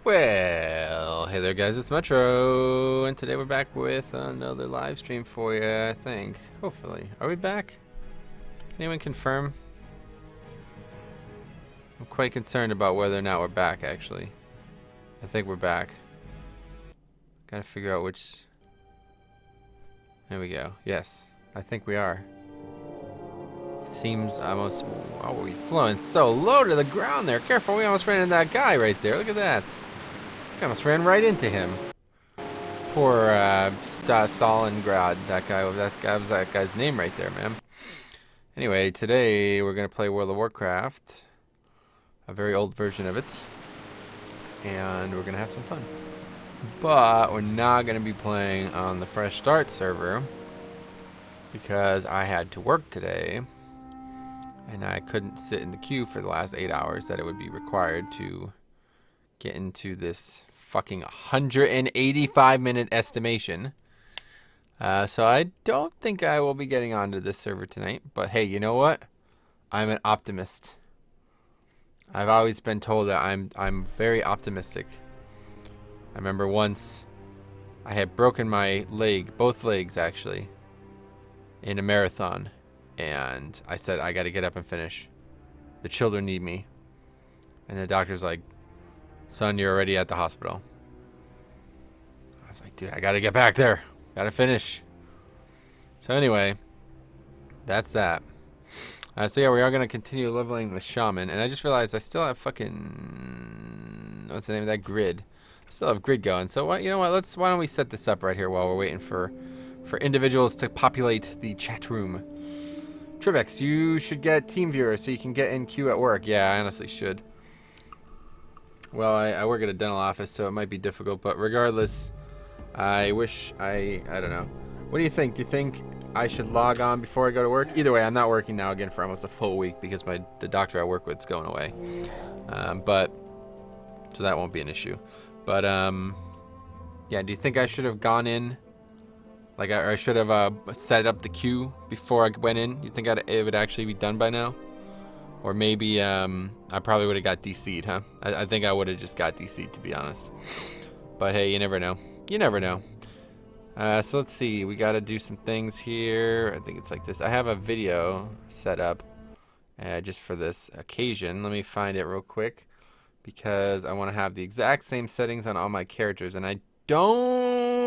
Well, hey there guys, it's Metro, and today we're back with another live stream for you, I think. Hopefully. Are we back? Can anyone confirm? I'm quite concerned about whether or not we're back, actually. I think we're back. Gotta figure out which... There we go. Yes, I think we are. It seems almost... Oh, we're flying so low to the ground there. Careful, we almost ran into that guy right there. Look at that. We almost ran right into him. Poor Stalingrad. That was that guy's name right there, man. Anyway, today we're gonna play World of Warcraft, a very old version of it, and we're gonna have some fun. But we're not gonna be playing on the Fresh Start server because I had to work today, and I couldn't sit in the queue for the last 8 hours that it would be required to get into this fucking 185-minute estimation. So I don't think I will be getting onto this server tonight. But hey, you know what? I'm an optimist. I've always been told that I'm very optimistic. I remember once I had broken my leg, both legs actually, in a marathon, and I said I got to get up and finish. The children need me, and the doctor's like, "Son, you're already at the hospital." I was like, dude, I gotta get back there. Gotta finish. So anyway, that's that. So yeah, we are gonna continue leveling with Shaman, and I just realized I still have fucking... What's the name of that grid? I still have grid going. So what? You know what? Why don't we set this up right here while we're waiting for individuals to populate the chat room. Tribex, you should get TeamViewer so you can get in queue at work. Yeah, I honestly should. Well, I work at a dental office, so it might be difficult, but regardless, I wish I don't know. What do you think? Do you think I should log on before I go to work? Either way, I'm not working now again for almost a full week because the doctor I work with is going away. So that won't be an issue. But, yeah, do you think I should have gone in? Like, I should have set up the queue before I went in? You think it would actually be done by now? Or maybe I probably would have got DC'd, huh? I think I would have just got DC'd, to be honest. But hey, you never know. You never know. So let's see. We got to do some things here. I think it's like this. I have a video set up just for this occasion. Let me find it real quick because I want to have the exact same settings on all my characters. And I don't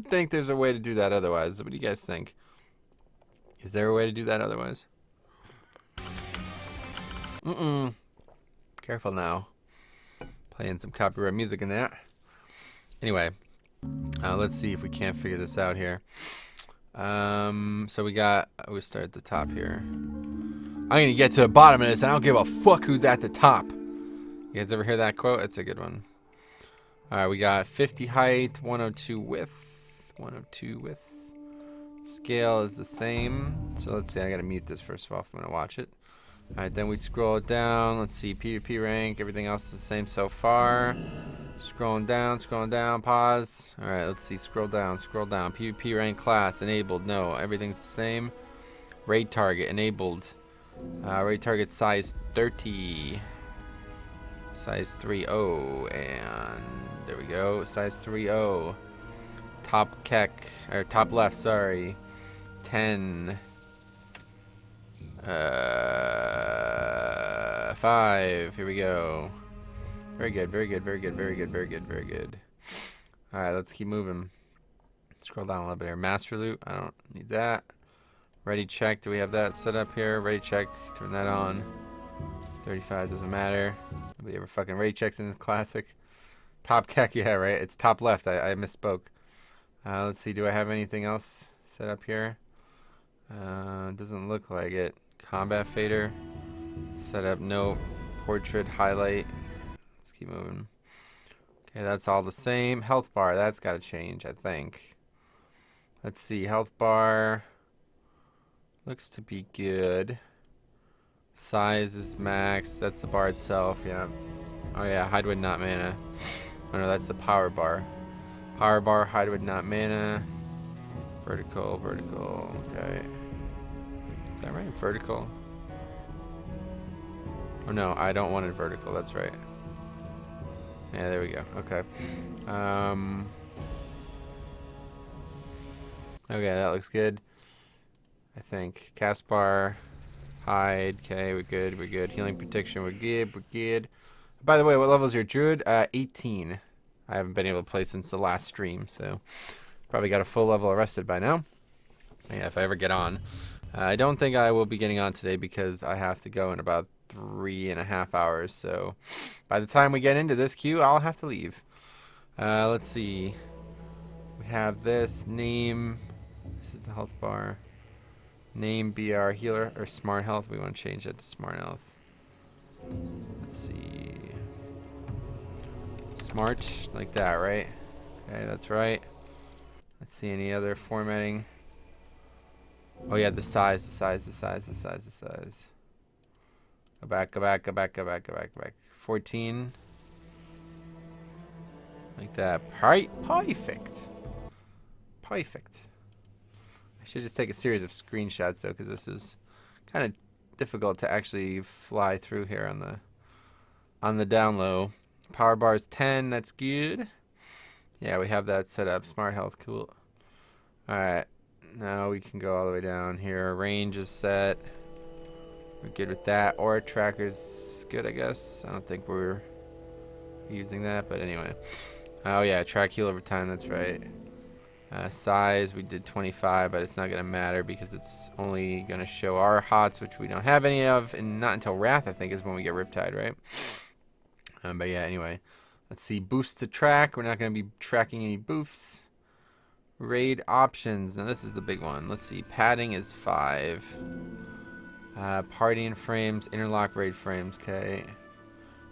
think there's a way to do that otherwise. What do you guys think? Is there a way to do that otherwise? Careful now. Playing some copyright music in there. Anyway, let's see if we can't figure this out here. So we start at the top here. I'm gonna get to the bottom of this, and I don't give a fuck who's at the top. You guys ever hear that quote? It's a good one. All right, we got 50 height, 102 width, 102 width. Scale is the same. So let's see. I gotta mute this first of all if I'm gonna watch it. Alright, then we scroll down. Let's see, PvP rank. Everything else is the same so far. Scrolling down, pause. Alright, let's see, scroll down. PvP rank class, enabled. No, everything's the same. Raid target, enabled. Raid target size 30. Size 30. And there we go, size 30. Top keck, or top left, sorry. 10. 5. Here we go. Very good. All right, let's keep moving. Scroll down a little bit here. Master loot. I don't need that. Ready check. Do we have that set up here? Ready check. Turn that on. 35 doesn't matter. Nobody ever fucking ready checks in this classic. Top keck. Yeah, right. It's top left. I misspoke. Let's see. Do I have anything else set up here? Doesn't look like it. Combat fader. Set up, no. Portrait, highlight. Let's keep moving. Okay, that's all the same. Health bar, that's got to change, I think. Let's see, health bar. Looks to be good. Size is max. That's the bar itself, yeah. Oh yeah, hide would not mana. Oh no, that's the power bar. Power bar, hide would not mana. Vertical, okay. Is that right? Vertical. Oh no, I don't want it vertical, that's right. Yeah, there we go. Okay. Okay, that looks good. I think. Cast bar, hide. Okay, we're good. We're good. Healing protection. We're good. We're good. By the way, what level is your druid? 18. I haven't been able to play since the last stream, so probably got a full level arrested by now. Yeah, if I ever get on. I don't think I will be getting on today because I have to go in about 3.5 hours. So by the time we get into this queue, I'll have to leave. Let's see. We have this name. This is the health bar. Name BR healer or smart health. We want to change that to smart health. Let's see. Smart, like that, right? Okay, that's right. Let's see any other formatting. Oh yeah, the size. Go back. 14. Like that. Perfect. I should just take a series of screenshots though, because this is kind of difficult to actually fly through here on the down low. Power bar is 10. That's good. Yeah, we have that set up. Smart health, cool. All right. Now we can go all the way down here. Range is set. We're good with that. Aura tracker's good, I guess. I don't think we're using that, but anyway. Oh yeah, track heal over time, that's right. Size, we did 25, but it's not going to matter because it's only going to show our HOTS, which we don't have any of, and not until Wrath, I think, is when we get Riptide, right? But yeah, anyway. Let's see, boosts to track. We're not going to be tracking any boofs. Raid options. Now this is the big one. Let's see. Padding is 5. Party and frames. Interlock raid frames. Okay.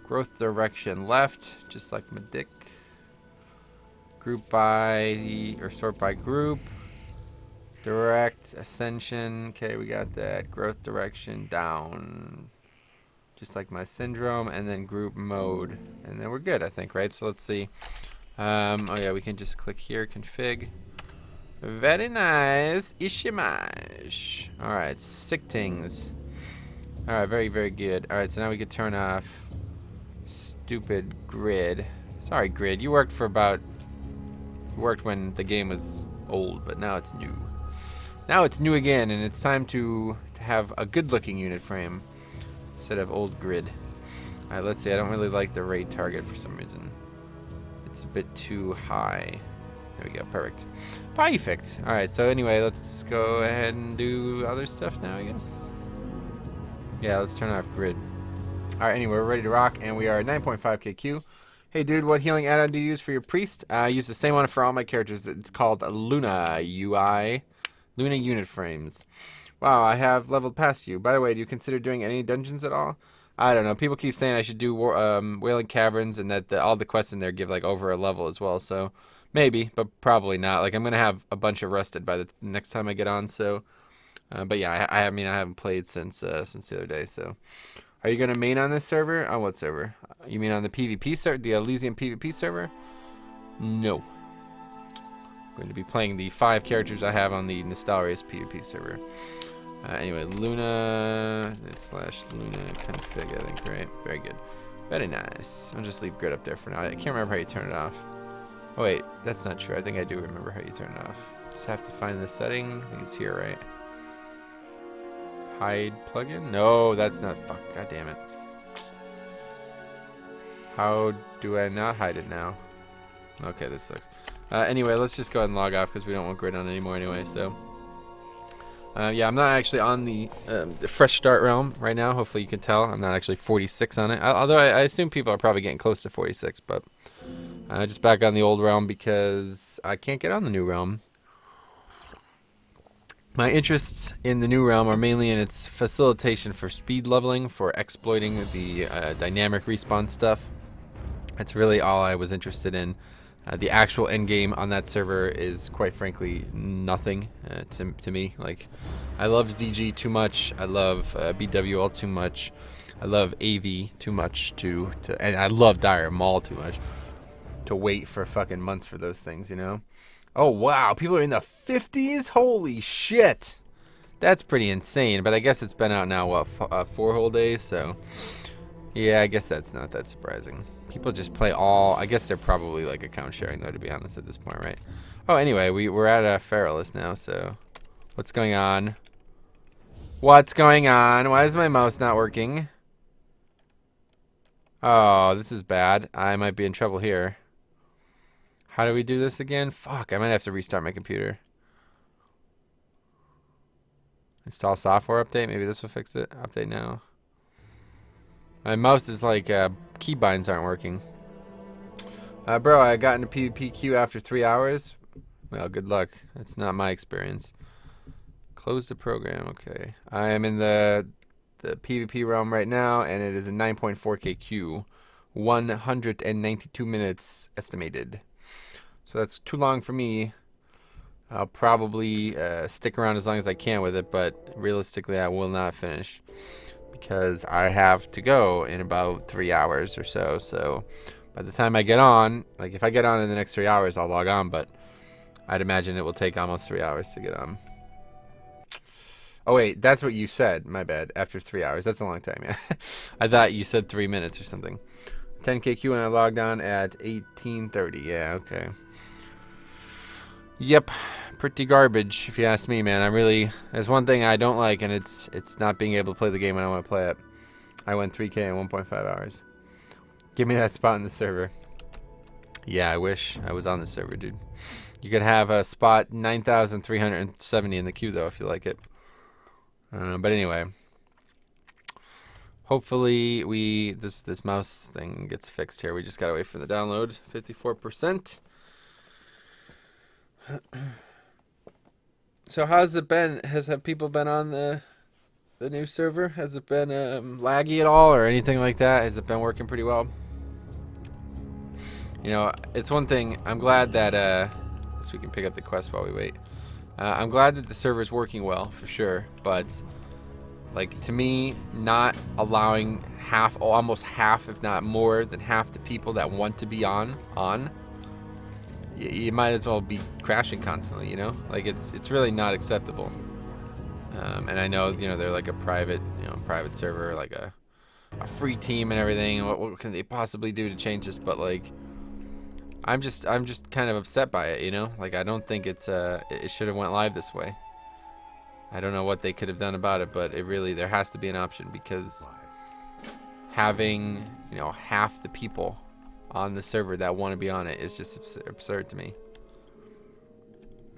Growth direction left. Just like my dick. Group by or sort by group. Direct ascension. Okay, we got that. Growth direction down. Just like my syndrome. And then group mode. And then we're good, I think, right? So let's see. Oh yeah, we can just click here. Config. Very nice. Ishimash. Alright, sick things. Alright, very, very good. Alright, so now we can turn off stupid grid. Sorry, grid. You worked when the game was old, but now it's new. Now it's new again, and it's time to have a good looking unit frame instead of old grid. Alright, let's see. I don't really like the raid target for some reason. It's a bit too high. There we go. Perfect. Perfect. Alright, so anyway, let's go ahead and do other stuff now, I guess. Yeah, let's turn off grid. Alright, anyway, we're ready to rock, and we are at 9.5k Q. Hey, dude, what healing add-on do you use for your priest? I use the same one for all my characters. It's called Luna UI. Luna unit frames. Wow, I have leveled past you. By the way, do you consider doing any dungeons at all? I don't know. People keep saying I should do Wailing Caverns, and that all the quests in there give like over a level as well, so... Maybe, but probably not. Like, I'm going to have a bunch of rusted by the next time I get on, so... but yeah, I mean, I haven't played since the other day, so... Are you going to main on this server? On what server? You mean on the PvP server? The Elysium PvP server? No. I'm going to be playing the 5 characters I have on the Nostalrius PvP server. Anyway, Luna... / Luna config, I think, right? Very good. Very nice. I'll just leave grid up there for now. I can't remember how you turn it off. Oh wait, that's not true. I think I do remember how you turn it off. Just have to find the setting. I think it's here, right? Hide plugin? No, that's not. Fuck, god damn it. How do I not hide it now? Okay, this sucks. Anyway, let's just go ahead and log off because we don't want grid on anymore anyway, so. Yeah, I'm not actually on the fresh start realm right now. Hopefully you can tell. I'm not actually 46 on it. Although I assume people are probably getting close to 46, but. Just back on the old realm because I can't get on the new realm. My interests in the new realm are mainly in its facilitation for speed leveling, for exploiting the dynamic respawn stuff. That's really all I was interested in. The actual end game on that server is, quite frankly, nothing to me. Like, I love ZG too much. I love BWL too much. I love AV too much and I love Dire Maul too much. To wait for fucking months for those things, you know? Oh, wow. People are in the 50s? Holy shit. That's pretty insane. But I guess it's been out now, what, 4 whole days? So, yeah, I guess that's not that surprising. People just play all. I guess they're probably like account sharing though, to be honest, at this point, right? Oh, anyway, we're at a Feralist now. So, what's going on? What's going on? Why is my mouse not working? Oh, this is bad. I might be in trouble here. How do we do this again? Fuck, I might have to restart my computer. Install software update. Maybe this will fix it. Update now. My mouse is like, keybinds aren't working. Bro, I got into PvP queue after 3 hours. Well, good luck. That's not my experience. Close the program. Okay. I am in the PvP realm right now, and it is a 9.4K queue. 192 minutes estimated. So that's too long for me. I'll probably stick around as long as I can with it, but realistically I will not finish because I have to go in about 3 hours or so. So by the time I get on, like if I get on in the next 3 hours, I'll log on, but I'd imagine it will take almost 3 hours to get on. Oh wait, that's what you said. My bad. After 3 hours. That's a long time, yeah. I thought you said 3 minutes or something. 10K queue when I logged on at 18:30. Yeah, okay. Yep, pretty garbage if you ask me, man. There's one thing I don't like, and it's not being able to play the game when I want to play it. I went 3K in 1.5 hours. Give me that spot in the server. Yeah, I wish I was on the server, dude. You could have a spot 9,370 in the queue though if you like it. But anyway, hopefully this mouse thing gets fixed here. We just gotta wait for the download. 54%. So how's it been? Have people been on the new server? Has it been laggy at all or anything like that? Has it been working pretty well? You know, it's one thing. I'm glad that so we can pick up the quest while we wait. I'm glad that the server's working well for sure, but like to me, not allowing almost half, if not more than half the people that want to be on, you might as well be crashing constantly, you know? Like it's really not acceptable. And I know, you know, they're like a private server, like a free team and everything. What can they possibly do to change this? But like, I'm just kind of upset by it, you know? Like I don't think it should have went live this way. I don't know what they could have done about it, but there has to be an option, because having, you know, half the people on the server that want to be on it is just absurd to me.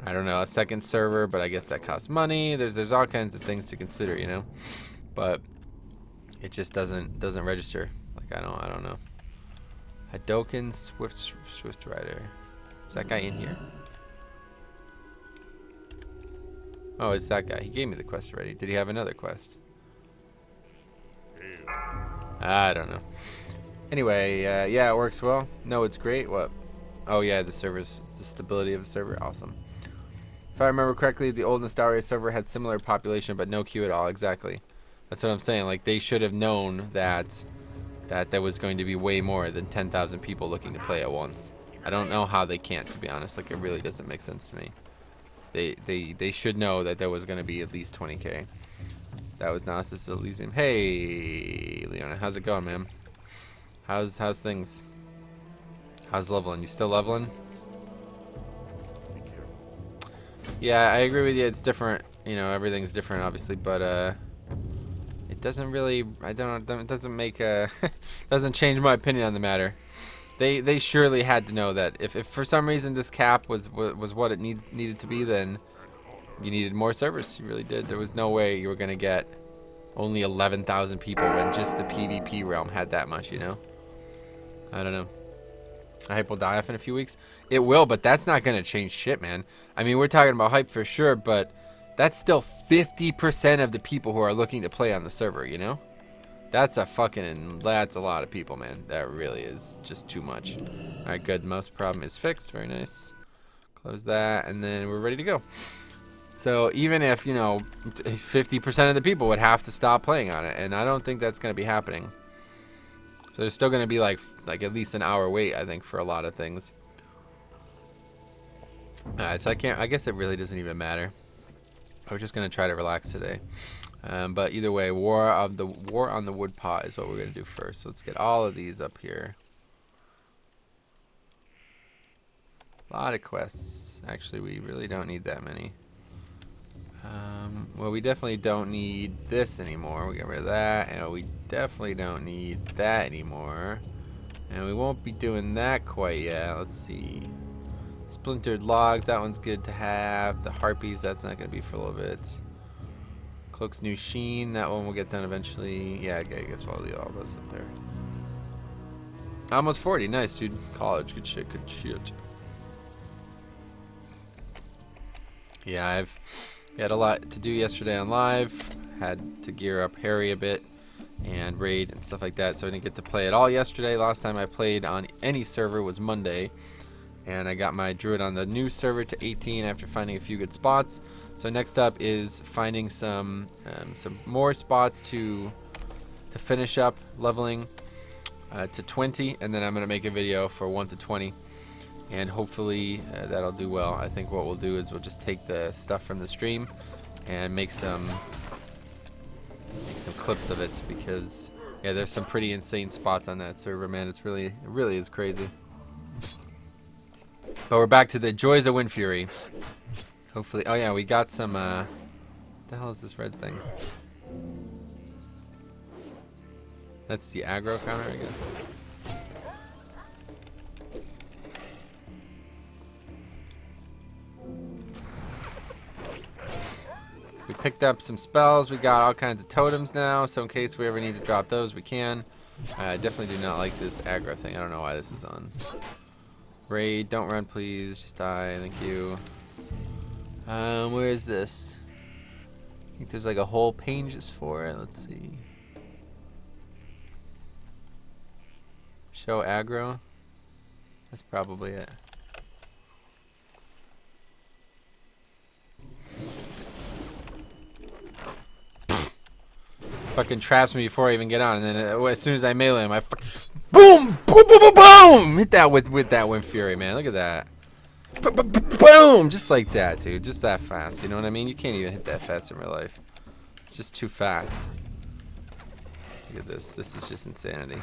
I don't know, a second server, but I guess that costs money. There's all kinds of things to consider, you know, but it just doesn't register. Like I don't know. Hadoken Swift Rider. Is that guy in here? Oh, it's that guy. He gave me the quest already. Did he have another quest? I don't know. Anyway, yeah, it works well. No, it's great. What? Oh yeah, it's the stability of the server. Awesome. If I remember correctly, the old Nostalgia server had similar population, but no queue at all. Exactly. That's what I'm saying. Like they should have known that there was going to be way more than 10,000 people looking to play at once. I don't know how they can't, to be honest. Like it really doesn't make sense to me. They should know that there was going to be at least 20K. That was Gnosis Elysium. Hey, Leona, how's it going, man? How's things? How's leveling? You still leveling? Yeah, I agree with you. It's different. You know, everything's different, obviously, but it doesn't really. It doesn't make doesn't change my opinion on the matter. They surely had to know that if for some reason this cap was what it needed to be, then you needed more servers. You really did. There was no way you were gonna get only 11,000 people when just the PvP realm had that much. You know. I don't know. I hype will die off in a few weeks. It will, but that's not gonna change shit, man. I mean, we're talking about hype for sure, but that's still 50% of the people who are looking to play on the server. You know. That's a lot of people, man. That really is just too much. All right, good. Mouse problem is fixed. Very nice. Close that, and then we're ready to go. So even if, you know, 50% of the people would have to stop playing on it, and I don't think that's going to be happening. So there's still going to be like at least an hour wait, I think, for a lot of things. All right, so I guess it really doesn't even matter. We're just going to try to relax today. But either way, War on the Wood Pot is what we're gonna do first. So let's get all of these up here. A lot of quests. Actually, we really don't need that many. Well, we definitely don't need this anymore. We get rid of that. And we definitely don't need that anymore. And we won't be doing that quite yet. Let's see. Splintered logs, that one's good to have. The harpies, that's not going to be for a little bit. Cloak's new sheen, that one will get done eventually. Yeah, I guess we'll leave all those up there. Almost 40, nice, dude. College, good shit, good shit. Yeah, I've had a lot to do yesterday on live. Had to gear up Harry a bit and raid and stuff like that, so I didn't get to play at all yesterday. Last time I played on any server was Monday, and I got my druid on the new server to 18 after finding a few good spots. So next up is finding some more spots to finish up leveling to 20, and then I'm gonna make a video for 1 to 20, and hopefully that'll do well. I think what we'll do is we'll just take the stuff from the stream and make some clips of it, because yeah, there's some pretty insane spots on that server, man. It really is crazy. But we're back to the joys of windfury. Hopefully, oh yeah, we got some. What the hell is this red thing? That's the aggro counter, I guess. We picked up some spells. We got all kinds of totems now, so in case we ever need to drop those, we can. I definitely do not like this aggro thing. I don't know why this is on. Raid, don't run, please. Just die. Thank you. Where is this? I think there's like a whole page just for it. Let's see. Show aggro. That's probably it. Fucking traps me before I even get on, and then as soon as I melee him, I boom, boom, boom, boom, boom! Hit that with that windfury, man. Look at that. Boom! Just like that, dude. Just that fast. You know what I mean? You can't even hit that fast in real life. It's just too fast. Look at this. This is just insanity.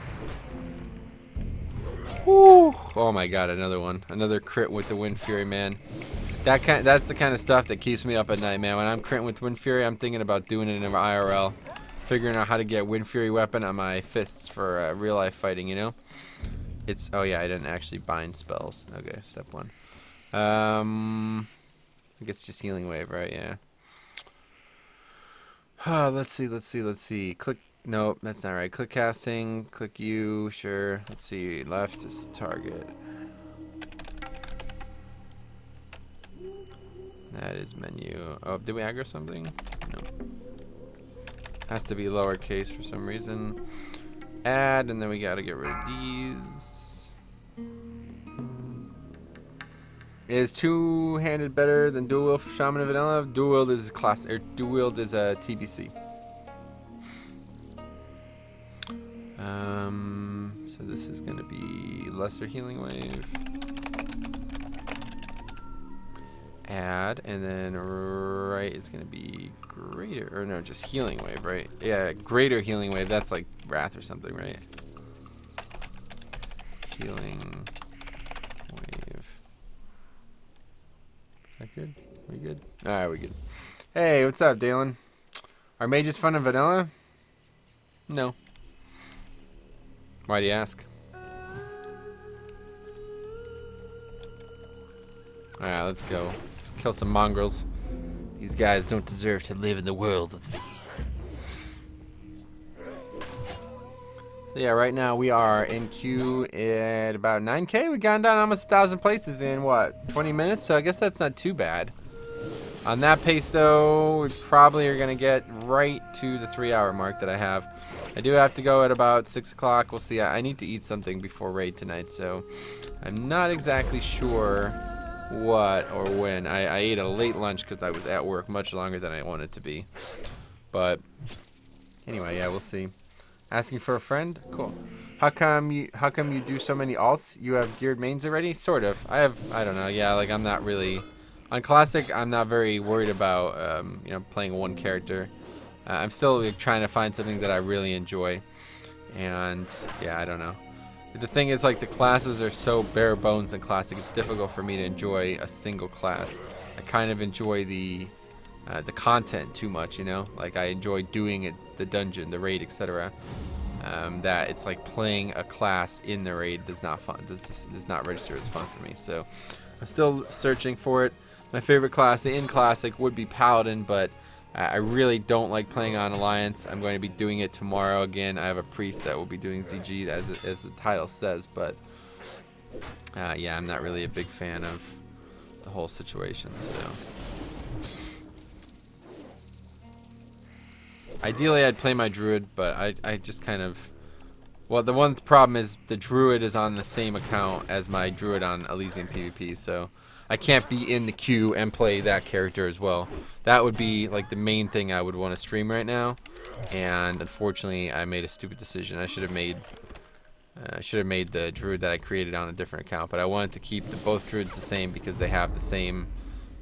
Woo! Oh my god, another one. Another crit with the windfury, man. That's the kind of stuff that keeps me up at night, man. When I'm critting with windfury, I'm thinking about doing it in IRL. Figuring out how to get windfury weapon on my fists for real life fighting, you know? It's, oh yeah, I didn't actually bind spells. Okay, step 1. I guess just healing wave, right? Yeah. Let's see. Click, nope, that's not right. Click casting, click U, sure. Let's see, left is target. That is menu. Oh, did we aggro something? No. Has to be lowercase for some reason. Add, and then we gotta get rid of these. Is two-handed better than dual wield for Shaman and Vanilla? Dual wield is class, or dual wield is a TBC. So this is gonna be lesser healing wave. Add, and then right is gonna be greater, or no, just healing wave, right? Yeah, greater healing wave. That's like wrath or something, right? Healing wave. Is that good? We good? All right, we good. Hey, what's up, Dalen? Are mages fun in vanilla? No. Why do you ask? Alright, let's go. Let's kill some mongrels. These guys don't deserve to live in the world with me. So yeah, right now we are in queue at about 9k. We've gone down almost 1,000 places in, what, 20 minutes? So I guess that's not too bad. On that pace, though, we probably are going to get right to the 3-hour mark that I have. I do have to go at about 6 o'clock. We'll see. I need to eat something before raid tonight, so I'm not exactly sure what or when. I ate a late lunch because I was at work much longer than I wanted to be. But anyway, yeah, we'll see. Asking for a friend? Cool. How come you do so many alts? You have geared mains already? Sort of. I don't know. Yeah, like I'm not really on classic. I'm not very worried about you know, playing one character. I'm still like, trying to find something that I really enjoy. And yeah, I don't know. The thing is, like, the classes are so bare bones in Classic, it's difficult for me to enjoy a single class. I kind of enjoy the content too much, you know? Like, I enjoy doing it, the dungeon, the raid, etc. That it's like playing a class in the raid does not register as fun for me. So I'm still searching for it. My favorite class in Classic would be Paladin, but I really don't like playing on Alliance. I'm going to be doing it tomorrow again. I have a priest that will be doing ZG as the title says, but yeah, I'm not really a big fan of the whole situation. So ideally I'd play my druid, but I just kind of, well, the one problem is the druid is on the same account as my druid on Elysium PvP, so I can't be in the queue and play that character as well. That would be like the main thing I would want to stream right now, and unfortunately I made a stupid decision. I should have made the druid that I created on a different account, but I wanted to keep both druids the same because they have the same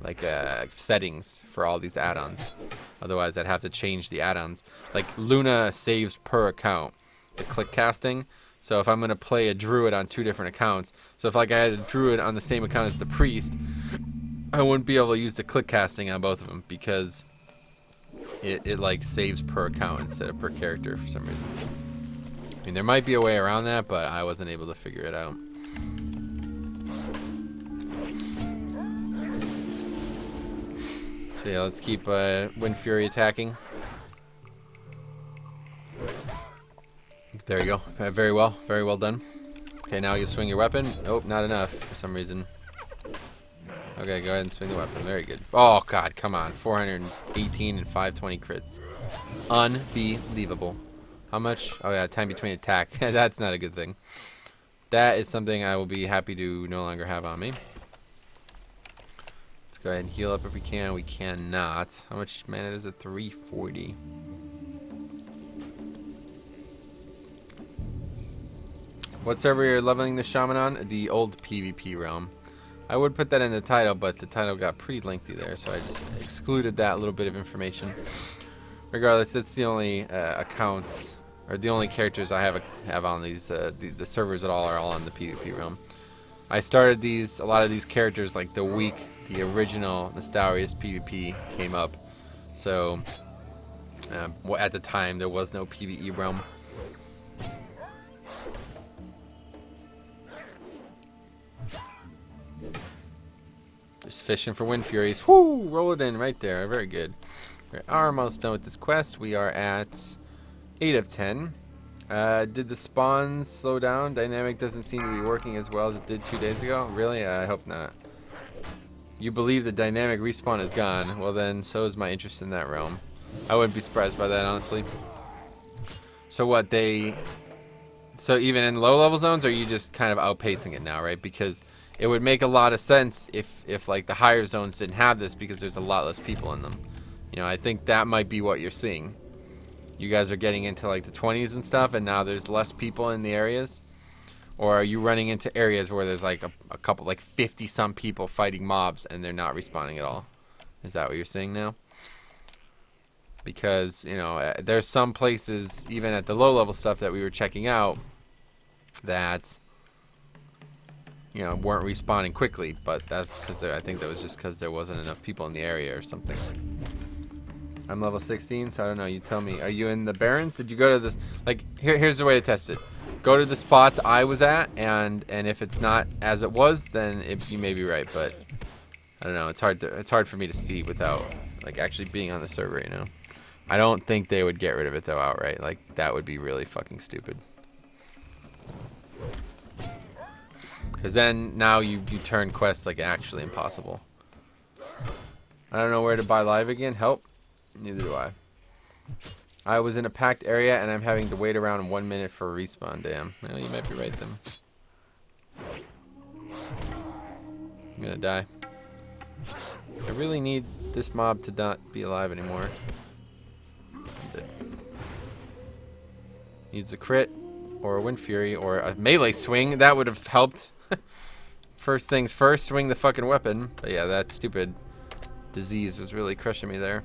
like settings for all these add-ons. Otherwise I'd have to change the add-ons. Like Luna saves per account, the click casting. So if I'm going to play a druid on 2 different accounts, so if like I had a druid on the same account as the priest, I wouldn't be able to use the click casting on both of them because it like saves per account instead of per character for some reason. I mean, there might be a way around that, but I wasn't able to figure it out. So yeah, let's keep Windfury attacking. There you go. Very well done. Okay, now you swing your weapon. Oh, not enough for some reason. Okay, go ahead and swing the weapon. Very good. Oh god, come on. 418 and 520 crits. Unbelievable. How much? Oh yeah, time between attack. That's not a good thing. That is something I will be happy to no longer have on me. Let's go ahead and heal up if we can. We cannot. How much mana is it? 340. What server you're leveling the Shaman on? The old PvP realm. I would put that in the title, but the title got pretty lengthy there, so I just excluded that little bit of information. Regardless, it's the only accounts, or the only characters I have on these, the servers at all are all on the PvP realm. I started a lot of these characters like the week the original Nostalrius PvP came up. So, at the time, there was no PvE realm. Just fishing for Windfuries. Whoo! Roll it in right there. Very good. We're almost done with this quest. We are at 8 of 10. Did the spawns slow down? Dynamic doesn't seem to be working as well as it did 2 days ago. Really? I hope not. You believe the dynamic respawn is gone. Well then, so is my interest in that realm. I wouldn't be surprised by that, honestly. So what, so even in low level zones, or are you just kind of outpacing it now, right? Because it would make a lot of sense if like the higher zones didn't have this because there's a lot less people in them. You know, I think that might be what you're seeing. You guys are getting into like the 20s and stuff, and now there's less people in the areas. Or are you running into areas where there's like a couple, like 50 some people fighting mobs and they're not respawning at all? Is that what you're seeing now? Because, you know, there's some places, even at the low level stuff that we were checking out, that, you know, weren't respawning quickly, but that's because I think that was just because there wasn't enough people in the area or something. I'm level 16, so I don't know. You tell me. Are you in the Barrens? Did you go to this? Like, here's the way to test it. Go to the spots I was at, and if it's not as it was, then you may be right. But I don't know. It's hard for me to see without like actually being on the server. You know. I don't think they would get rid of it though outright. Like that would be really fucking stupid. Because then now you turn quests like actually impossible. I don't know where to buy live again. Help. Neither do I. I was in a packed area and I'm having to wait around 1 minute for a respawn. Damn. Well, you might be right then. I'm gonna die. I really need this mob to not be alive anymore. Needs a crit or a Windfury or a melee swing. That would have helped. First things first, swing the fucking weapon. But yeah, that stupid disease was really crushing me there.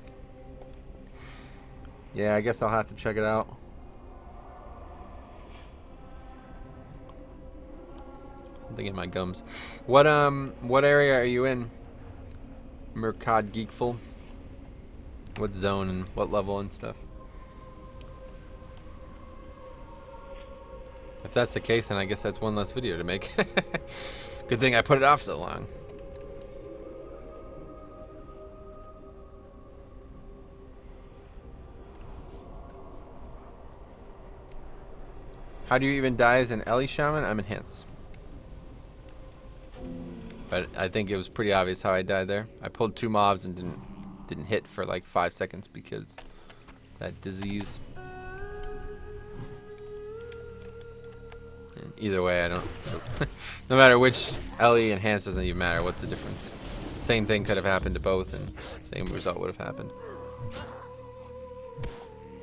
Yeah, I guess I'll have to check it out. Something in my gums. What area are you in? Mercad Geekful? What zone and what level and stuff? If that's the case, then I guess that's one less video to make. Good thing I put it off so long. How do you even die as an Ellie Shaman? I'm enhanced. But I think it was pretty obvious how I died there. I pulled 2 mobs and didn't hit for like 5 seconds because that disease. And either way, I don't. No matter which Ellie enhanced, doesn't even matter. What's the difference? The same thing could have happened to both, and same result would have happened.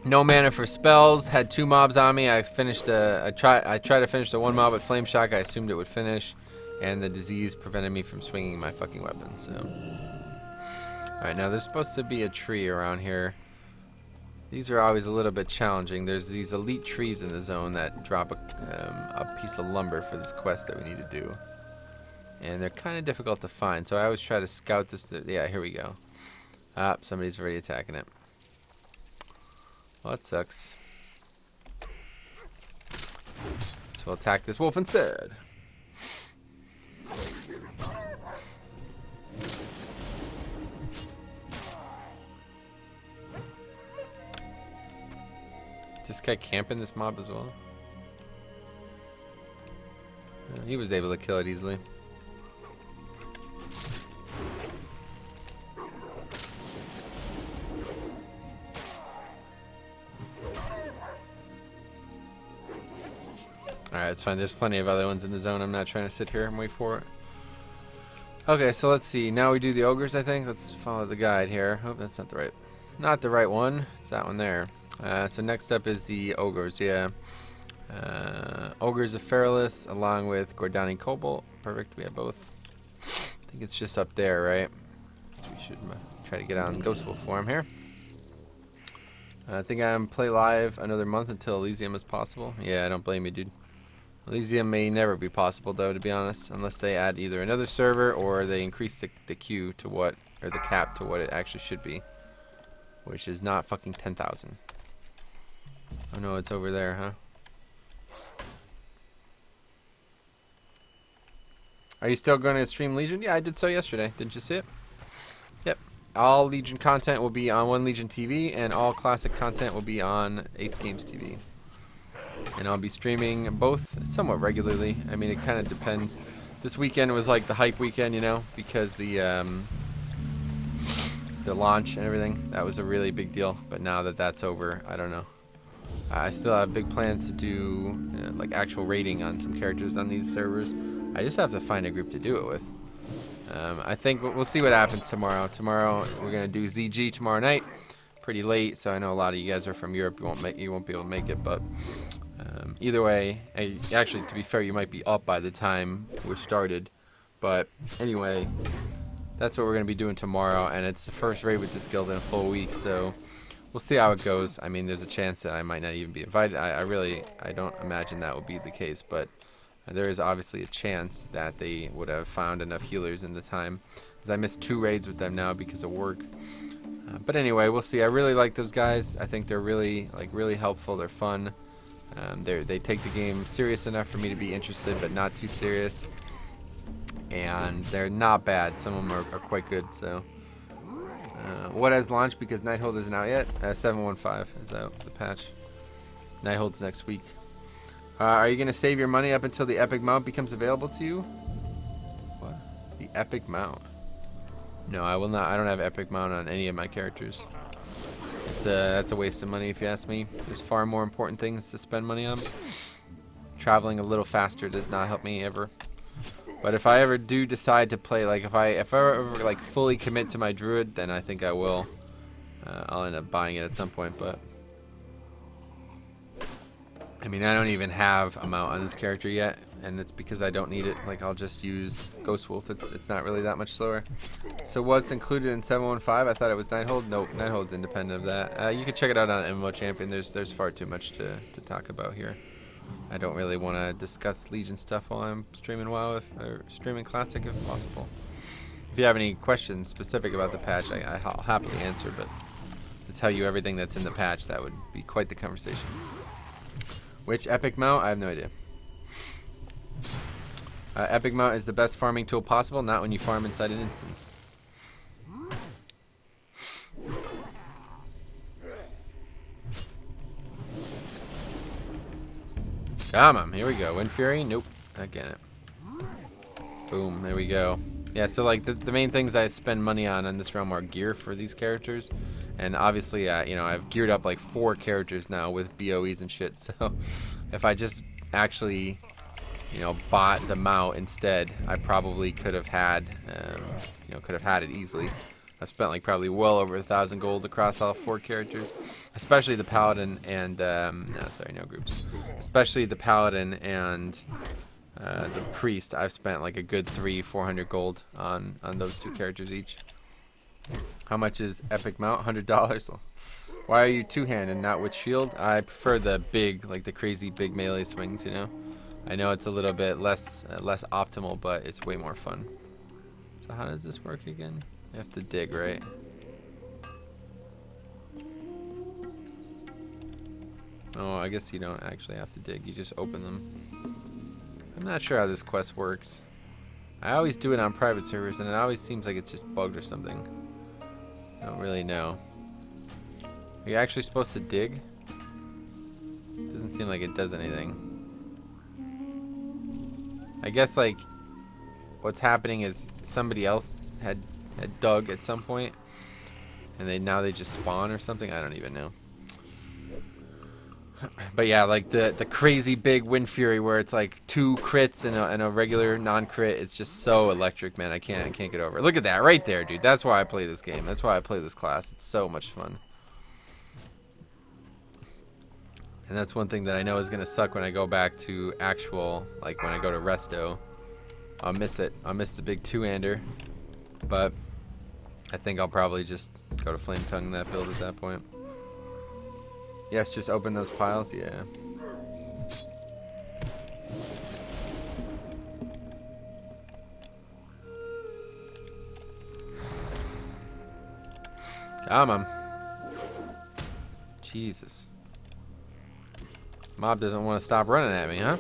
No mana for spells. Had 2 mobs on me. I finished. I tried to finish the 1 mob with flame shock. I assumed it would finish, and the disease prevented me from swinging my fucking weapon. So, all right, now there's supposed to be a tree around here. These are always a little bit challenging. There's these elite trees in the zone that drop a piece of lumber for this quest that we need to do, and they're kind of difficult to find. So I always try to scout this. Yeah, here we go. Ah, somebody's already attacking it. Well, that sucks. So we'll attack this wolf instead. Is this guy camping this mob as well? He was able to kill it easily. Alright, it's fine. There's plenty of other ones in the zone. I'm not trying to sit here and wait for it. Okay, so let's see. Now we do the ogres, I think. Let's follow the guide here. Oh, that's not the right one. It's that one there. So next up is the ogres, yeah. Ogres of Feralus along with Gordani Cobalt. Perfect, we have both. I think it's just up there, right? So we should try to get on Ghost Wolf form here. I think I'm play live another month until Elysium is possible. Yeah, I don't blame you, dude. Elysium may never be possible, though, to be honest, unless they add either another server or they increase the queue to what, or the cap to what it actually should be, which is not fucking 10,000. Oh no, it's over there, huh? Are you still going to stream Legion? Yeah, I did so yesterday. Didn't you see it? Yep. All Legion content will be on One Legion TV, and all classic content will be on Ace Games TV. And I'll be streaming both somewhat regularly. I mean, it kind of depends. This weekend was like the hype weekend, you know, because the launch and everything. That was a really big deal. But now that that's over, I don't know. I still have big plans to do like actual raiding on some characters on these servers. I just have to find a group to do it with. I think we'll see what happens tomorrow. Tomorrow we're gonna do ZG tomorrow night, pretty late. So I know a lot of you guys are from Europe. You won't be able to make it, but either way, actually to be fair, you might be up by the time we're started. But anyway, that's what we're gonna be doing tomorrow, and it's the first raid with this guild in a full week. So we'll see how it goes. I mean, there's a chance that I might not even be invited. I don't imagine that will be the case, but there is obviously a chance that they would have found enough healers in the time, because I missed 2 raids with them now because of work. But anyway, we'll see. I really like those guys. I think they're really helpful. They're fun. They take the game serious enough for me to be interested, but not too serious. And they're not bad. Some of them are quite good. So, what has launched because Nighthold isn't out yet? 715 is out, the patch. Nighthold's next week. Are you going to save your money up until the epic mount becomes available to you? What? The epic mount? No, I will not. I don't have epic mount on any of my characters. That's a waste of money if you ask me. There's far more important things to spend money on. Traveling a little faster does not help me ever. But if I ever do decide to play, like if I ever like fully commit to my druid, then I think I will. I'll end up buying it at some point, but I mean, I don't even have a mount on this character yet, and it's because I don't need it. Like, I'll just use Ghost Wolf. It's not really that much slower. So what's included in 715? I thought it was Nighthold. Nope, Nighthold's independent of that. You can check it out on MMO Champion. There's far too much to talk about here. I don't really want to discuss Legion stuff while I'm streaming WoW or streaming Classic if possible. If you have any questions specific about the patch, I'll happily answer, but to tell you everything that's in the patch, that would be quite the conversation. Which epic mount? I have no idea. Epic mount is the best farming tool possible, not when you farm inside an instance. Come on, here we go. Windfury? Nope, not getting it. Boom, there we go. Yeah, so like the main things I spend money on in this realm are gear for these characters. And obviously, you know, I've geared up like 4 characters now with BOEs and shit. So if I just actually, you know, bought the mount instead, I probably could have had, you know, could have had it easily. I've spent like probably well over 1,000 gold across all 4 characters, especially the paladin and no, sorry, no groups. Especially the paladin and the priest. I've spent like a good 300-400 gold on those 2 characters each. How much is epic mount? $100. Why are you 2-hand and not with shield? I prefer the big, like the crazy big melee swings. You know, I know it's a little bit less optimal, but it's way more fun. So how does this work again? You have to dig, right? Oh, I guess you don't actually have to dig. You just open them. I'm not sure how this quest works. I always do it on private servers, and it always seems like it's just bugged or something. I don't really know. Are you actually supposed to dig? Doesn't seem like it does anything. I guess like what's happening is somebody else had dug at some point, and now they just spawn or something. I don't even know. But yeah, like the crazy big Windfury where it's like 2 crits and a regular non-crit. It's just so electric, man. I can't get over it. Look at that right there, dude. That's why I play this game. That's why I play this class. It's so much fun. And that's one thing that I know is gonna suck when I go back to actual, like when I go to Resto. I'll miss it. I'll miss the big 2-hander. But I think I'll probably just go to Flame Tongue that build at that point. Yes, just open those piles, yeah. Come on. Jesus. Mob doesn't want to stop running at me, huh?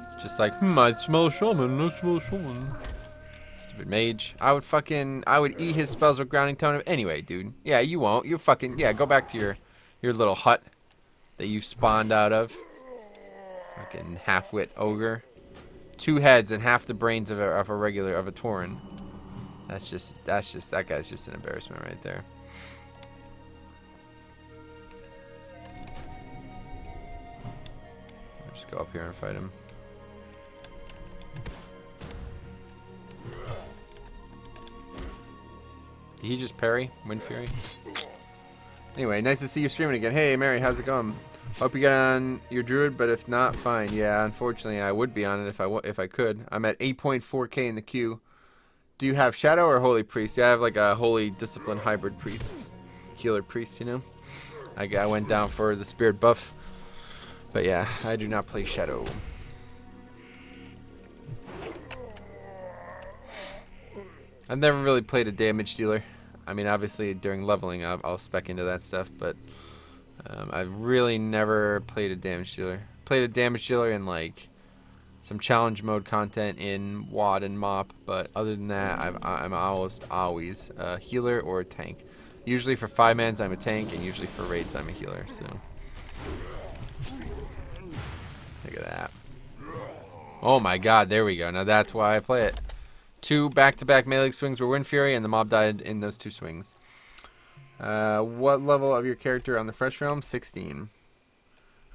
It's just like, I smell Shaman, I smell Shaman. Stupid mage. I would eat his spells with grounding tone. Anyway, dude. Yeah, you won't. You fucking, yeah, go back to your little hut that you spawned out of. Fucking half-wit ogre. 2 heads and half the brains of a Tauren. That guy's just an embarrassment right there. I'll just go up here and fight him. Did he just parry Windfury? Anyway, nice to see you streaming again. Hey, Mary, how's it going? Hope you get on your druid, but if not, fine. Yeah, unfortunately, I would be on it if I could. I'm at 8.4k in the queue. Do you have Shadow or Holy Priest? Yeah, I have like a Holy Discipline hybrid priest, healer priest. You know, I went down for the spirit buff, but yeah, I do not play Shadow. I've never really played a damage dealer. I mean, obviously during leveling, I'll spec into that stuff, but I've really never played a damage dealer. Played a damage dealer in like some challenge mode content in WoD and MoP, but other than that, I'm almost always a healer or a tank. Usually for 5-mans, I'm a tank, and usually for raids, I'm a healer. So look at that. Oh my God, there we go. Now that's why I play it. 2 back-to-back melee swings were Windfury, and the mob died in those 2 swings. What level of your character on the Fresh Realm? 16.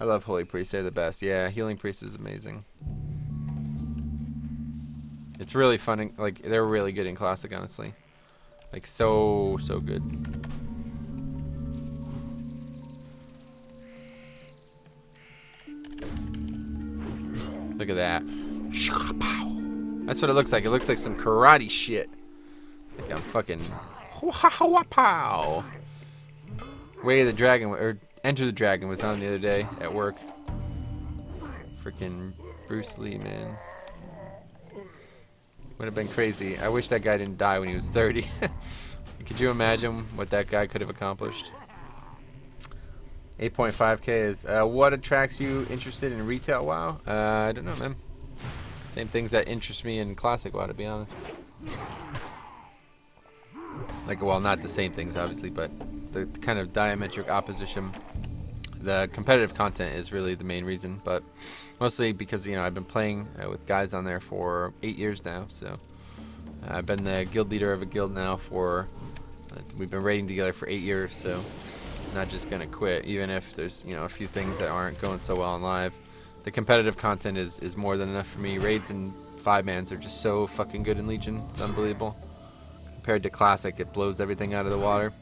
I love Holy Priest. They're the best. Yeah, Healing Priest is amazing. It's really fun. Like, they're really good in Classic, honestly. Like, so good. Look at that. That's what it looks like. It looks like some karate shit. Like I'm fucking... Pow! Way of the Dragon, or Enter the Dragon was on the other day at work. Freaking Bruce Lee, man. Would have been crazy. I wish that guy didn't die when he was 30. Could you imagine what that guy could have accomplished? 8.5k is what attracts you interested in retail WoW? I don't know, man. Same things that interest me in classic WoW, to be honest. Like, well, not the same things, obviously, but the kind of diametric opposition. The competitive content is really the main reason, but mostly because, you know, I've been playing with guys on there for 8 years now, so I've been the guild leader of a guild now for, we've been raiding together for 8 years, so I'm not just gonna quit, even if there's, you know, a few things that aren't going so well in live. The competitive content is more than enough for me. Raids and 5-mans are just so fucking good in Legion, it's unbelievable. Compared to classic, it blows everything out of the water.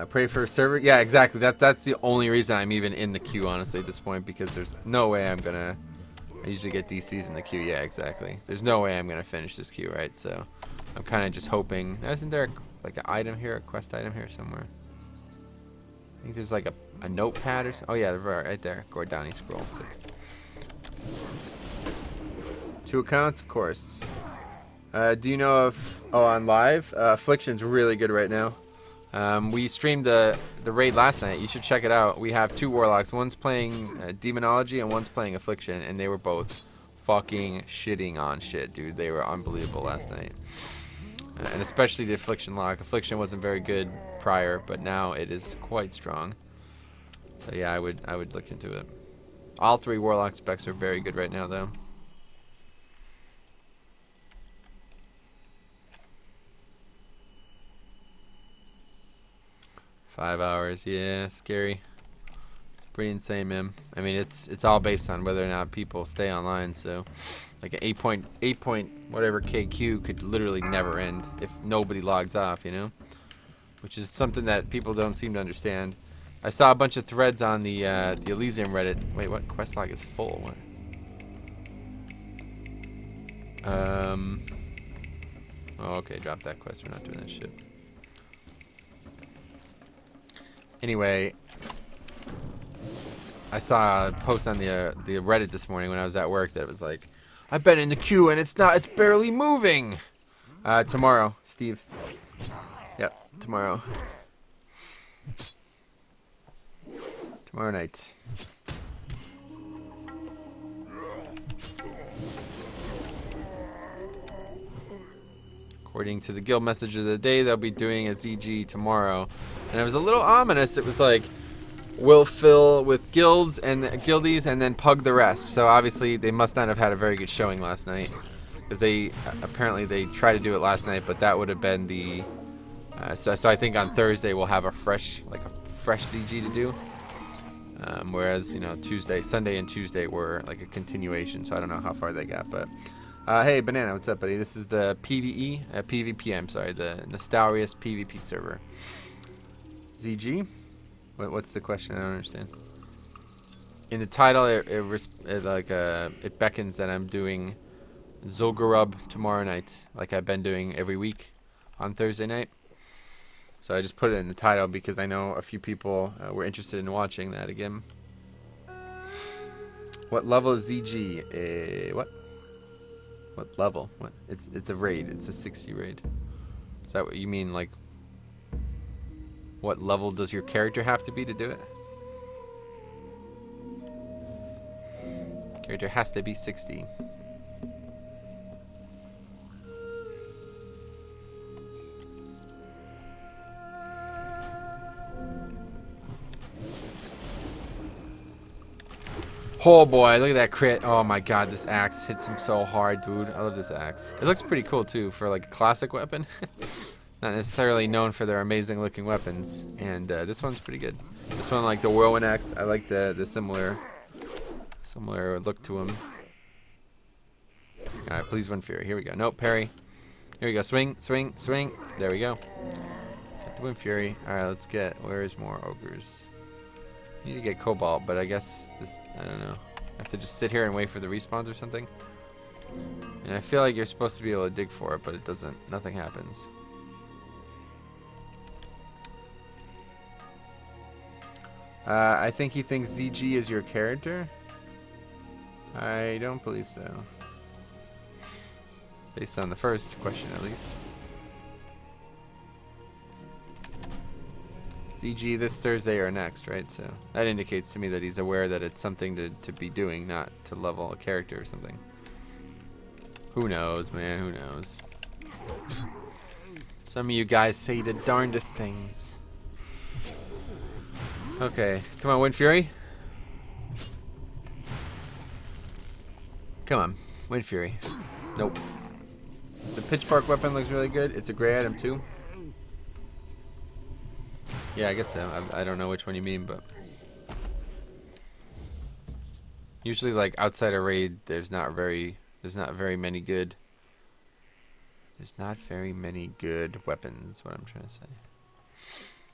Pray for a server. Yeah, exactly. That's the only reason I'm even in the queue, honestly, at this point, because there's no way I'm gonna. I usually get DCs in the queue. Yeah, exactly. There's no way I'm gonna finish this queue, right? So I'm kind of just hoping. Isn't there like an item here, a quest item here somewhere? I think there's like a notepad or something. Oh yeah, right there. Gordani scroll. Sick. 2 accounts, of course. Do you know if on live? Affliction's really good right now. We streamed the raid last night. You should check it out. We have 2 warlocks. One's playing Demonology and one's playing Affliction, and they were both fucking shitting on shit, dude. They were unbelievable last night. And especially the Affliction lock. Affliction wasn't very good prior, but now it is quite strong. So yeah, I would look into it. All 3 warlock specs are very good right now, though. 5 hours, yeah, scary. It's pretty insane, man. I mean, it's all based on whether or not people stay online. So, like an 8 point whatever KQ could literally never end if nobody logs off, you know, which is something that people don't seem to understand. I saw a bunch of threads on the Elysium Reddit. Wait, what? Quest log is full. What? Oh, okay, drop that quest. We're not doing that shit. Anyway, I saw a post on the Reddit this morning when I was at work that was like, I've been in the queue and it's barely moving. Tomorrow, Steve. Yep, tomorrow. Tomorrow night. According to the guild message of the day, they'll be doing a ZG tomorrow. And it was a little ominous. It was like, we'll fill with guilds and guildies and then pug the rest. So obviously they must not have had a very good showing last night. Because apparently they tried to do it last night, but that would have been the... So I think on Thursday we'll have a fresh ZG to do. Whereas, you know, Sunday and Tuesday were like a continuation. So I don't know how far they got, but... hey, Banana, what's up, buddy? This is the PvP, I'm sorry, the Nostalrius PvP server. ZG? What's the question? I don't understand. In the title, it beckons that I'm doing Zul'Gurub tomorrow night, like I've been doing every week on Thursday night. So I just put it in the title because I know a few people were interested in watching that again. What level is ZG? What? What level? What? It's a raid. It's a 60 raid. Is that what you mean? Like, what level does your character have to be to do it? Character has to be 60. Oh boy, look at that crit. Oh my god, this axe hits him so hard, dude. I love this axe. It looks pretty cool too for like a classic weapon. Not necessarily known for their amazing looking weapons. And this one's pretty good. This one, like the Whirlwind axe, I like the similar look to him. Alright, please windfury. Here we go. Nope, parry. Here we go. Swing, swing, swing. There we go. Get the windfury. Alright, let's get... Where's more ogres? Need to get cobalt, but I guess this... I don't know. I have to just sit here and wait for the respawns or something. And I feel like you're supposed to be able to dig for it, but it doesn't. Nothing happens. I think he thinks ZG is your character. I don't believe so. Based on the first question, at least. CG this Thursday or next, right? So that indicates to me that he's aware that it's something to be doing, not to level a character or something. Who knows, man? Who knows? Some of you guys say the darndest things. Okay, come on, Windfury. Come on, Windfury. Nope. The pitchfork weapon looks really good. It's a gray item too. Yeah, I guess so. I don't know which one you mean, but usually, like outside a raid, there's not very many good. There's not very many good weapons. What I'm trying to say.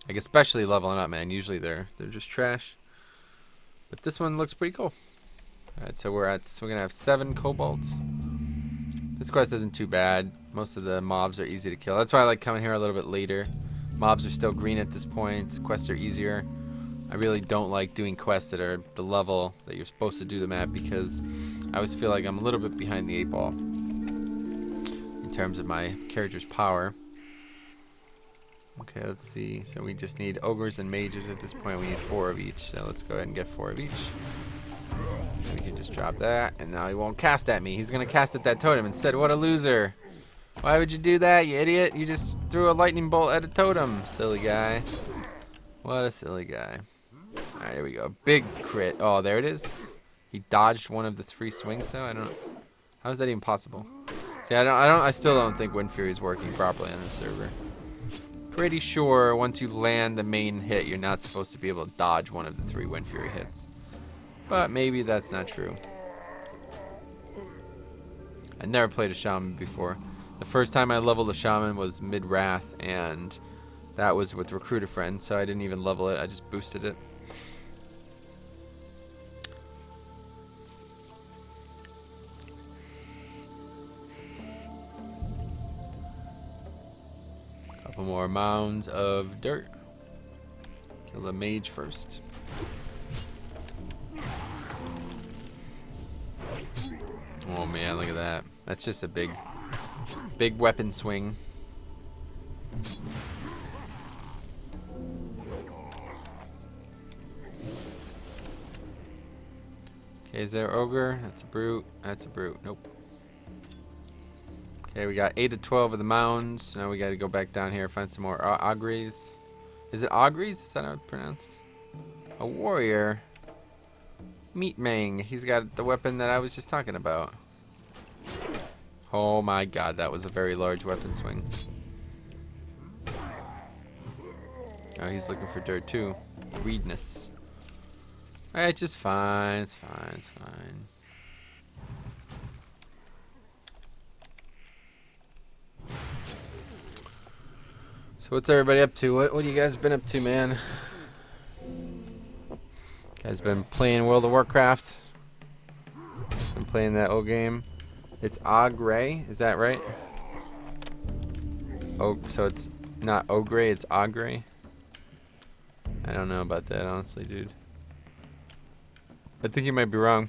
Like especially leveling up, man. Usually they're just trash. But this one looks pretty cool. All right, so we're gonna have 7 cobalt. This quest isn't too bad. Most of the mobs are easy to kill. That's why I like coming here a little bit later. Mobs are still green at this point. Quests are easier. I really don't like doing quests that are the level that you're supposed to do them at because I always feel like I'm a little bit behind the 8 ball in terms of my character's power. Okay, let's see. So we just need ogres and mages at this point. We need 4 of each. So let's go ahead and get 4 of each. We can just drop that, and now he won't cast at me. He's gonna cast at that totem instead. What a loser! Why would you do that, you idiot? You just threw a lightning bolt at a totem, silly guy. What a silly guy. All right, here we go. Big crit. Oh, there it is. He dodged one of the 3 swings, though. I don't. How is that even possible? See, I still don't think Windfury is working properly on this server. Pretty sure once you land the main hit, you're not supposed to be able to dodge one of the 3 Windfury hits. But maybe that's not true. I never played a shaman before. The first time I leveled a shaman was mid-wrath, and that was with recruit a friend, so I didn't even level it. I just boosted it. Couple more mounds of dirt. Kill the mage first. Oh man, look at that. That's just a big weapon swing. Okay, is there ogre? That's a brute. That's a brute. Nope. Okay, we got 8 of 12 of the mounds. Now we got to go back down here, find some more ogres. Is it ogres? Is that how it's pronounced? A warrior. Meat Mang. He's got the weapon that I was just talking about. Oh my god, that was a very large weapon swing. Oh, he's looking for dirt too. Reedness. Alright, just fine. It's fine. It's fine. So what's everybody up to? What have you guys been up to, man? Guys been playing World of Warcraft. Been playing that old game. It's Ogre, is that right? Oh, so it's not Ogre, it's Ogre. I don't know about that, honestly, dude. I think you might be wrong.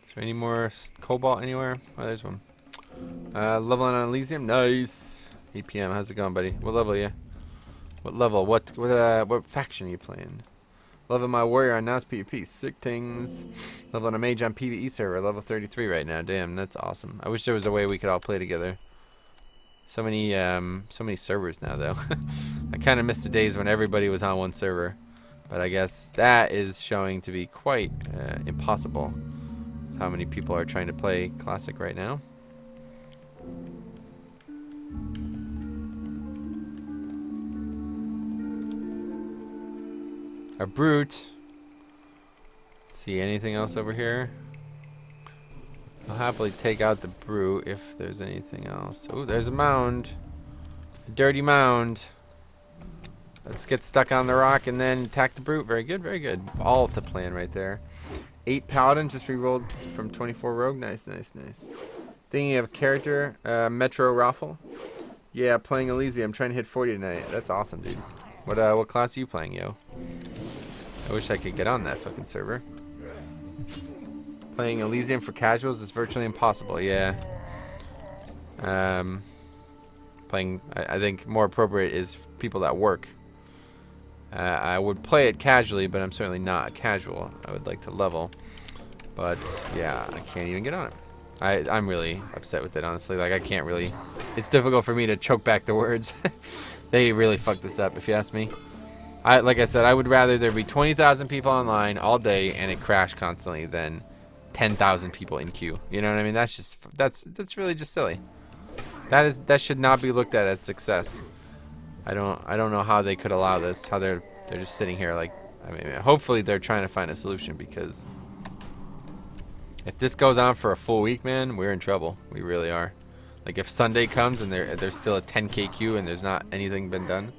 Is there any more cobalt anywhere? Oh, there's one. Leveling on Elysium, nice. 8 PM, how's it going, buddy? What level are you? What level? What faction are you playing? Level my warrior on NOS PvP, sick things. Leveling a mage on PvE server, level 33 right now. Damn, that's awesome. I wish there was a way we could all play together. So many servers now, though. I kind of miss the days when everybody was on one server, but I guess that is showing to be quite impossible. With how many people are trying to play Classic right now? A brute. Let's see, anything else over here? I'll happily take out the brute if there's anything else. Oh, there's a mound. A dirty mound. Let's get stuck on the rock and then attack the brute. Very good, very good. All to plan right there. 8 paladin, just re-rolled from 24 rogue. Nice, nice, nice. Thinking of character, Metro Raffle. Yeah, playing Elysium. I'm trying to hit 40 tonight. That's awesome, dude. What class are you playing, yo? I wish I could get on that fucking server. Playing Elysium for casuals is virtually impossible. Yeah. Playing, I think more appropriate is people that work. I would play it casually, but I'm certainly not casual. I would like to level, but yeah, I can't even get on it. I'm really upset with it, honestly. Like, I can't really. It's difficult for me to choke back the words. They really fucked this up, if you ask me. Like I said, I would rather there be 20,000 people online all day and it crash constantly than 10,000 people in queue. You know what I mean? That's really just silly. That should not be looked at as success. I don't know how they could allow this. How they're just sitting here like. I mean, hopefully they're trying to find a solution, because if this goes on for a full week, man, we're in trouble. We really are. Like, if Sunday comes and there's still a 10k queue and there's not anything been done.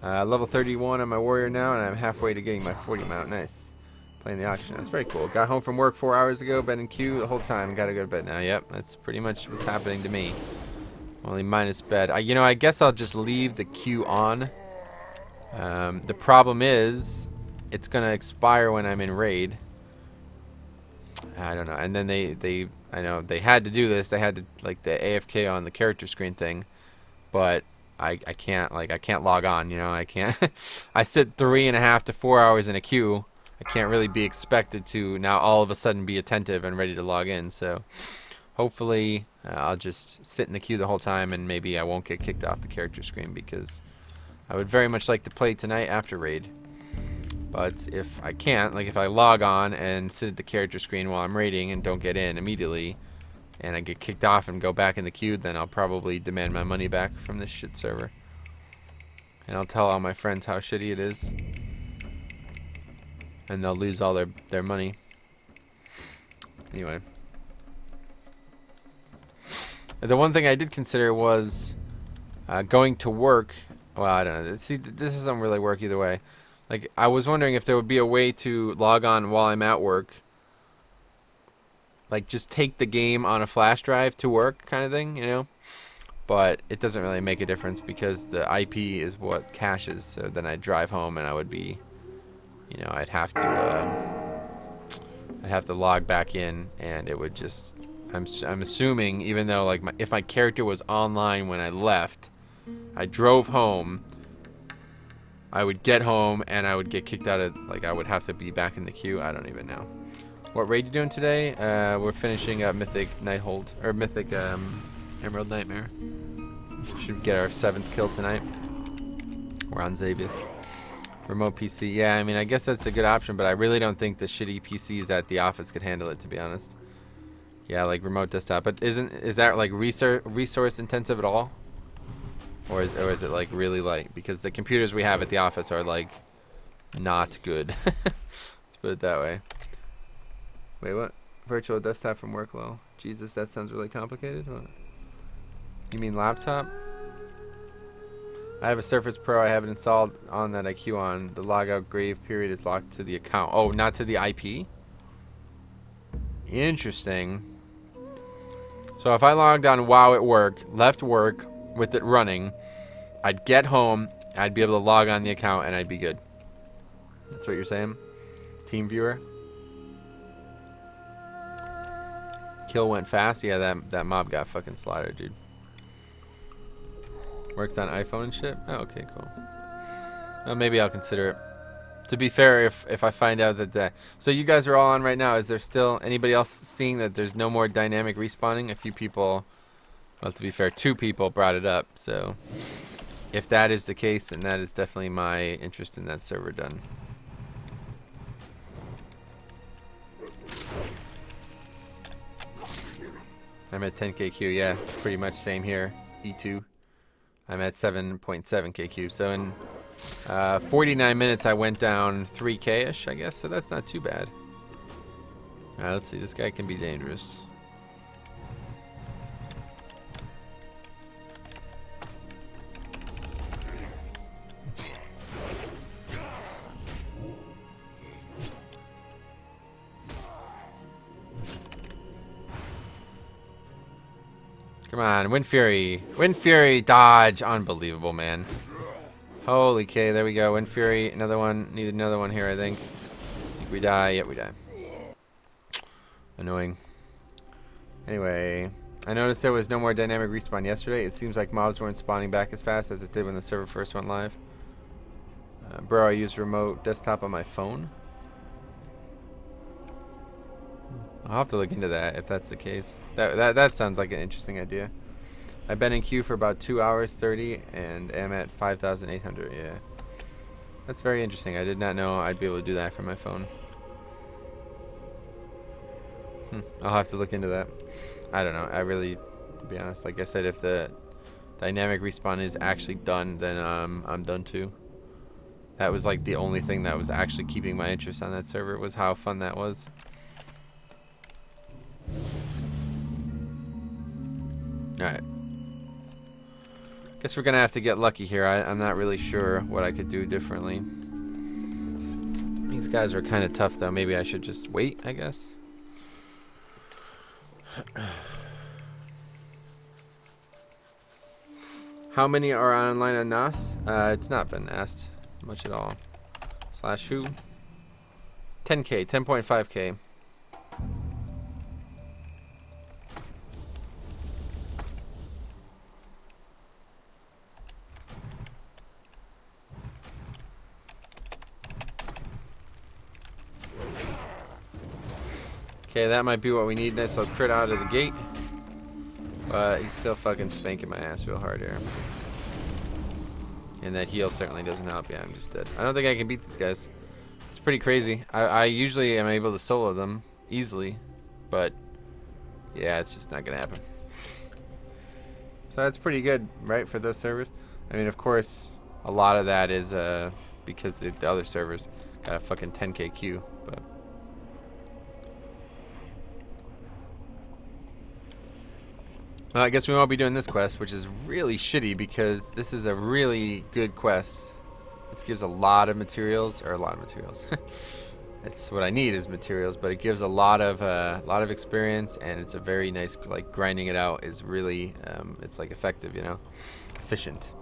Level 31 on my warrior now, and I'm halfway to getting my 40 mount. Nice. Playing the auction. That's very cool. Got home from work 4 hours ago, been in queue the whole time. Gotta go to bed now. Yep, that's pretty much what's happening to me. Only minus bed. You know, I guess I'll just leave the queue on. The problem is, it's gonna expire when I'm in raid. I don't know. And then I know they had to do this. They had to, like, the AFK on the character screen thing, but I can't log on. You know, I can't. I sit 3.5 to 4 hours in a queue. I can't really be expected to now all of a sudden be attentive and ready to log in. So hopefully I'll just sit in the queue the whole time, and maybe I won't get kicked off the character screen, because I would very much like to play tonight after raid. But if I can't, like if I log on and sit at the character screen while I'm raiding and don't get in immediately, and I get kicked off and go back in the queue, then I'll probably demand my money back from this shit server. And I'll tell all my friends how shitty it is. And they'll lose all their money. Anyway. The one thing I did consider was going to work. Well, I don't know. See, this doesn't really work either way. Like, I was wondering if there would be a way to log on while I'm at work. Like, just take the game on a flash drive to work kind of thing, you know? But it doesn't really make a difference, because the IP is what caches. So then I'd drive home and I would be, you know, I'd have to log back in, and it would just, I'm assuming, even though, like, if my character was online when I left, I drove home, I would get home and I would get kicked out of, like, I would have to be back in the queue. I don't even know. What raid you doing today? We're finishing up Mythic Nighthold, or Mythic Emerald Nightmare. Should get our 7th kill tonight. We're on Xavius. Remote PC. Yeah, I mean, I guess that's a good option, but I really don't think the shitty PCs at the office could handle it, to be honest. Yeah, like remote desktop. But is that like resource intensive at all? Or is it like really light? Because the computers we have at the office are like not good. Let's put it that way. Wait, what? Virtual desktop from work, lol. Jesus, that sounds really complicated. What? You mean laptop? I have a Surface Pro. I have it installed on that I queue on. The logout grave period is locked to the account. Oh, not to the IP? Interesting. So if I logged on WoW at work, left work with it running, I'd get home, I'd be able to log on the account, and I'd be good. That's what you're saying? Team viewer? Kill went fast? Yeah, that mob got fucking slaughtered, dude. Works on iPhone and shit? Oh, okay, cool. Well, maybe I'll consider it. To be fair, if I find out that so you guys are all on right now, is there still anybody else seeing that there's no more dynamic respawning? A few people, well, to be fair, 2 people brought it up. So if that is the case, then that is definitely my interest in that server done. I'm at 10k queue. Yeah, pretty much same here. E2. I'm at 7.7k queue. So in 49 minutes, I went down 3k-ish, I guess. So that's not too bad. Alright, let's see. This guy can be dangerous. Come on, windfury. Windfury, dodge. Unbelievable, man. Holy K, there we go. Windfury, another one. Need another one here, I think. We die. Yep, we die. Annoying. Anyway, I noticed there was no more dynamic respawn yesterday. It seems like mobs weren't spawning back as fast as it did when the server first went live. Bro, I use remote desktop on my phone. I'll have to look into that if that's the case. That sounds like an interesting idea. I've been in queue for about 2 hours 30 and am at 5,800. Yeah, that's very interesting. I did not know I'd be able to do that from my phone. I'll have to look into that. I don't know. I really, to be honest, like I said, if the dynamic respawn is actually done, then I'm done too. That was like the only thing that was actually keeping my interest on that server, was how fun that was. Alright. Guess we're gonna have to get lucky here. I'm not really sure what I could do differently. These guys are kind of tough though. Maybe I should just wait, I guess. How many are online on NAS? It's not been asked much at all. Slash who? 10K, 10.5K. Okay, that might be what we need. Nice little crit out of the gate. But he's still fucking spanking my ass real hard here. And that heal certainly doesn't help. Yeah, I'm just dead. I don't think I can beat these guys. It's pretty crazy. I usually am able to solo them easily. But, yeah, it's just not going to happen. So that's pretty good, right, for those servers? I mean, of course, a lot of that is because the other servers got a fucking 10K queue. But well, I guess we won't be doing this quest, which is really shitty because this is a really good quest. This gives a lot of materials, It's what I need is materials, but it gives a lot of experience, and it's a very nice, like, grinding it out is really, it's like effective, you know, efficient.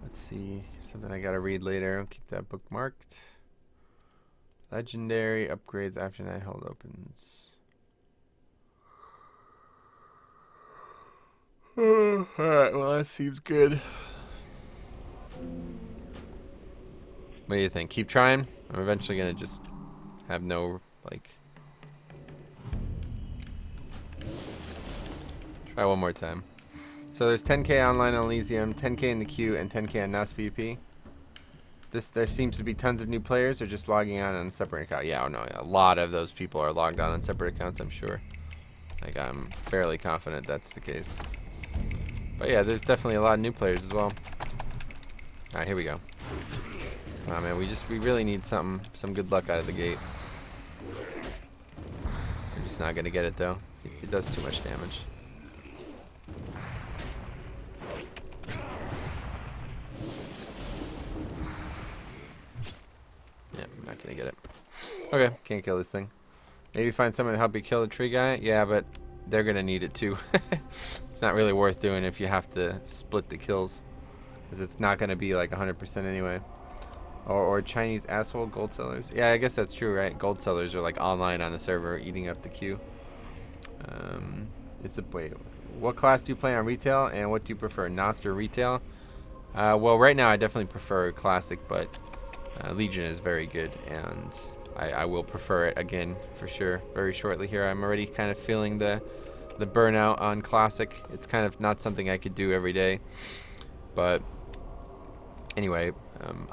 Let's see, something I gotta read later. I'll keep that bookmarked. Legendary upgrades after Nighthold opens. Alright, well that seems good. What do you think? Keep trying? I'm eventually gonna just have no, like... Try one more time. So there's 10K online on Elysium, 10K in the queue, and 10K on NAS PvP. There seems to be tons of new players or just logging on a separate account. Yeah, no, a lot of those people are logged on separate accounts, I'm sure. Like, I'm fairly confident that's the case. But yeah, there's definitely a lot of new players as well. Alright, here we go. Come on, man, we really need some good luck out of the gate. We're just not gonna get it though. It does too much damage. Gonna get it. Okay, can't kill this thing. Maybe find someone to help you kill the tree guy. Yeah, but they're gonna need it too. It's not really worth doing if you have to split the kills, because it's not gonna be like 100% anyway. Or Chinese asshole gold sellers. Yeah, I guess that's true, right? Gold sellers are like online on the server eating up the queue. Wait, what class do you play on retail, and what do you prefer, NAS or retail? Well, right now I definitely prefer classic, but Legion is very good, and I will prefer it again for sure very shortly here. I'm already kind of feeling the burnout on classic. It's kind of not something I could do every day, but anyway,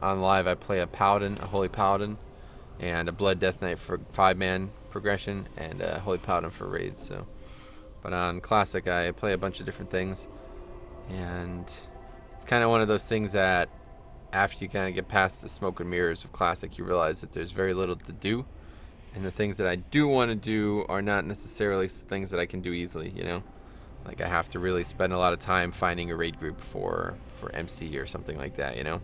on live I play a paladin, a holy paladin, and a blood death knight for 5-man progression, and a holy paladin for raids. So, but on classic I play a bunch of different things, and it's kind of one of those things that after you kind of get past the smoke and mirrors of classic, you realize that there's very little to do, And the things that I do want to do are not necessarily things that I can do easily, you know? Like I have to really spend a lot of time finding a raid group for MC or something like that, you know?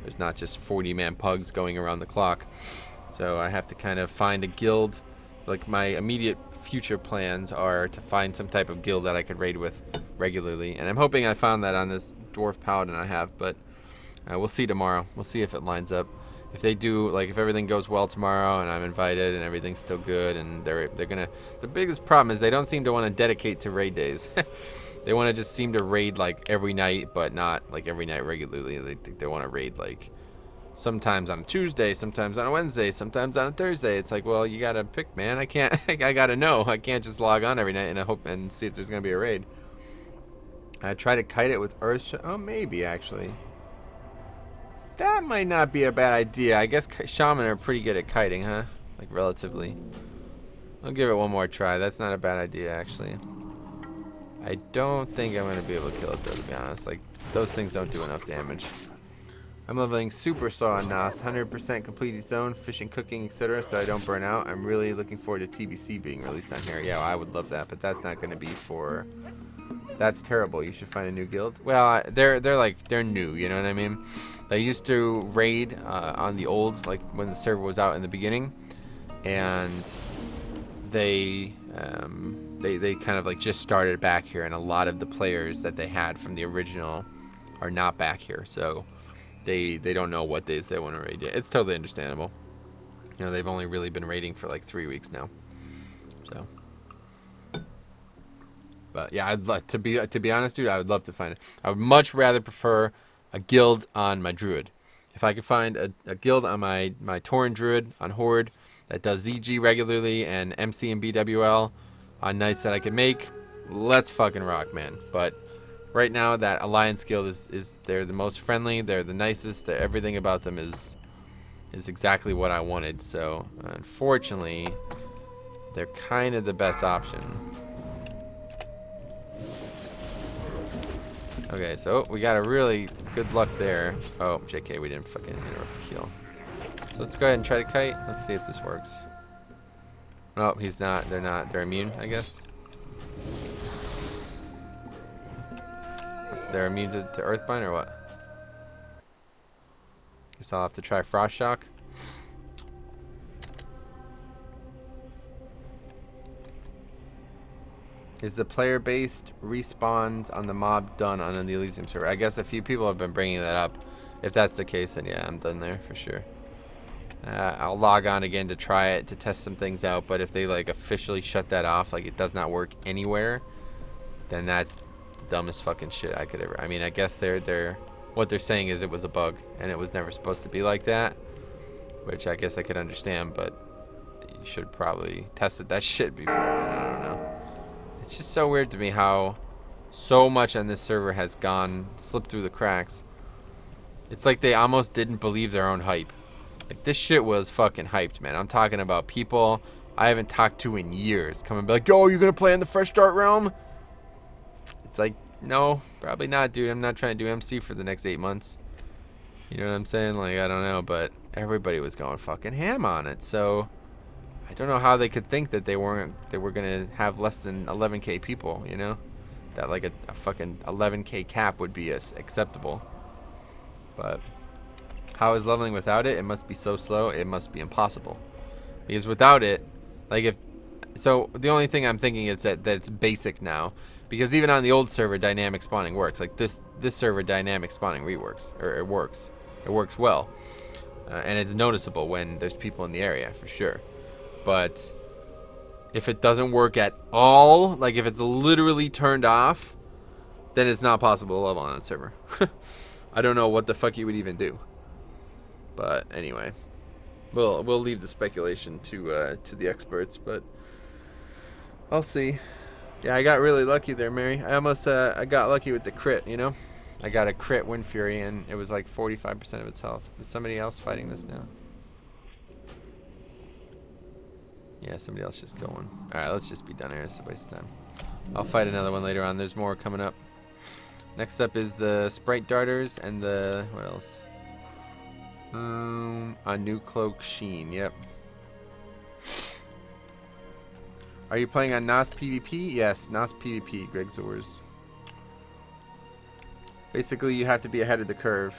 There's not just 40-man pugs going around the clock. So I have to kind of find a guild. Like my immediate future plans are to find some type of guild that I could raid with regularly. And I'm hoping I found that on this Dwarf Paladin I have, but we'll see tomorrow. We'll see if it lines up. If they do, like if everything goes well tomorrow and I'm invited and everything's still good and they're gonna, the biggest problem is they don't seem to want to dedicate to raid days. They want to just seem to raid like every night, but not like every night regularly. They think they want to raid like sometimes on a Tuesday, sometimes on a Wednesday, sometimes on a Thursday. It's like, well, you gotta pick, man. I can't. I gotta know. I can't just log on every night and I hope and see if there's gonna be a raid. I try to kite it with Earth. Oh, maybe actually. That might not be a bad idea. I guess Shaman are pretty good at kiting, huh? Like, relatively. I'll give it one more try. That's not a bad idea, actually. I don't think I'm going to be able to kill it, though, to be honest. Like, those things don't do enough damage. I'm leveling Super Saw on Nost. 100% complete each zone, fishing, cooking, etc. so I don't burn out. I'm really looking forward to TBC being released on here. Yeah, well, I would love that, but that's not going to be for... That's terrible. You should find a new guild. Well, they're new, you know what I mean? They used to raid on the old, like when the server was out in the beginning, and they kind of like just started back here, and a lot of the players that they had from the original are not back here, so they don't know what days they want to raid yet. It's totally understandable. You know, they've only really been raiding for like 3 weeks now, so. But yeah, I'd love to be honest, dude. I would love to find it. I would much rather prefer a guild on my druid. If I could find a guild on my Tauren druid on Horde that does ZG regularly and MC and BWL on nights that I can make, let's fucking rock, man. But right now, that Alliance guild is they're the most friendly. They're the nicest. Everything about them is exactly what I wanted. So unfortunately, they're kind of the best option. Okay, so we got a really good luck there. Oh, JK, we didn't fucking interrupt the kill. So let's go ahead and try to kite. Let's see if this works. Oh, he's not. They're not. They're immune, I guess. They're immune to Earthbind or what? Guess I'll have to try Frost Shock. Is the player-based respawns on the mob done on the Elysium server? I guess a few people have been bringing that up. If that's the case, then yeah, I'm done there for sure. I'll log on again to try it, to test some things out, but if they like officially shut that off, like it does not work anywhere, then that's the dumbest fucking shit I could ever. I mean, I guess what they're saying is it was a bug and it was never supposed to be like that, which I guess I could understand, but you should probably tested that shit before, man. I don't know. It's just so weird to me how so much on this server has slipped through the cracks. It's like they almost didn't believe their own hype. Like, this shit was fucking hyped, man. I'm talking about people I haven't talked to in years come and be like, yo, you gonna play in the Fresh Start realm? It's like, no, probably not, dude. I'm not trying to do MC for the next 8 months. You know what I'm saying? Like, I don't know, but everybody was going fucking ham on it, so I don't know how they could think that they were gonna have less than 11k people, you know? That like a fucking 11k cap would be acceptable. But how is leveling without it? It must be so slow. It must be impossible. Because without it, like so the only thing I'm thinking is that it's basic now. Because even on the old server, dynamic spawning works. Like this server, dynamic spawning reworks, or it works. It works well, and it's noticeable when there's people in the area for sure. But if it doesn't work at all, like if it's literally turned off, then it's not possible to level on that server. I don't know what the fuck you would even do. But anyway, we'll leave the speculation to the experts. But I'll see. Yeah, I got really lucky there, Mary. I almost I got lucky with the crit. You know, I got a crit windfury, and it was like 45% of its health. Is somebody else fighting this now? Yeah, somebody else just kill one. Alright, let's just be done here. It's a waste of time. I'll fight another one later on. There's more coming up. Next up is the Sprite Darters and the... what else? A new Cloak Sheen. Yep. Are you playing on NOS PvP? Yes, NOS PvP, Greg Zors. Basically, you have to be ahead of the curve.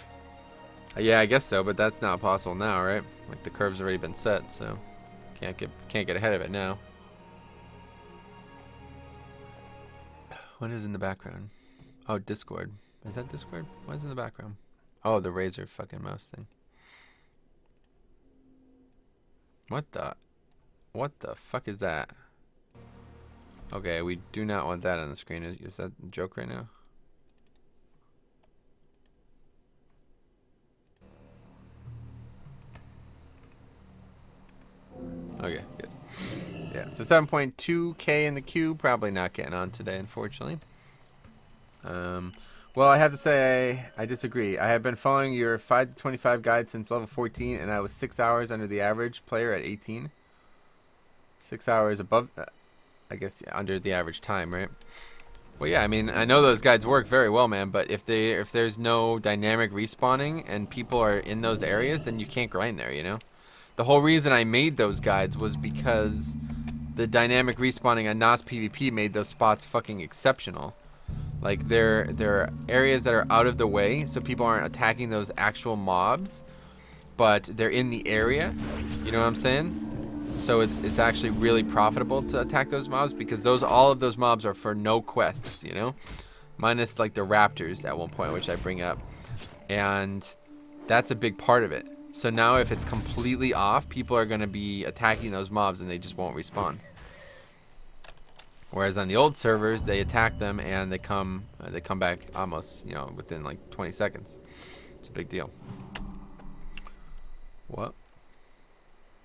Yeah, I guess so, but that's not possible now, right? Like the curve's already been set, so can't get ahead of it now. What is in the background? Oh, Discord. Is that Discord? What is in the background? Oh, the Razer fucking mouse thing. What the fuck is that? Okay, we do not want that on the screen. Is that a joke right now? Okay, good. Yeah, so 7.2K in the queue. Probably not getting on today, unfortunately. Well, I have to say I disagree. I have been following your 5 to 25 guide since level 14, and I was 6 hours under the average player at 18. 6 hours above, I guess, yeah, under the average time, right? Well, yeah, I mean, I know those guides work very well, man, but if there's no dynamic respawning and people are in those areas, then you can't grind there, you know? The whole reason I made those guides was because the dynamic respawning on NOS PvP made those spots fucking exceptional. Like, there are areas that are out of the way, so people aren't attacking those actual mobs, but they're in the area. You know what I'm saying? So it's actually really profitable to attack those mobs because all of those mobs are for no quests, you know? Minus like the raptors at one point, which I bring up. And that's a big part of it. So now if it's completely off, people are going to be attacking those mobs and they just won't respawn. Whereas on the old servers, they attack them and they come back almost, you know, within like 20 seconds. It's a big deal. What?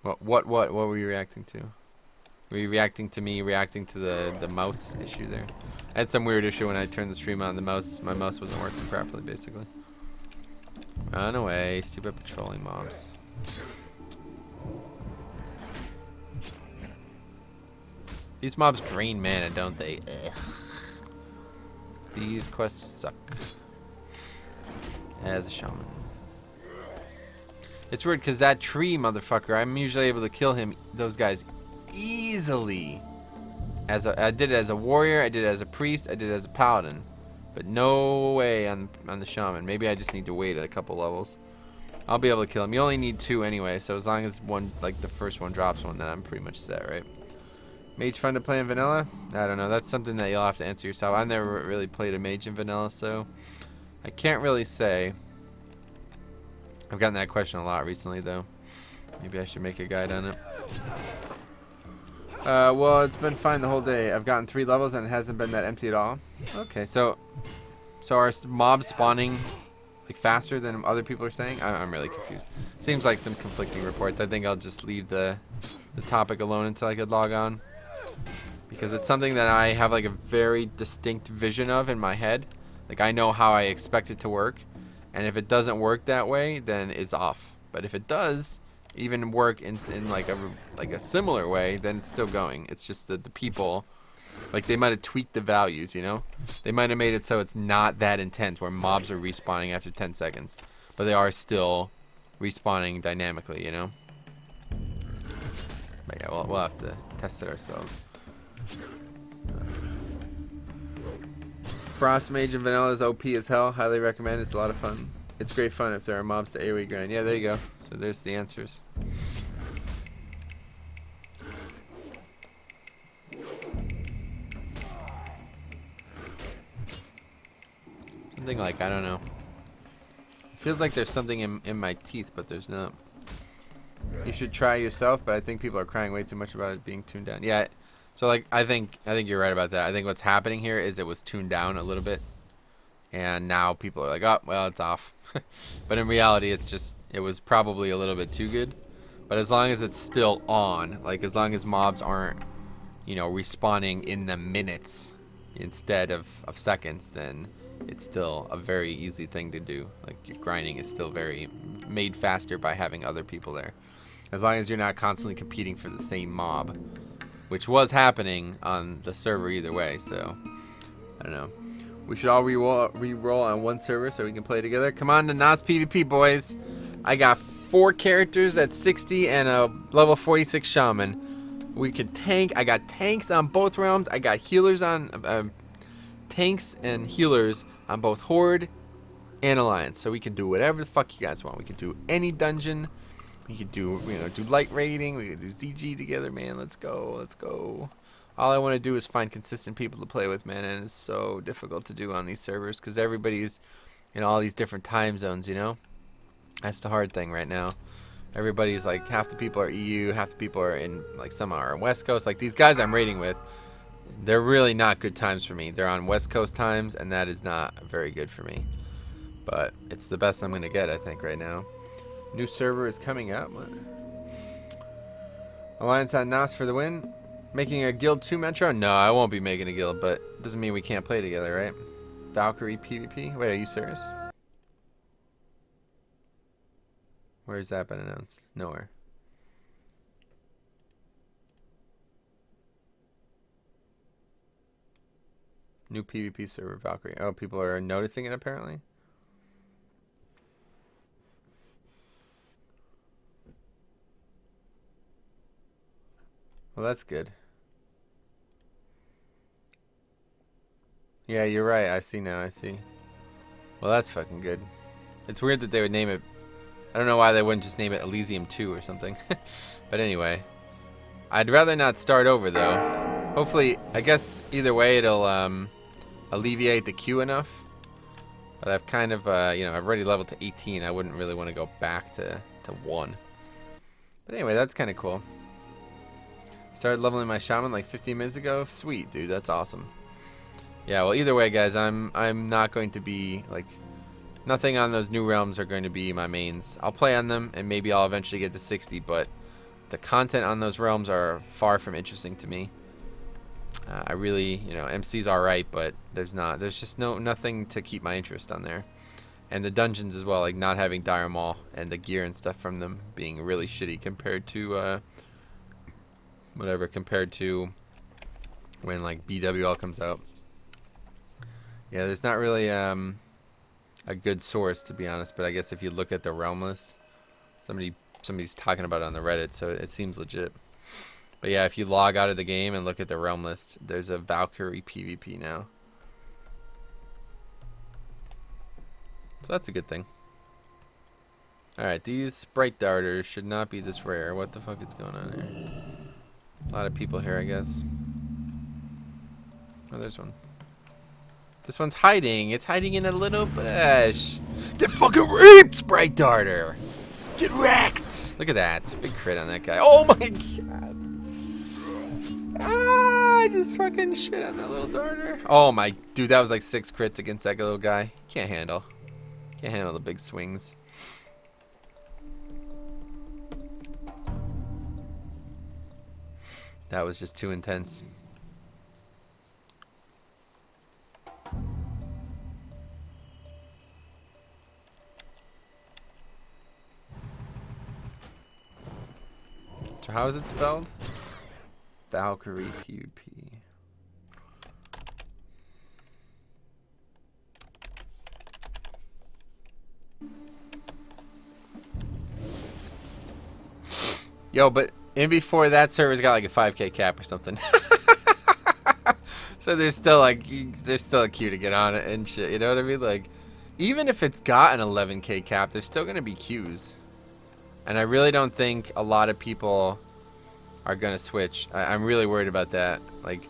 What were you reacting to? Were you reacting to me reacting to the mouse issue there? I had some weird issue when I turned the stream on. My mouse wasn't working properly, basically. Run away, stupid patrolling mobs. These mobs drain mana, don't they? Ugh. These quests suck. As a shaman. It's weird because that tree motherfucker, I'm usually able to kill those guys easily. I did it as a warrior, I did it as a priest, I did it as a paladin. But no way on the shaman. Maybe I just need to wait a couple levels. I'll be able to kill him. You only need 2 anyway, so as long as the first one drops one, then I'm pretty much set, right? Mage fun to play in vanilla? I don't know. That's something that you'll have to answer yourself. I've never really played a mage in vanilla, so I can't really say. I've gotten that question a lot recently, though. Maybe I should make a guide on it. Well, it's been fine the whole day. I've gotten 3 levels and it hasn't been that empty at all. Okay, so are mobs spawning like faster than other people are saying? I'm really confused. Seems like some conflicting reports. I think I'll just leave the topic alone until I could log on, because it's something that I have like a very distinct vision of in my head. Like I know how I expect it to work, and if it doesn't work that way, then it's off. But if it does even work in like a similar way, then it's still going. It's just that the people, like, they might have tweaked the values, you know? They might have made it so it's not that intense where mobs are respawning after 10 seconds, but they are still respawning dynamically, you know? But yeah, we'll have to test it ourselves. Frost Mage in vanilla is OP as hell. Highly recommend. It's a lot of fun. It's great fun if there are mobs to AoE grind. Yeah, there you go. So there's the answers. Something like, I don't know. It feels like there's something in my teeth, but there's not. You should try yourself, but I think people are crying way too much about it being tuned down. Yeah, so like I think you're right about that. I think what's happening here is it was tuned down a little bit, and now people are like, oh, well, it's off. But in reality, it was probably a little bit too good. But as long as it's still on, like as long as mobs aren't, you know, respawning in the minutes instead of seconds, then it's still a very easy thing to do. Like your grinding is still very made faster by having other people there. As long as you're not constantly competing for the same mob, which was happening on the server either way. So I don't know. We should all re-roll on one server so we can play together. Come on to NOS PvP, boys. I got 4 characters at 60 and a level 46 shaman. We could tank. I got tanks on both realms. I got healers on tanks and healers on both Horde and Alliance. So we can do whatever the fuck you guys want. We can do any dungeon. We could do, do light raiding. We could do ZG together, man. Let's go. Let's go. All I want to do is find consistent people to play with, man. And it's so difficult to do on these servers because everybody's in all these different time zones, you know? That's the hard thing right now. Everybody's like, half the people are EU, half the people are in, like, some are on West Coast. Like, these guys I'm raiding with, they're really not good times for me. They're on West Coast times, and that is not very good for me. But it's the best I'm going to get, I think, right now. New server is coming up. Alliance on NOS for the win. Making a guild 2 Metro? No, I won't be making a guild, but doesn't mean we can't play together, right? Valkyrie PvP? Wait, are you serious? Where's that been announced? Nowhere. New PvP server, Valkyrie. Oh, people are noticing it apparently? Well, that's good. Yeah, you're right. I see now. I see. Well, that's fucking good. It's weird that they would name it. I don't know why they wouldn't just name it Elysium 2 or something. But anyway. I'd rather not start over, though. Hopefully, I guess either way it'll alleviate the queue enough. But I've kind of, I've already leveled to 18. I wouldn't really want to go back to 1. But anyway, that's kind of cool. Started leveling my Shaman like 15 minutes ago. Sweet, dude. That's awesome. Yeah, well, either way, guys, I'm not going to be, like, nothing on those new realms are going to be my mains. I'll play on them, and maybe I'll eventually get to 60, but the content on those realms are far from interesting to me. I really, MC's alright, but there's just nothing to keep my interest on there. And the dungeons as well, like not having Dire Maul and the gear and stuff from them being really shitty compared to, compared to when, like, BWL comes out. Yeah, there's not really a good source, to be honest, but I guess if you look at the realm list, somebody's talking about it on the Reddit, so it seems legit. But yeah, if you log out of the game and look at the realm list, there's a Valkyrie PvP now. So that's a good thing. Alright, these Sprite Darters should not be this rare. What the fuck is going on here? A lot of people here, I guess. Oh, there's one. This one's hiding. It's hiding in a little bush. Get fucking raped, Sprite Darter! Get wrecked! Look at that. Big crit on that guy. Oh my god. Ah, I just fucking shit on that little darter. Oh my, dude, that was like 6 crits against that little guy. Can't handle the big swings. That was just too intense. So how is it spelled? Valkyrie PvP. Yo, but in before that server's got like a 5k cap or something. So there's still a queue to get on it and shit, you know what I mean? Like, even if it's got an 11k cap, there's still gonna be queues. And I really don't think a lot of people are gonna switch. I'm really worried about that. Like,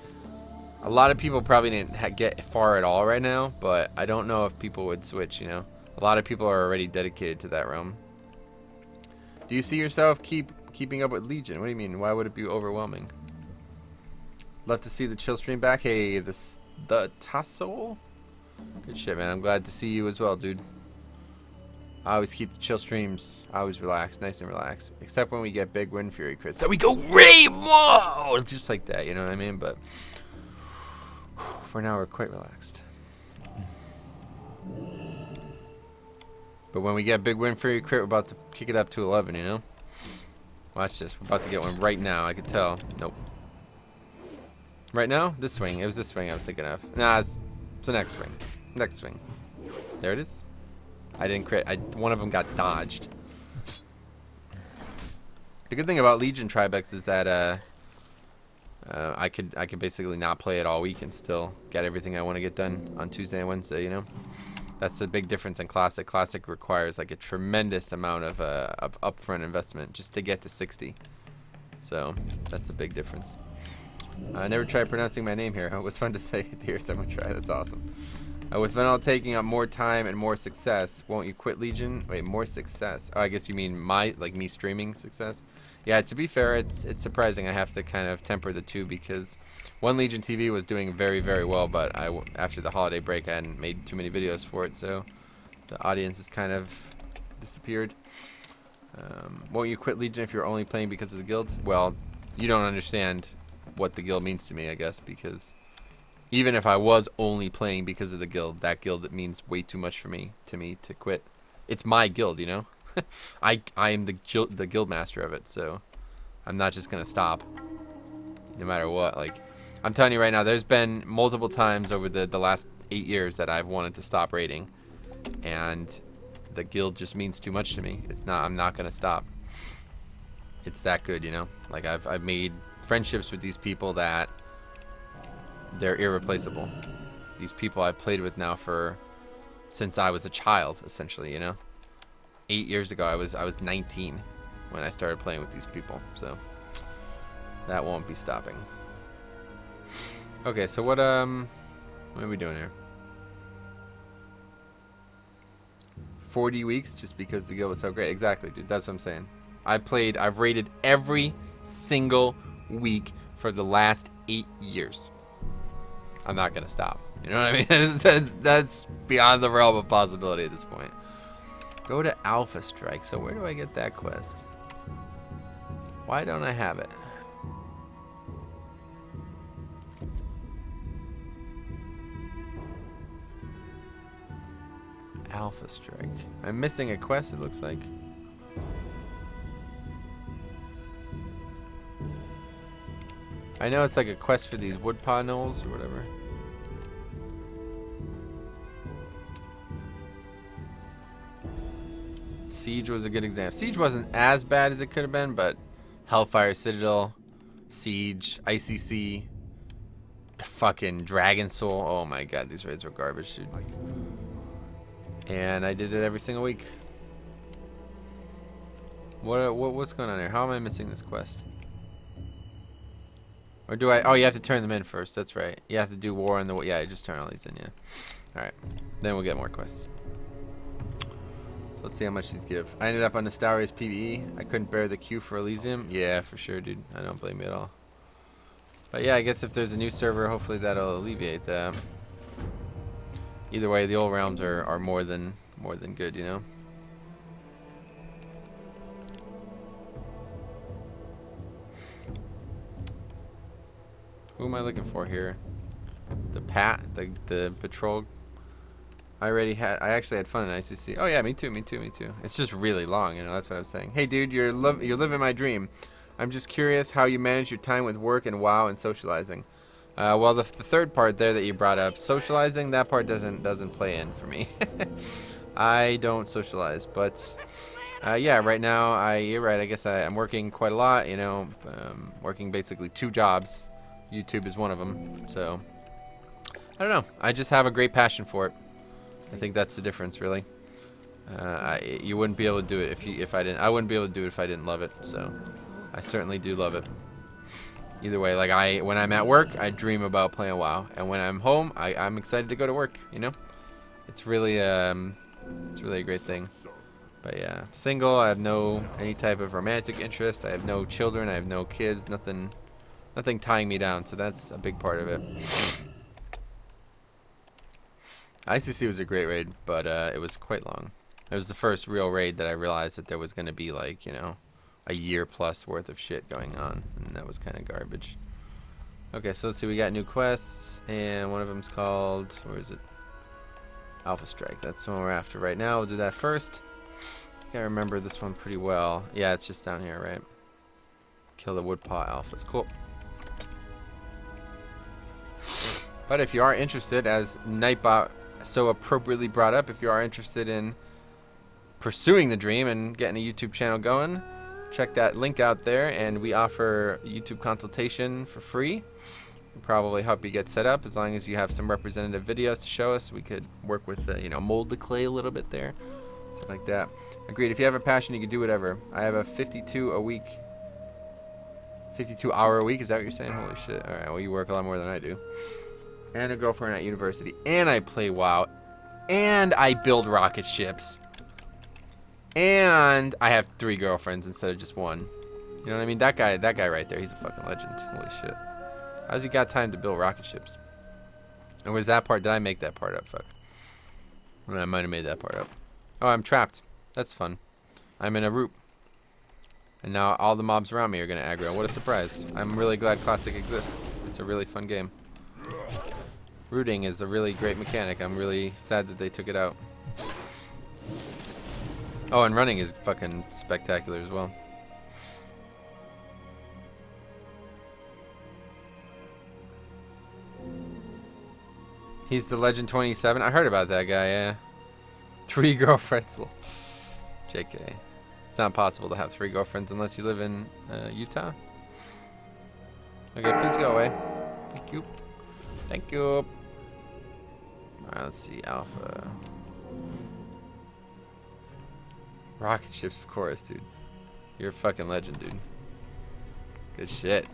a lot of people probably didn't get far at all right now, but I don't know if people would switch, you know? A lot of people are already dedicated to that realm. Do you see yourself keeping up with Legion? What do you mean? Why would it be overwhelming? Love to see the chill stream back. Hey, the Tassel? Good shit, man. I'm glad to see you as well, dude. I always keep the chill streams. I always relax, nice and relaxed. Except when we get big windfury crits. So we go raid mode! Just like that, you know what I mean? But for now, we're quite relaxed. But when we get big windfury crit, we're about to kick it up to 11, you know? Watch this. We're about to get one right now. I can tell. Nope. Right now? This swing. It was this swing I was thinking of. Nah, it's the next swing. Next swing. There it is. I didn't crit. One of them got dodged. The good thing about Legion Tribex is that I could basically not play it all week and still get everything I want to get done on Tuesday and Wednesday, you know? That's the big difference in Classic. Classic requires like a tremendous amount of upfront investment just to get to 60. So that's the big difference. I never tried pronouncing my name here. It was fun to say to hear someone try. That's awesome. With Vanilla taking up more time and more success, won't you quit Legion? Wait, more success? Oh, I guess you mean me streaming success? Yeah, to be fair, it's surprising. I have to kind of temper the two because one Legion TV was doing very, very well, but after the holiday break, I hadn't made too many videos for it, so the audience has kind of disappeared. Won't you quit Legion if you're only playing because of the guild? Well, you don't understand what the guild means to me, I guess, because even if I was only playing because of the guild, that guild, it means way too much for me to quit. It's my guild, you know? I am the guild master of it, so I'm not just gonna stop no matter what. Like, I'm telling you right now, there's been multiple times over the last 8 years that I've wanted to stop raiding, and the guild just means too much to me. I'm not gonna stop. It's that good, you know? Like, I've made friendships with these people that they're irreplaceable. These people I've played with now since I was a child, essentially, you know? 8 years ago, I was 19 when I started playing with these people, so that won't be stopping. Okay, so what are we doing here? 40 weeks just because the guild was so great. Exactly, dude. That's what I'm saying. I've raided every single week for the last 8 years. I'm not gonna stop. You know what I mean? that's beyond the realm of possibility at this point. Go to Alpha Strike. So where do I get that quest? Why don't I have it? Alpha Strike. I'm missing a quest, it looks like. I know it's like a quest for these wood panels or whatever. Siege was a good example. Siege wasn't as bad as it could have been, but Hellfire Citadel, Siege, ICC, the fucking Dragon Soul. Oh my god, these raids were garbage, dude. And I did it every single week. What's going on here? How am I missing this quest? Or do I? Oh, you have to turn them in first. That's right. You have to do war on the. Yeah, just turn all these in. Yeah. All right. Then we'll get more quests. Let's see how much these give. I ended up on Nostaria's PvE. I couldn't bear the queue for Elysium. Yeah, for sure, dude. I don't blame you at all. But yeah, I guess if there's a new server, hopefully that'll alleviate that. Either way, the old realms are more than good, you know. Who am I looking for here? The patrol. I actually had fun in ICC. Oh yeah, me too. It's just really long, you know. That's what I was saying. Hey, dude, you're living my dream. I'm just curious how you manage your time with work and WoW and socializing. Well, the third part there that you brought up, socializing, that part doesn't play in for me. I don't socialize, but yeah, right now you're right. I guess I'm working quite a lot. You know, working basically 2 jobs. YouTube is one of them. So I don't know. I just have a great passion for it. I think that's the difference, really. You wouldn't be able to do it if I didn't. I wouldn't be able to do it if I didn't love it. So I certainly do love it. Either way, like when I'm at work, I dream about playing WoW, and when I'm home, I'm excited to go to work. You know, it's really a great thing. But yeah, single. I have no any type of romantic interest. I have no children. I have no kids. Nothing tying me down. So that's a big part of it. ICC was a great raid, but it was quite long. It was the first real raid that I realized that there was going to be, like, you know, a year plus worth of shit going on, and that was kind of garbage. Okay, so let's see. We got new quests, and one of them's called, where is it? Alpha Strike. That's the one we're after right now. We'll do that first. I think I remember this one pretty well. Yeah, it's just down here, right? Kill the Woodpaw Alphas. Cool. But if you are interested, as Nightbot so appropriately brought up, if you are interested in pursuing the dream and getting a YouTube channel going, check that link out there, and we offer YouTube consultation for free. We'll probably help you get set up as long as you have some representative videos to show us. We could work with, you know, mold the clay a little bit there, stuff like that. Agreed. If you have a passion, you can do whatever. I have a 52 hour a week. Is that what you're saying? Holy shit. All right. Well, you work a lot more than I do. And a girlfriend at university. And I play WoW. And I build rocket ships. And I have 3 girlfriends instead of just 1. You know what I mean? That guy right there, he's a fucking legend. Holy shit. How's he got time to build rocket ships? And was that part? Did I make that part up? Fuck. Well, I might have made that part up. Oh, I'm trapped. That's fun. I'm in a root. And now all the mobs around me are going to aggro. What a surprise. I'm really glad Classic exists. It's a really fun game. Rooting is a really great mechanic. I'm really sad that they took it out. Oh, and running is fucking spectacular as well. He's the Legend 27. I heard about that guy, yeah. 3 girlfriends. JK. It's not possible to have 3 girlfriends unless you live in Utah. Okay, please go away. Thank you. Thank you. Alright, let's see. Alpha. Rocket ships, of course, dude. You're a fucking legend, dude. Good shit.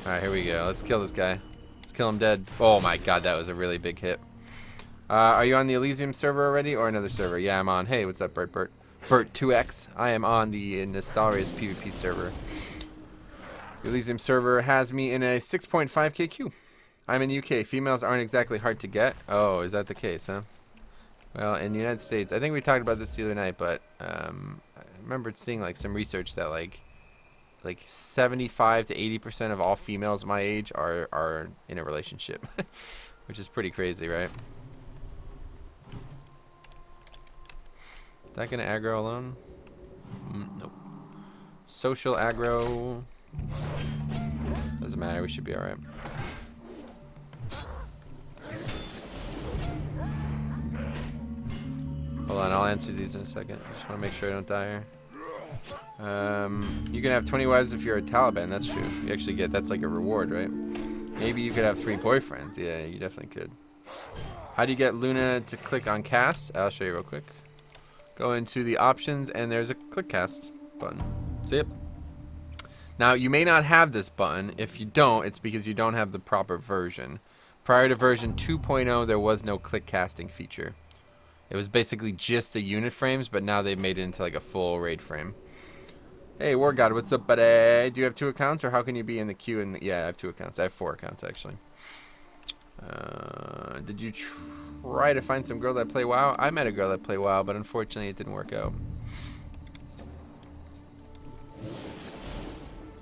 Alright, here we go. Let's kill this guy. Let's kill him dead. Oh my god, that was a really big hit. Are you on the Elysium server already or another server? Yeah, I'm on. Hey, what's up, Bert? Bert2X. I am on the Nostalria's PvP server. The Elysium server has me in a 6.5k queue. I'm in the UK. Females aren't exactly hard to get. Oh, is that the case, huh? Well, in the United States, I think we talked about this the other night, but I remember seeing like some research that like 75 to 80% of all females my age are in a relationship, which is pretty crazy, right? Is that gonna aggro alone? Nope. Social aggro. Doesn't matter. We should be all right. Hold on, I'll answer these in a second. I just want to make sure I don't die here. You can have 20 wives if you're a Taliban. That's true. You actually get, that's like a reward, right? Maybe you could have 3 boyfriends. Yeah, you definitely could. How do you get Luna to click on cast? I'll show you real quick. Go into the options and there's a click cast button. See it? Now, you may not have this button. If you don't, it's because you don't have the proper version. Prior to version 2.0, there was no click casting feature. It was basically just the unit frames, but now they've made it into like a full raid frame. Hey, War God, what's up, buddy? Do you have 2 accounts, or how can you be in the queue? Yeah, I have 2 accounts. I have 4 accounts, actually. Did you try to find some girl that play WoW? I met a girl that played WoW, but unfortunately it didn't work out.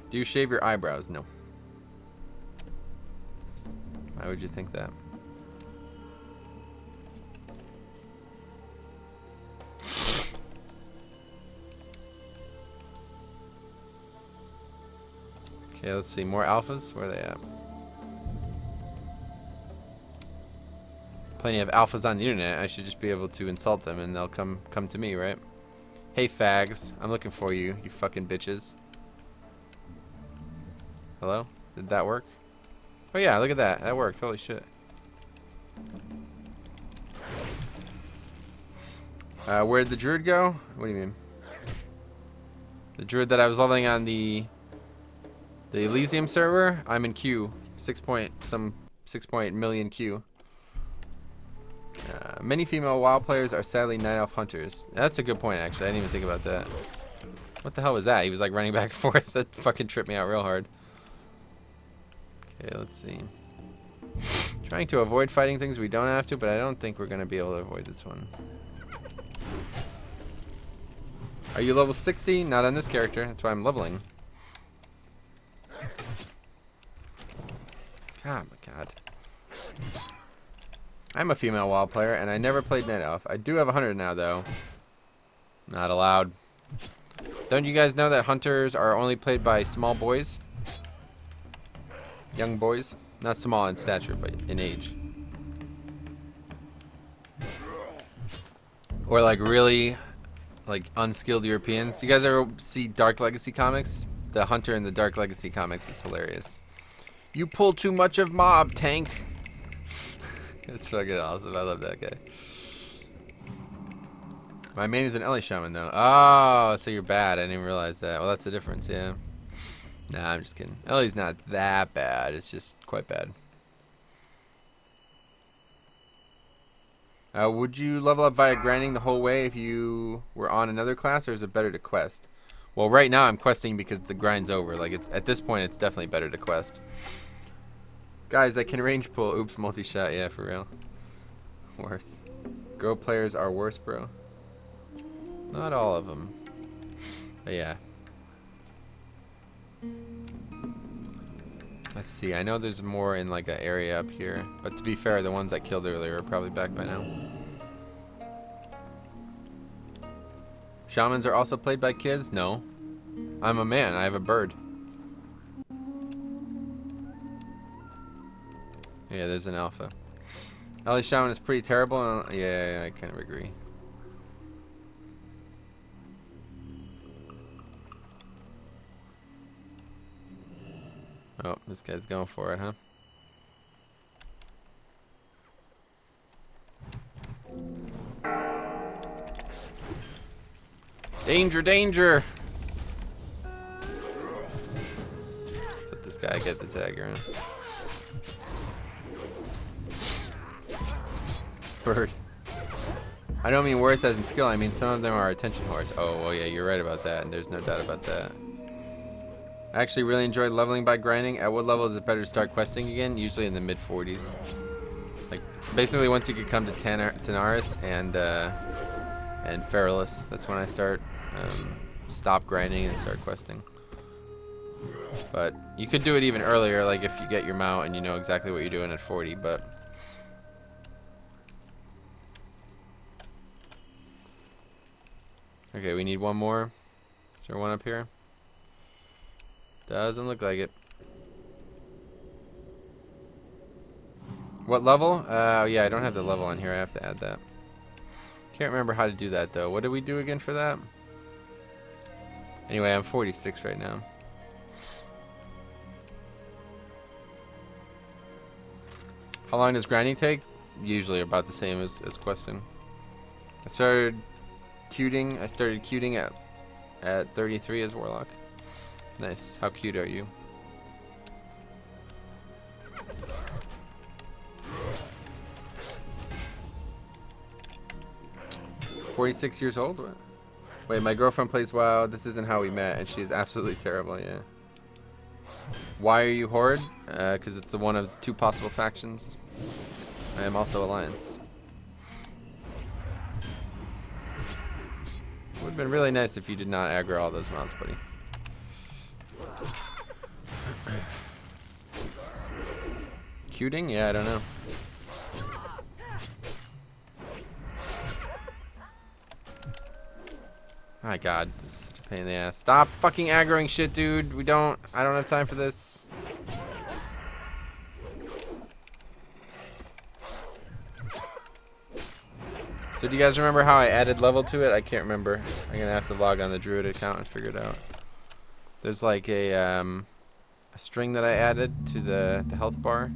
Do you shave your eyebrows? No. Why would you think that? Okay, let's see. More alphas? Where are they at? Plenty of alphas on the internet. I should just be able to insult them and they'll come to me, right? Hey, fags. I'm looking for you, you fucking bitches. Hello? Did that work? Oh yeah, look at that. That worked. Holy shit. Where'd the druid go? What do you mean? The druid that I was leveling on the Elysium server? I'm in queue. 6 million queue. Many female WoW players are sadly night elf hunters. That's a good point, actually. I didn't even think about that. What the hell was that? He was like running back and forth. That fucking tripped me out real hard. Okay, let's see. Trying to avoid fighting things we don't have to, but I don't think we're going to be able to avoid this one. Are you level 60? Not on this character. That's why I'm leveling. Oh my god. I'm a female WoW player, and I never played Night Elf. I do have 100 now, though. Not allowed. Don't you guys know that hunters are only played by small boys? Young boys? Not small in stature, but in age. Or like really like unskilled Europeans. You guys ever see Dark Legacy comics? The Hunter in the Dark Legacy comics is hilarious. You pull too much of mob, tank. It's fucking awesome. I love that guy. My main is an Ellie Shaman though. Oh, so you're bad. I didn't realize that. Well, that's the difference, yeah. Nah, I'm just kidding. Ellie's not that bad. It's just quite bad. Would you level up via grinding the whole way if you were on another class, or is it better to quest? Well, right now I'm questing because the grind's over. Like, at this point, it's definitely better to quest. Guys, I can range pull. Oops, multi-shot. Yeah, for real. Worse. Go players are worse, bro. Not all of them. But yeah. Let's see. I know there's more in like an area up here, but to be fair, the ones I killed earlier are probably back by now. Shamans are also played by kids? No. I'm a man. I have a bird. Yeah, there's an alpha. Ellie Shaman is pretty terrible. Yeah, I kind of agree. Oh, this guy's going for it, huh? Danger, danger! Let's let this guy get the tag around. Bird. I don't mean worse as in skill, I mean some of them are attention whores. Oh, well, yeah, you're right about that, and there's no doubt about that. I actually really enjoy leveling by grinding. At what level is it better to start questing again? Usually in the mid 40s. Like, basically once you could come to Tanaris and Feralus, that's when I start stop grinding and start questing. But you could do it even earlier, like if you get your mount and you know exactly what you're doing at 40, but okay, we need one more. Is there one up here? Doesn't look like it. What level? Yeah, I don't have the level on here. I have to add that. Can't remember how to do that though. What do we do again for that? Anyway, I'm 46 right now. How long does grinding take? Usually about the same as questing. I started queuing at 33 as Warlock. Nice. How cute are you? "46 years old? What? Wait, my girlfriend plays WoW. This isn't how we met, and she's absolutely terrible." Yeah. Why are you Horde? Because it's one of two possible factions. I am also Alliance. It would have been really nice if you did not aggro all those mounts, buddy. Queuing? Yeah, I don't know. My god, this is such a pain in the ass. Stop fucking aggroing shit, dude. I don't have time for this. So do you guys remember how I added level to it? I can't remember. I'm gonna have to log on the Druid account and figure it out. There's like a string that I added to the health bar.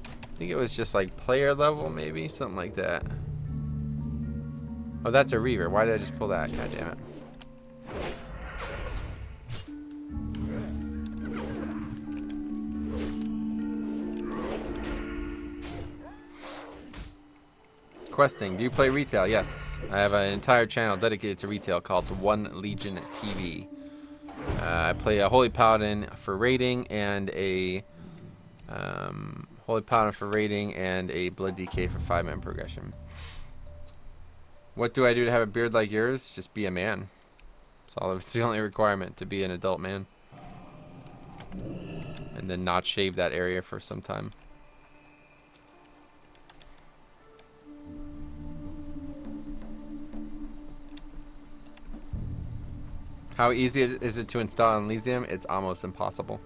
I think it was just like player level, maybe something like that. Oh, that's a Reaver. Why did I just pull that? God damn it. Questing. Do you play retail? Yes. I have an entire channel dedicated to retail called One Legion TV. I play a Holy Paladin for raiding and a Blood DK for 5-man progression. What do I do to have a beard like yours? Just be a man. It's the only requirement, to be an adult man. And then not shave that area for some time. How easy is it to install on Elysium? It's almost impossible.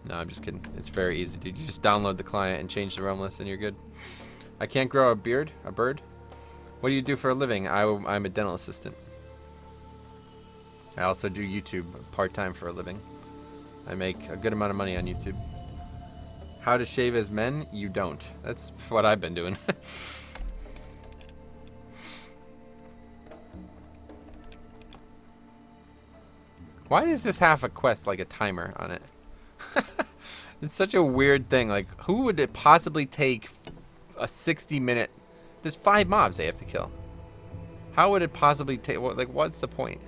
No, I'm just kidding. It's very easy, dude. You just download the client and change the realm list and you're good. I can't grow a bird. What do you do for a living? I'm a dental assistant. I also do YouTube part-time for a living. I make a good amount of money on YouTube. How to shave as men? You don't. That's what I've been doing. Why does this have a quest like a timer on it? It's such a weird thing. Like, who would it possibly take a 60-minute... There's 5 mobs they have to kill. How would it possibly take... Like, what's the point?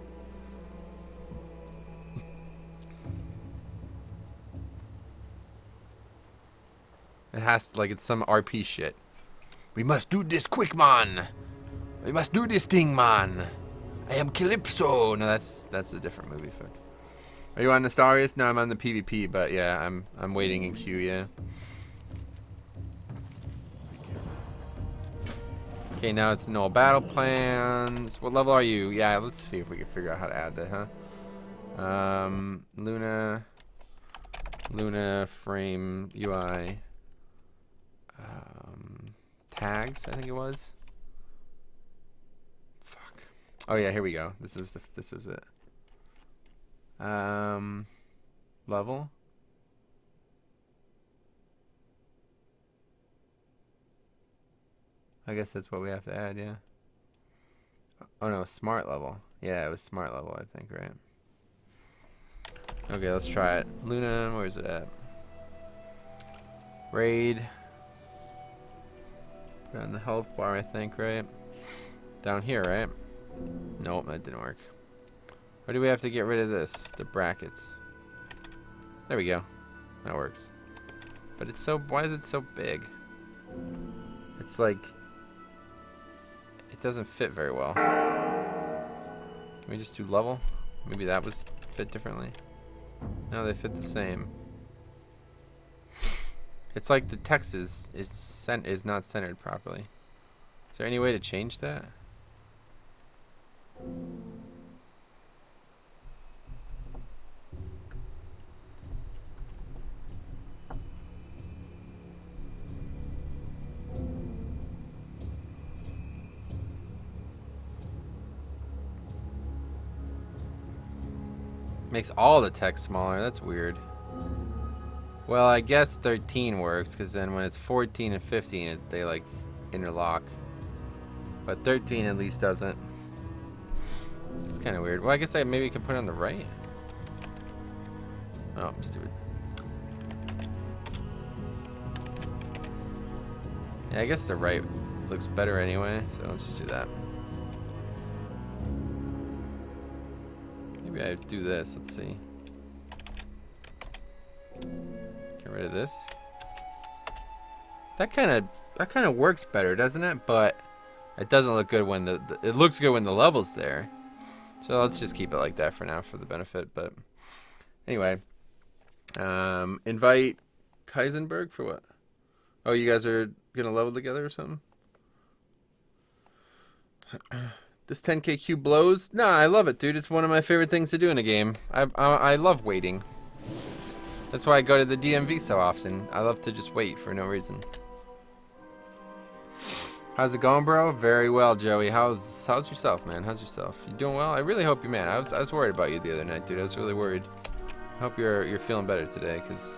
It has to, like, it's some RP shit. We must do this quick, man. We must do this thing, man. I am Calypso. No, that's a different movie. Fuck. Are you on Nestarius? No, I'm on the PvP, but yeah, I'm waiting in queue, yeah. Okay, now it's no battle plans. What level are you? Yeah, let's see if we can figure out how to add that, huh? Luna frame UI tags, I think it was. Fuck. Oh yeah, here we go. This was it. Level. I guess that's what we have to add, yeah. Oh no, smart level. Yeah, it was smart level, I think, right? Okay, let's try it. Luna, where's it at? Raid. Put it on the health bar, I think, right? Down here, right? Nope, that didn't work. Or do we have to get rid of this? The brackets. There we go. That works. But it's so... Why is it so big? It's like... It doesn't fit very well. Can we just do level? Maybe that was fit differently. No, they fit the same. It's like the text is not centered properly. Is there any way to change that? Makes all the text smaller. That's weird. Well, I guess 13 works, because then when it's 14 and 15, they like interlock. But 13 at least doesn't. It's kind of weird. Well, I guess I maybe can put it on the right. Oh, I'm stupid. Yeah, I guess the right looks better anyway, so let's just do that. Maybe I do this. Let's see. Get rid of this. That kind of works better, doesn't it? But it doesn't look good when it looks good when the level's there. So let's just keep it like that for now for the benefit. But anyway, invite Kaisenberg for what? Oh, you guys are gonna level together or something? This 10k cube blows? Nah, I love it, dude. It's one of my favorite things to do in a game. I love waiting. That's why I go to the DMV so often. I love to just wait for no reason. How's it going, bro? Very well, Joey. How's yourself, man? How's yourself? You doing well? I really hope you, man. I was worried about you the other night, dude. I was really worried. I hope you're feeling better today, because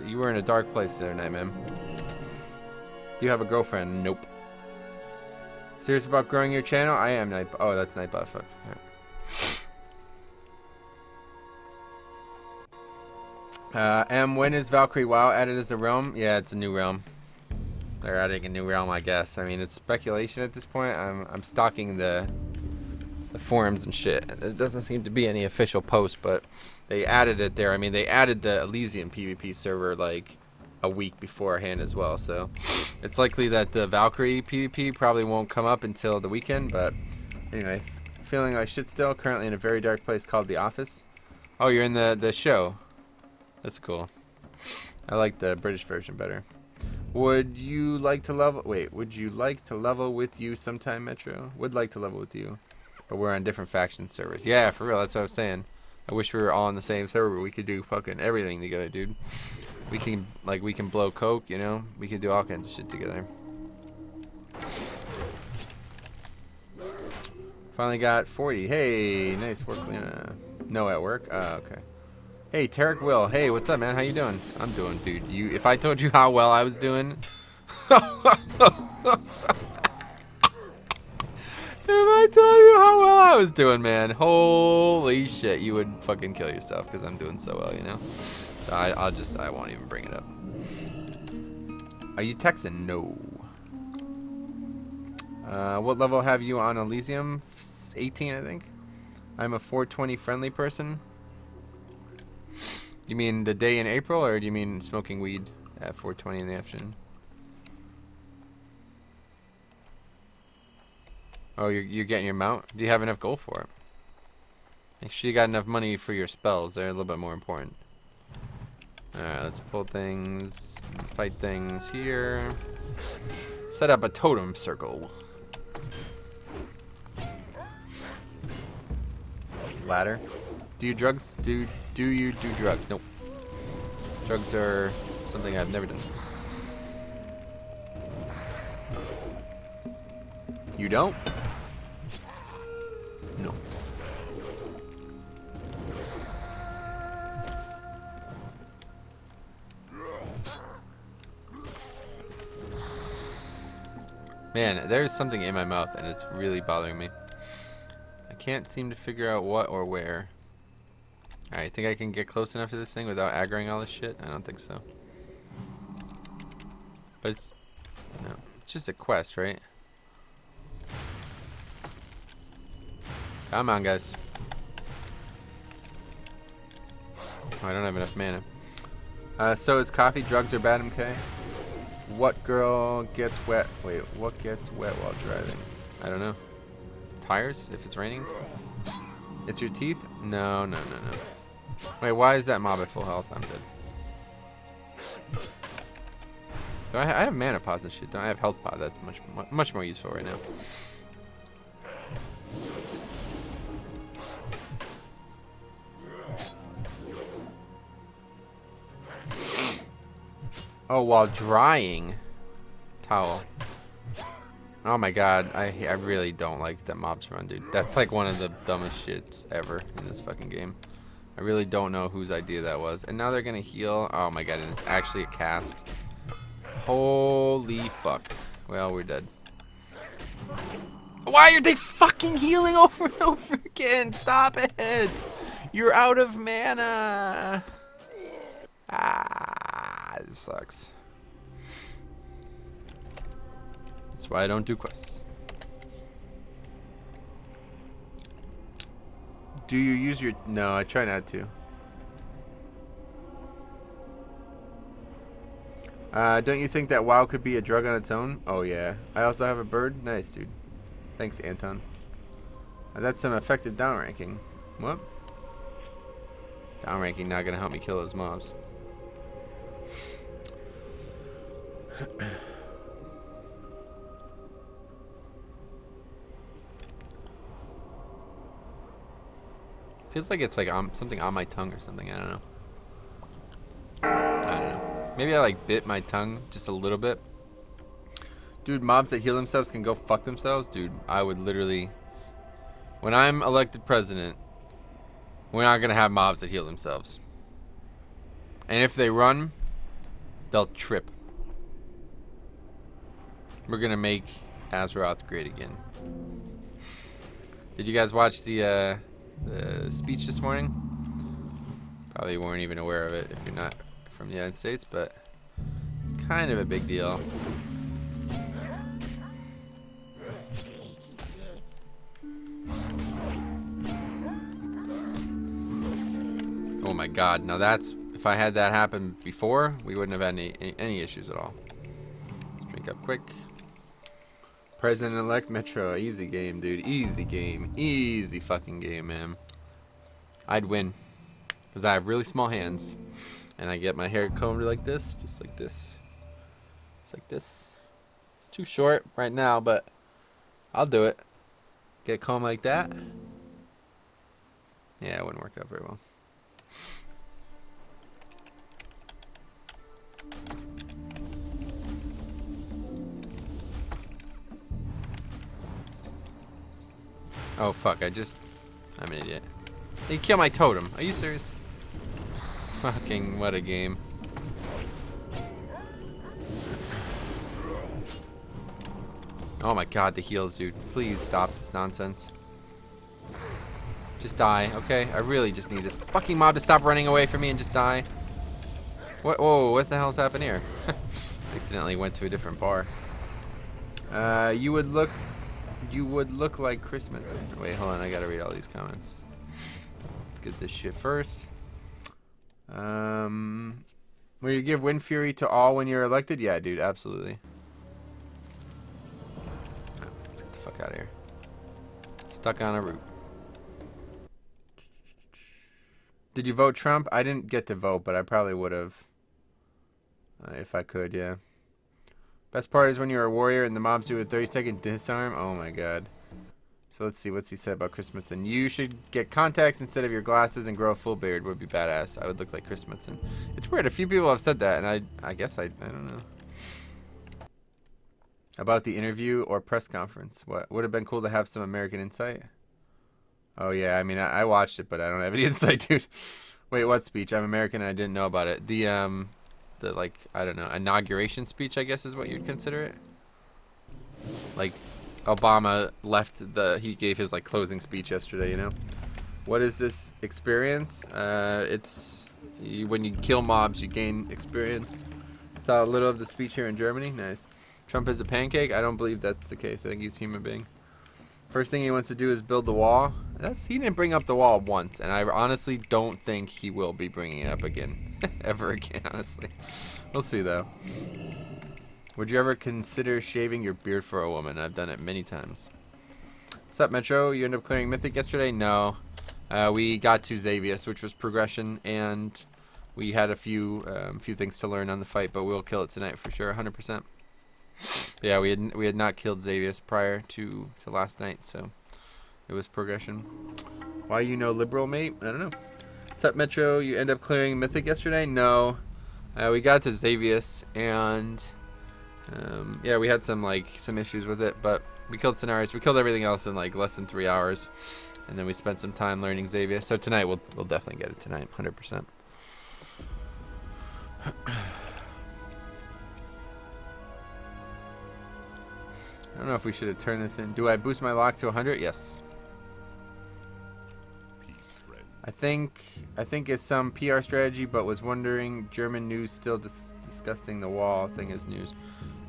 you were in a dark place the other night, man. Do you have a girlfriend? Nope. Serious about growing your channel? I am Nightbot. Oh, that's Nightbot. Fuck. Right. When is Valkyrie WoW added as a realm? Yeah, it's a new realm. They're adding a new realm, I guess. I mean, it's speculation at this point. I'm stalking the forums and shit. It doesn't seem to be any official post, but they added it there. I mean, they added the Elysium PvP server like a week beforehand as well, so it's likely that the Valkyrie PvP probably won't come up until the weekend. But anyway, feeling like shit still. Currently in a very dark place called The Office. Oh, you're in the show. That's cool. I like the British version better. Would you like to level? Wait, would you like to level with you sometime, Metro? Would like to level with you, but we're on different faction servers. Yeah, for real. That's what I was saying. I wish we were all on the same server. We could do fucking everything together, dude. We can blow coke, you know. We could do all kinds of shit together. Finally got 40. Hey, nice work, Lena. No, at work? Okay. Hey, Tarek Will. Hey, what's up, man? How you doing? I'm doing, dude. If I told you how well I was doing... If I tell you how well I was doing, man, holy shit, you would fucking kill yourself because I'm doing so well, you know? So I won't even bring it up. Are you texting? No. What level have you on Elysium? 18, I think. I'm a 420 friendly person. You mean the day in April, or do you mean smoking weed at 4:20 in the afternoon? Oh, you're getting your mount? Do you have enough gold for it? Make sure you got enough money for your spells. They're a little bit more important. Alright, let's pull things, fight things here. Set up a totem circle. Ladder. Do you drugs? Do you do drugs? Nope. Drugs are something I've never done. You don't? No. Man, there's something in my mouth and it's really bothering me. I can't seem to figure out what or where. Alright, think I can get close enough to this thing without aggroing all this shit? I don't think so. But it's... No, it's just a quest, right? Come on, guys. Oh, I don't have enough mana. So is coffee. Drugs are bad, MK? What girl gets wet? Wait, what gets wet while driving? I don't know. Tires, if it's raining? It's your teeth? No, no, no, no. Wait, why is that mob at full health? I'm dead. Do I have mana pods and shit. Don't I have health pod? That's much more useful right now. Oh, while drying. Towel. Oh my god, I really don't like that mobs run, dude. That's like one of the dumbest shits ever in this fucking game. I really don't know whose idea that was. And now they're gonna heal. Oh my god, and it's actually a cask. Holy fuck. Well, we're dead. Why are they fucking healing over and over again? Stop it! You're out of mana. Ah, this sucks. That's why I don't do quests. Do you use your... No, I try not to. Don't you think that WoW could be a drug on its own? Oh, yeah. I also have a bird. Nice, dude. Thanks, Anton. That's some effective downranking. What? Downranking not gonna help me kill those mobs. Feels like it's like something on my tongue or something. I don't know. I don't know. Maybe I like bit my tongue just a little bit. Dude, mobs that heal themselves can go fuck themselves. Dude, I would literally... When I'm elected president, we're not going to have mobs that heal themselves. And if they run, they'll trip. We're going to make Azeroth great again. Did you guys watch the speech this morning? Probably weren't even aware of it if you're not from the United States, but kind of a big deal. Oh my god, now that's, if I had that happen before, we wouldn't have had any issues at all. Let's drink up quick. President-elect Metro, easy game, dude, easy game, easy fucking game, man. I'd win, because I have really small hands, and I get my hair combed like this, just like this. It's like this. It's too short right now, but I'll do it. Get combed like that. Yeah, it wouldn't work out very well. Oh fuck! I'm an idiot. They kill my totem. Are you serious? Fucking what a game. Oh my god, the heals, dude. Please stop this nonsense. Just die, okay? I really just need this fucking mob to stop running away from me and just die. What? Whoa, what the hell's happened here? Accidentally went to a different bar. You would look like Christmas. Wait, hold on, I gotta read all these comments. Let's get this shit first. Will you give windfury to all when you're elected? Yeah, dude, absolutely. Let's get the fuck out of here. Stuck on a route. Did you vote Trump? I didn't get to vote, but I probably would have. If I could, yeah. Best part is when you're a warrior and the mobs do a 30-second disarm. Oh my god. So let's see what's he said about Chris Smithson. You should get contacts instead of your glasses and grow a full beard. Would be badass. I would look like Chris Smithson. It's weird. A few people have said that, and I guess I don't know. About the interview or press conference. What would have been cool to have some American insight? Oh yeah, I mean I watched it, but I don't have any insight, dude. Wait, what speech? I'm American and I didn't know about it. The like, I don't know, inauguration speech, I guess is what you'd consider it. Like Obama he gave his like closing speech yesterday, you know. What is this experience? It's when you kill mobs, you gain experience. Saw a little of the speech here in Germany. Nice. Trump is a pancake? I don't believe that's the case. I think he's a human being. First thing he wants to do is build the wall. He didn't bring up the wall once, and I honestly don't think he will be bringing it up again. Ever again, honestly. We'll see, though. Would you ever consider shaving your beard for a woman? I've done it many times. What's up, Metro? You ended up clearing Mythic yesterday? No. We got to Xavius, which was progression, and we had a few things to learn on the fight, but we'll kill it tonight for sure, 100%. Yeah, we had not killed Xavius prior to last night, so it was progression. Why liberal, mate? I don't know. Sup, Metro? You end up clearing Mythic yesterday? No. We got to Xavius, and yeah, we had some issues with it, but we killed Cenarius. We killed everything else in like less than 3 hours, and then we spent some time learning Xavius. So tonight we'll definitely get it tonight, 100%. I don't know if we should have turned this in. Do I boost my lock to 100? Yes. I think it's some PR strategy, but was wondering German news still discussing the wall thing as news.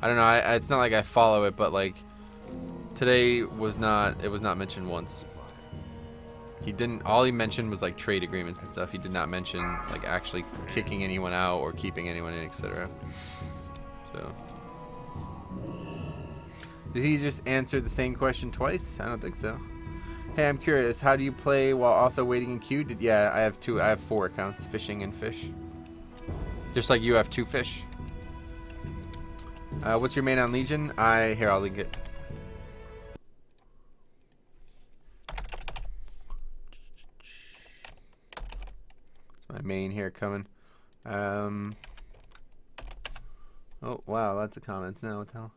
I don't know. It's not like I follow it, but like today it was not mentioned once. He didn't. All he mentioned was like trade agreements and stuff. He did not mention like actually kicking anyone out or keeping anyone in, etc. So. Did he just answer the same question twice? I don't think so. Hey, I'm curious. How do you play while also waiting in queue? Yeah, I have 2. I have 4 accounts: fishing and fish. Just like you have 2 fish. What's your main on Legion? Here, I'll link it. It's my main here coming. Oh wow, lots of comments now. What the hell?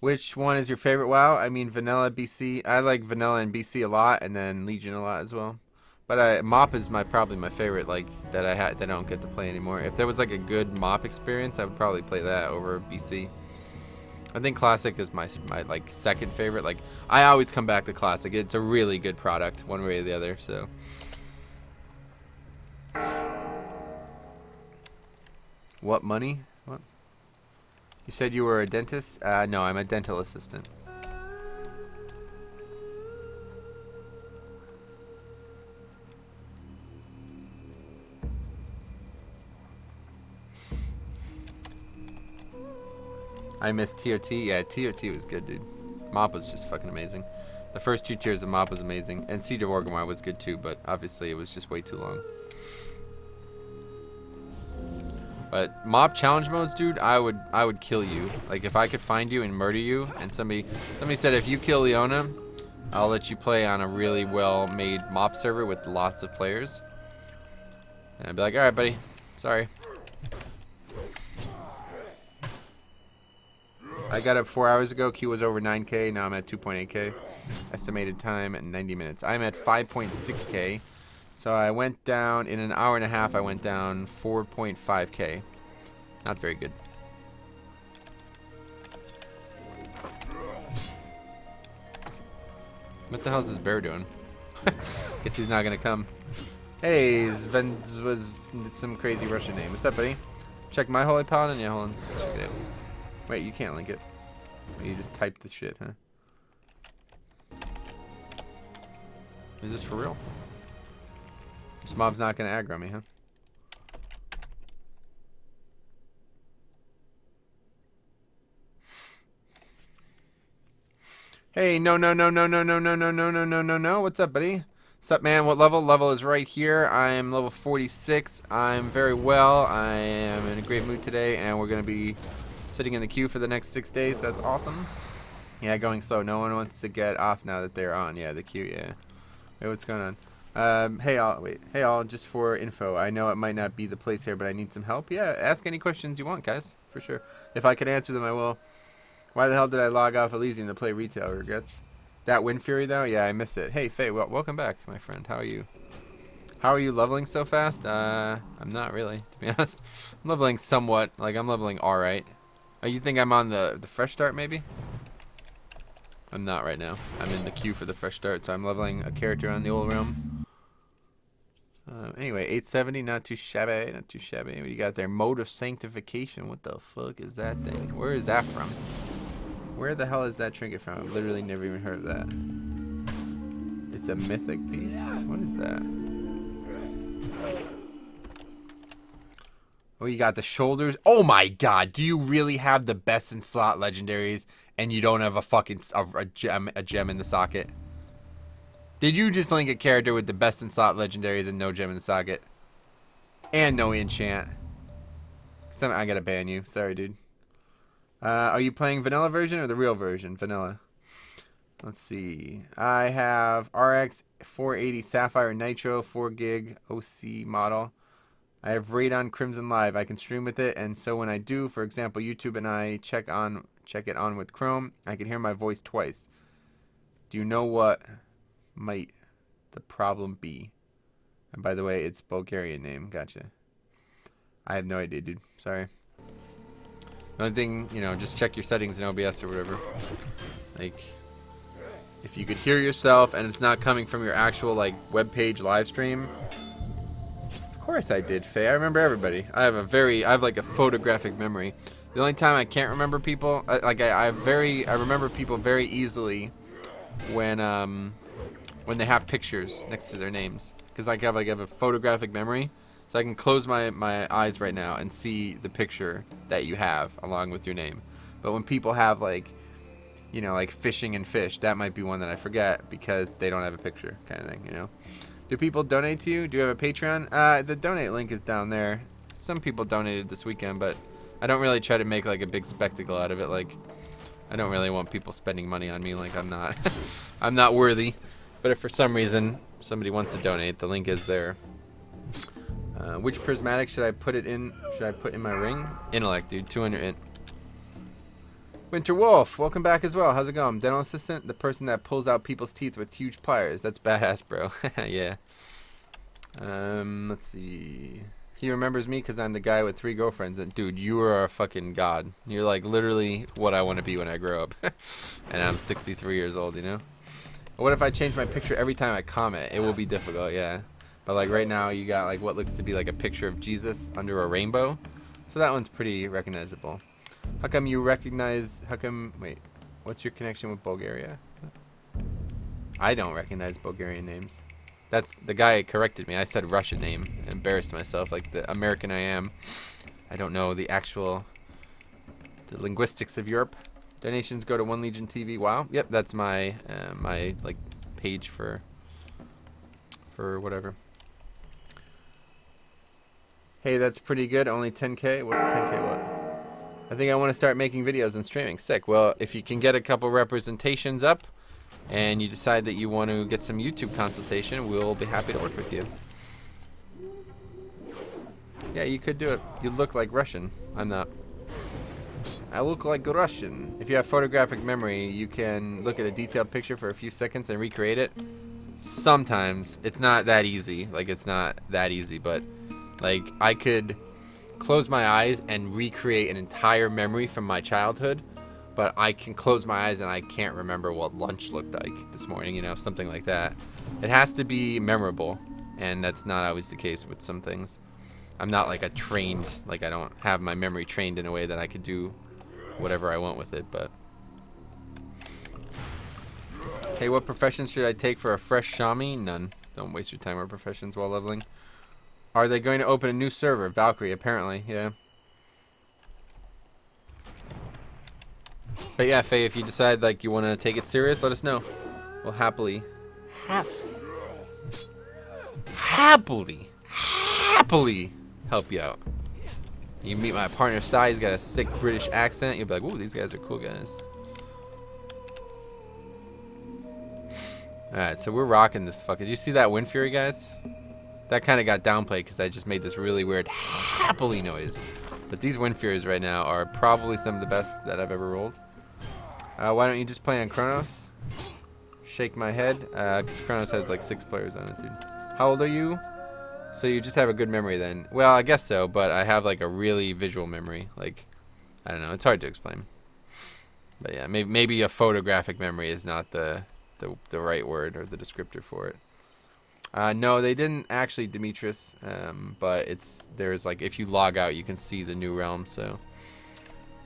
Which one is your favorite WoW? I mean, Vanilla, BC. I like Vanilla and BC a lot, and then Legion a lot as well. But MoP is probably my favorite, like that I don't get to play anymore. If there was like a good MoP experience, I would probably play that over BC. I think Classic is my like second favorite. Like I always come back to Classic. It's a really good product, one way or the other. So. What money? What? You said you were a dentist? No, I'm a dental assistant. I miss TOT. Yeah, TOT was good, dude. MoP was just fucking amazing. The first 2 tiers of MoP was amazing. And Siege of Orgrimmar was good too, but obviously it was just way too long. But MoP challenge modes, dude, I would kill you. Like if I could find you and murder you, and somebody said if you kill Leona, I'll let you play on a really well-made MoP server with lots of players. And I'd be like, all right, buddy, sorry. I got up 4 hours ago. Q was over 9K. Now I'm at 2.8K. Estimated time at 90 minutes. I'm at 5.6K. So I went down, in an hour and a half, I went down 4.5K. Not very good. What the hell is this bear doing? Guess he's not gonna come. Hey, Sven was some crazy Russian name. What's up, buddy? Check my holy paladin. Yeah, hold on. Let's check it out. Wait, you can't link it. You just typed the shit, huh? Is this for real? This mob's not gonna aggro me, huh? Hey, no. What's up, buddy? What's up, man? What level? Level is right here. I am level 46. I'm very well. I am in a great mood today, and we're gonna be sitting in the queue for the next 6 days. So that's awesome. Yeah, going slow. No one wants to get off now that they're on. Yeah, the queue. Yeah. Wait, what's going on? Hey all, Hey all, just for info, I know it might not be the place here, but I need some help. Yeah, ask any questions you want, guys, for sure. If I can answer them, I will. Why the hell did I log off Elysium to play retail? Regrets. That windfury though, yeah, I miss it. Hey Faye, welcome back, my friend. How are you? How are you leveling so fast? I'm not really, to be honest. I'm leveling somewhat. Like, I'm leveling all right. Oh, you think I'm on the fresh start maybe? I'm not right now. I'm in the queue for the fresh start, so I'm leveling a character on the old realm. Anyway, 870, not too shabby, not too shabby. What do you got there? Mode of sanctification. What the fuck is that thing? Where is that from? Where the hell is that trinket from? I've literally never even heard of that. It's a mythic piece? What is that? Oh, you got the shoulders. Oh my god, do you really have the best in slot legendaries and you don't have a fucking a gem in the socket? Did you just link a character with the best in slot legendaries and no gem in the socket? And no enchant? I gotta ban you. Sorry, dude. Are you playing vanilla version or the real version? Vanilla. Let's see. I have RX 480 Sapphire Nitro 4 gig OC model. I have Radon Crimson Live. I can stream with it, and so when I do, for example, YouTube and I check it on with Chrome, I can hear my voice twice. Do you know what might the problem be? And by the way, it's Bulgarian name. Gotcha. I have no idea, dude. Sorry. The only thing, you know, just check your settings in OBS or whatever. Like, if you could hear yourself and it's not coming from your actual, like, web page live stream. Of course I did, Faye. I remember everybody. I have like a photographic memory. The only time I can't remember people, I remember people very easily when they have pictures next to their names, because I have a photographic memory, so I can close my eyes right now and see the picture that you have along with your name. But when people have, like, you know, like fishing and fish, that might be one that I forget because they don't have a picture, kind of thing, you know. Do people donate to you? Do you have a Patreon? The donate link is down there. Some people donated this weekend, but I don't really try to make like a big spectacle out of it. Like, I don't really want people spending money on me. Like, I'm not I'm not worthy. But if for some reason somebody wants to donate, the link is there. Which prismatic should I put it in? Should I put in my ring? Intellect, dude. 200 int. Winter Wolf, welcome back as well. How's it going? Dental assistant, the person that pulls out people's teeth with huge pliers. That's badass, bro. Yeah. Let's see. He remembers me because I'm the guy with 3 girlfriends. And dude, you are a fucking god. You're like literally what I want to be when I grow up. And I'm 63 years old, you know? What if I change my picture every time I comment? It will be difficult, yeah. But like right now, you got like what looks to be like a picture of Jesus under a rainbow. So that one's pretty recognizable. How come you recognize, wait, what's your connection with Bulgaria? I don't recognize Bulgarian names. That's, the guy corrected me. I said Russian name. Embarrassed myself, like the American I am. I don't know the linguistics of Europe. Donations go to One Legion TV. Wow. Yep, that's my, my like page for whatever. Hey, that's pretty good. Only 10K? What, 10K what? I think I want to start making videos and streaming. Sick. Well, if you can get a couple representations up and you decide that you want to get some YouTube consultation, we'll be happy to work with you. Yeah, you could do it. You look like Russian. I'm not. I look like a Russian. If you have photographic memory, you can look at a detailed picture for a few seconds and recreate it. Sometimes. It's not that easy. Like, it's not that easy, but, like, I could close my eyes and recreate an entire memory from my childhood, but I can close my eyes and I can't remember what lunch looked like this morning, you know, something like that. It has to be memorable, and that's not always the case with some things. I'm not like a trained, like I don't have my memory trained in a way that I could do whatever I want with it, but. Hey, what professions should I take for a fresh Shami? None. Don't waste your time on professions while leveling. Are they going to open a new server? Valkyrie, apparently, yeah. But yeah, Faye, if you decide like you want to take it serious, let us know. We'll happily help you out. You meet my partner Sai, he's got a sick British accent. You'll be like, ooh, these guys are cool guys. Alright, so we're rocking this fuck. Did you see that windfury, guys? That kind of got downplayed because I just made this really weird happily noise. But these windfuries right now are probably some of the best that I've ever rolled. Why don't you just play on Chronos? Shake my head, because Chronos has like 6 players on it, dude. How old are you? So you just have a good memory then. Well, I guess so, but I have like a really visual memory. Like, I don't know, it's hard to explain. But yeah, maybe a photographic memory is not the right word or the descriptor for it. No, they didn't actually, Demetrius, but there's like, if you log out, you can see the new realm, so.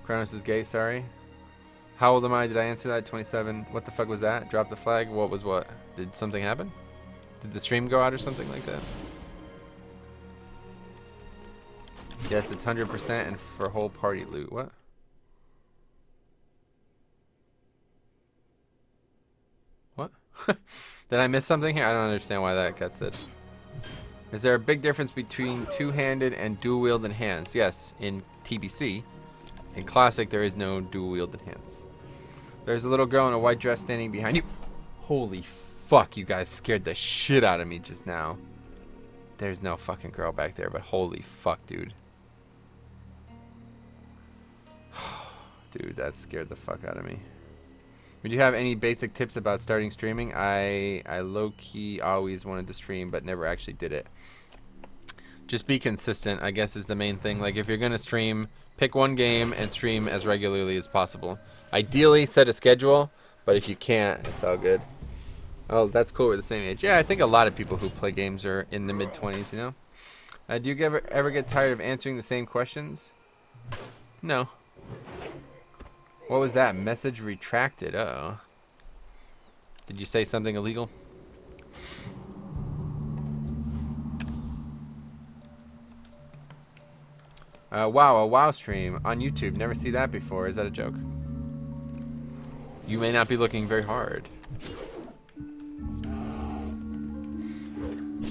Chronos is gay, sorry. How old am I? Did I answer that? 27. What the fuck was that? Drop the flag? What was what? Did something happen? Did the stream go out or something like that? Yes, it's 100% and for whole party loot. What? What? Did I miss something here? I don't understand why that got said. Is there a big difference between two-handed and dual-wielded hands? Yes, in TBC. In Classic, there is no dual-wielded hands. There's a little girl in a white dress standing behind you. Holy fuck, you guys scared the shit out of me just now. There's no fucking girl back there, but holy fuck, dude. Dude, that scared the fuck out of me. Would you have any basic tips about starting streaming? I low-key always wanted to stream, but never actually did it. Just be consistent, I guess, is the main thing. Like, if you're going to stream, pick one game and stream as regularly as possible. Ideally, set a schedule, but if you can't, it's all good. Oh, that's cool. We're the same age. Yeah, I think a lot of people who play games are in the mid-20s, you know? Do you ever get tired of answering the same questions? No. What was that? Message retracted. Uh-oh. Did you say something illegal? Wow, a WoW stream on YouTube. Never see that before. Is that a joke? You may not be looking very hard.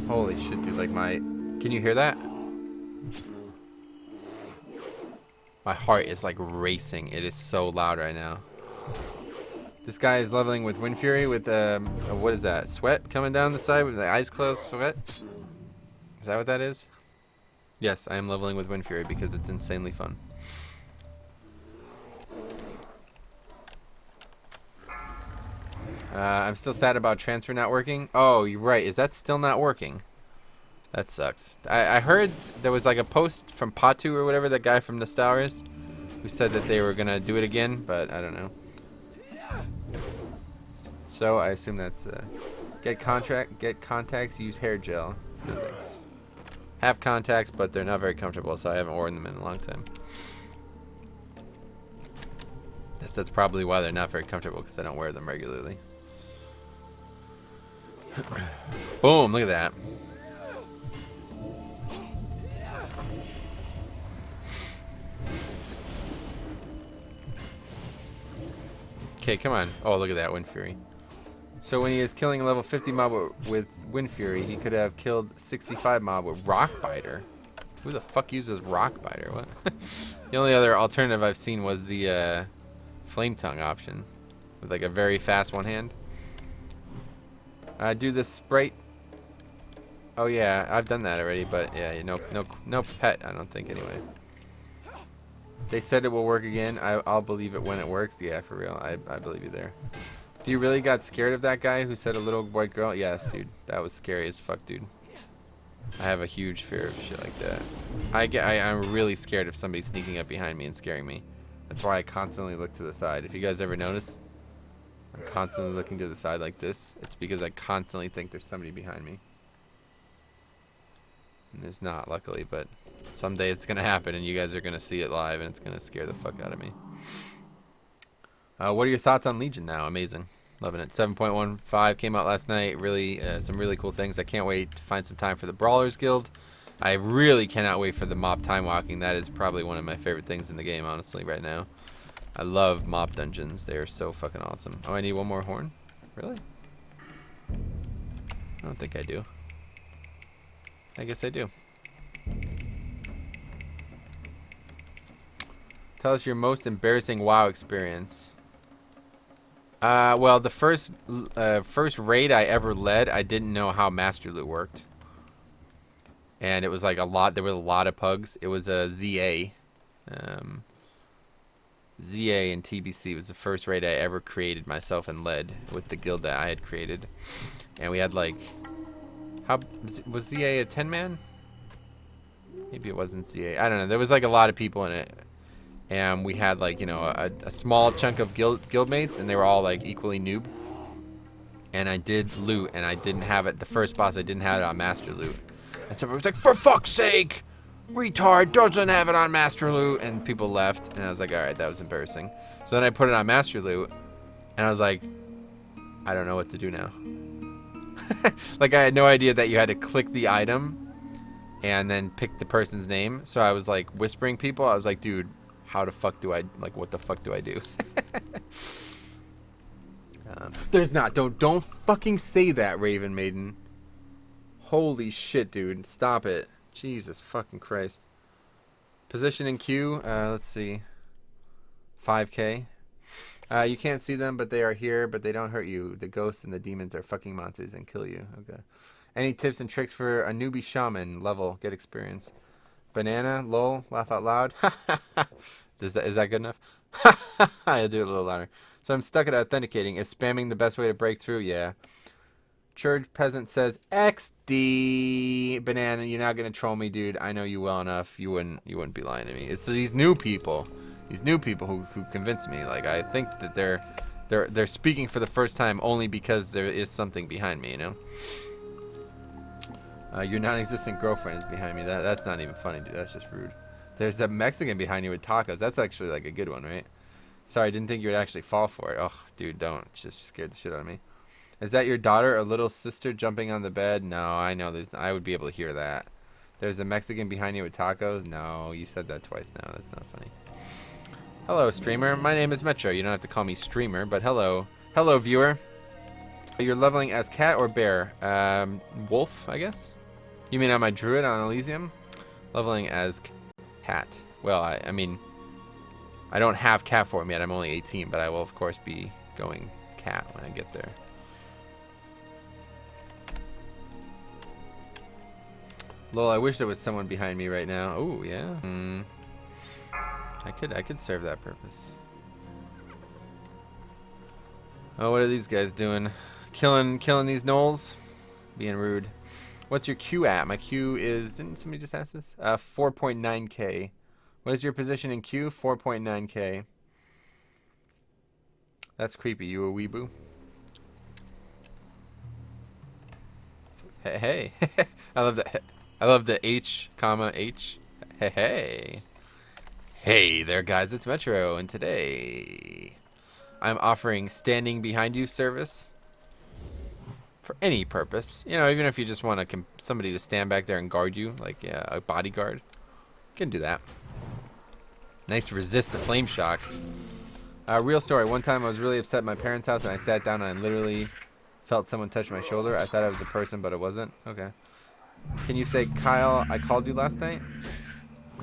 Holy shit, dude. Like can you hear that? My heart is like racing. It is so loud right now. This guy is leveling with Windfury with what is that? Sweat coming down the side with the eyes closed. Sweat. Is that what that is? Yes, I am leveling with Windfury because it's insanely fun. I'm still sad about transfer not working. Oh, you're right. Is that still not working? That sucks. I heard there was like a post from Patu or whatever, that guy from Nostalris, who said that they were going to do it again, but I don't know. So I assume that's get contacts, use hair gel. No thanks. Have contacts, but they're not very comfortable, so I haven't worn them in a long time. That's probably why they're not very comfortable, because I don't wear them regularly. Boom, look at that. Okay, come on. Oh, look at that, Windfury. So when he is killing a level 50 mob with Windfury, he could have killed 65 mob with Rockbiter. Who the fuck uses Rockbiter? What? The only other alternative I've seen was the Flame Tongue option, with like a very fast one hand. Do the Sprite. Oh yeah, I've done that already, but yeah, no pet, I don't think anyway. They said it will work again. I'll believe it when it works. Yeah, for real. I believe you there. Do you really got scared of that guy who said a little white girl? Yes, dude. That was scary as fuck, dude. I have a huge fear of shit like that. I'm really scared of somebody sneaking up behind me and scaring me. That's why I constantly look to the side. If you guys ever notice, I'm constantly looking to the side like this. It's because I constantly think there's somebody behind me. And there's not, luckily, but someday it's going to happen and you guys are going to see it live and it's going to scare the fuck out of me. What are your thoughts on Legion now? Amazing. Loving it. 7.15 came out last night. Really, some really cool things. I can't wait to find some time for the Brawlers Guild. I really cannot wait for the mob time walking. That is probably one of my favorite things in the game, honestly, right now. I love mob dungeons. They are so fucking awesome. Oh, I need one more horn? Really? I don't think I do. I guess I do. Tell us your most embarrassing WoW experience. Well, the first raid I ever led, I didn't know how Master Loot worked. And it was like there were a lot of pugs. It was a ZA. ZA and TBC was the first raid I ever created myself and led with the guild that I had created. And we had like, was ZA a 10-man? Maybe it wasn't ZA. I don't know. There was like a lot of people in it. And we had like, you know, a small chunk of guildmates, and they were all like equally noob. And I did loot, and I didn't have it. The first boss, I didn't have it on Master Loot. And somebody was like, for fuck's sake, retard doesn't have it on Master Loot. And people left, and I was like, all right, that was embarrassing. So then I put it on Master Loot, and I was like, I don't know what to do now. Like, I had no idea that you had to click the item and then pick the person's name. So I was like whispering people. I was like, dude, how the fuck do I, like, what the fuck do I do? There's not, don't fucking say that, Raven Maiden. Holy shit, dude. Stop it. Jesus fucking Christ. Position in queue, let's see. 5K. You can't see them, but they are here, but they don't hurt you. The ghosts and the demons are fucking monsters and kill you. Okay. Any tips and tricks for a newbie shaman level? Get experience. Banana, lol, laugh out loud. Is that good enough? I'll do it a little louder. So I'm stuck at authenticating. Is spamming the best way to break through? Yeah. Church Peasant says XD. Banana, you're not gonna troll me, dude. I know you well enough. You wouldn't be lying to me. It's these new people. These new people who convince me. Like, I think that they're speaking for the first time only because there is something behind me, you know? Your non-existent girlfriend is behind me. That's not even funny, dude. That's just rude. There's a Mexican behind you with tacos. That's actually like a good one, right? Sorry, I didn't think you would actually fall for it. Oh, dude, don't. It just scared the shit out of me. Is that your daughter or little sister jumping on the bed? No, I know. I would be able to hear that. There's a Mexican behind you with tacos? No, you said that twice now. That's not funny. Hello, streamer. My name is Metro. You don't have to call me streamer, but hello. Hello, viewer. You're leveling as cat or bear? Wolf, I guess? You mean I'm a druid on Elysium? Leveling as cat. Well, I mean, I don't have cat form yet. I'm only 18, but I will, of course, be going cat when I get there. Lol, I wish there was someone behind me right now. Oh, yeah. I could serve that purpose. Oh, what are these guys doing? Killing these gnolls? Being rude. What's your queue at? My queue is, didn't somebody just ask this? 4.9k. What is your position in queue? 4.9k. That's creepy. You a weeboo? Hey. I love that. I love the H, comma, H. Hey. Hey there, guys. It's Metro, and today I'm offering standing behind you service. For any purpose, you know, even if you just want somebody to stand back there and guard you, like a bodyguard, you can do that. Nice, resist the flame shock. Real story. One time I was really upset at my parents' house, and I sat down and I literally felt someone touch my shoulder. I thought I was a person, but it wasn't. Okay. Can you say, Kyle, I called you last night?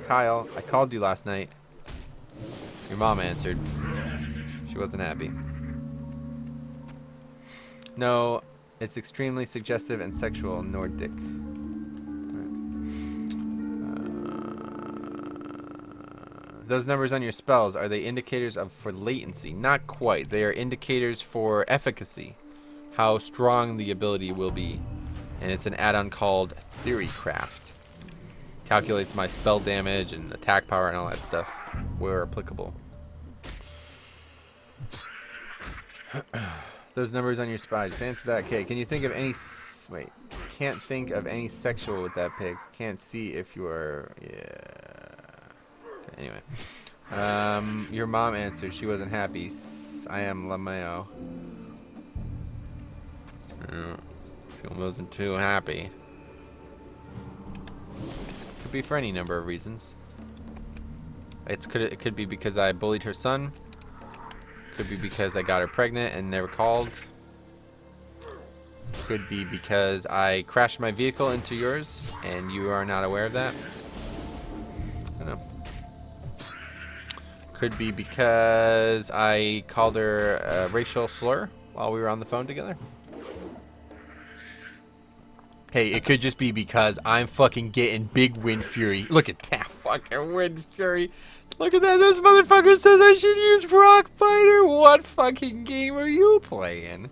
Kyle, I called you last night. Your mom answered. She wasn't happy. No. It's extremely suggestive and sexual, Nordic. Those numbers on your spells, are they indicators for latency? Not quite. They are indicators for efficacy. How strong the ability will be. And it's an add-on called Theorycraft. Calculates my spell damage and attack power and all that stuff where applicable. Those numbers on your spy. Just answer that. Okay, can you think of any... Wait. Can't think of any sexual with that pig. Can't see if you are... Yeah... Anyway. Your mom answered. She wasn't happy. I am Lameo. She wasn't too happy. Could be for any number of reasons. It could be because I bullied her son. Could be because I got her pregnant and never called. Could be because I crashed my vehicle into yours and you are not aware of that. I don't know. Could be because I called her a racial slur while we were on the phone together. Hey, it could just be because I'm fucking getting big windfury. Look at that fucking windfury. Look at that. This motherfucker says I should use Rockbiter. What fucking game are you playing?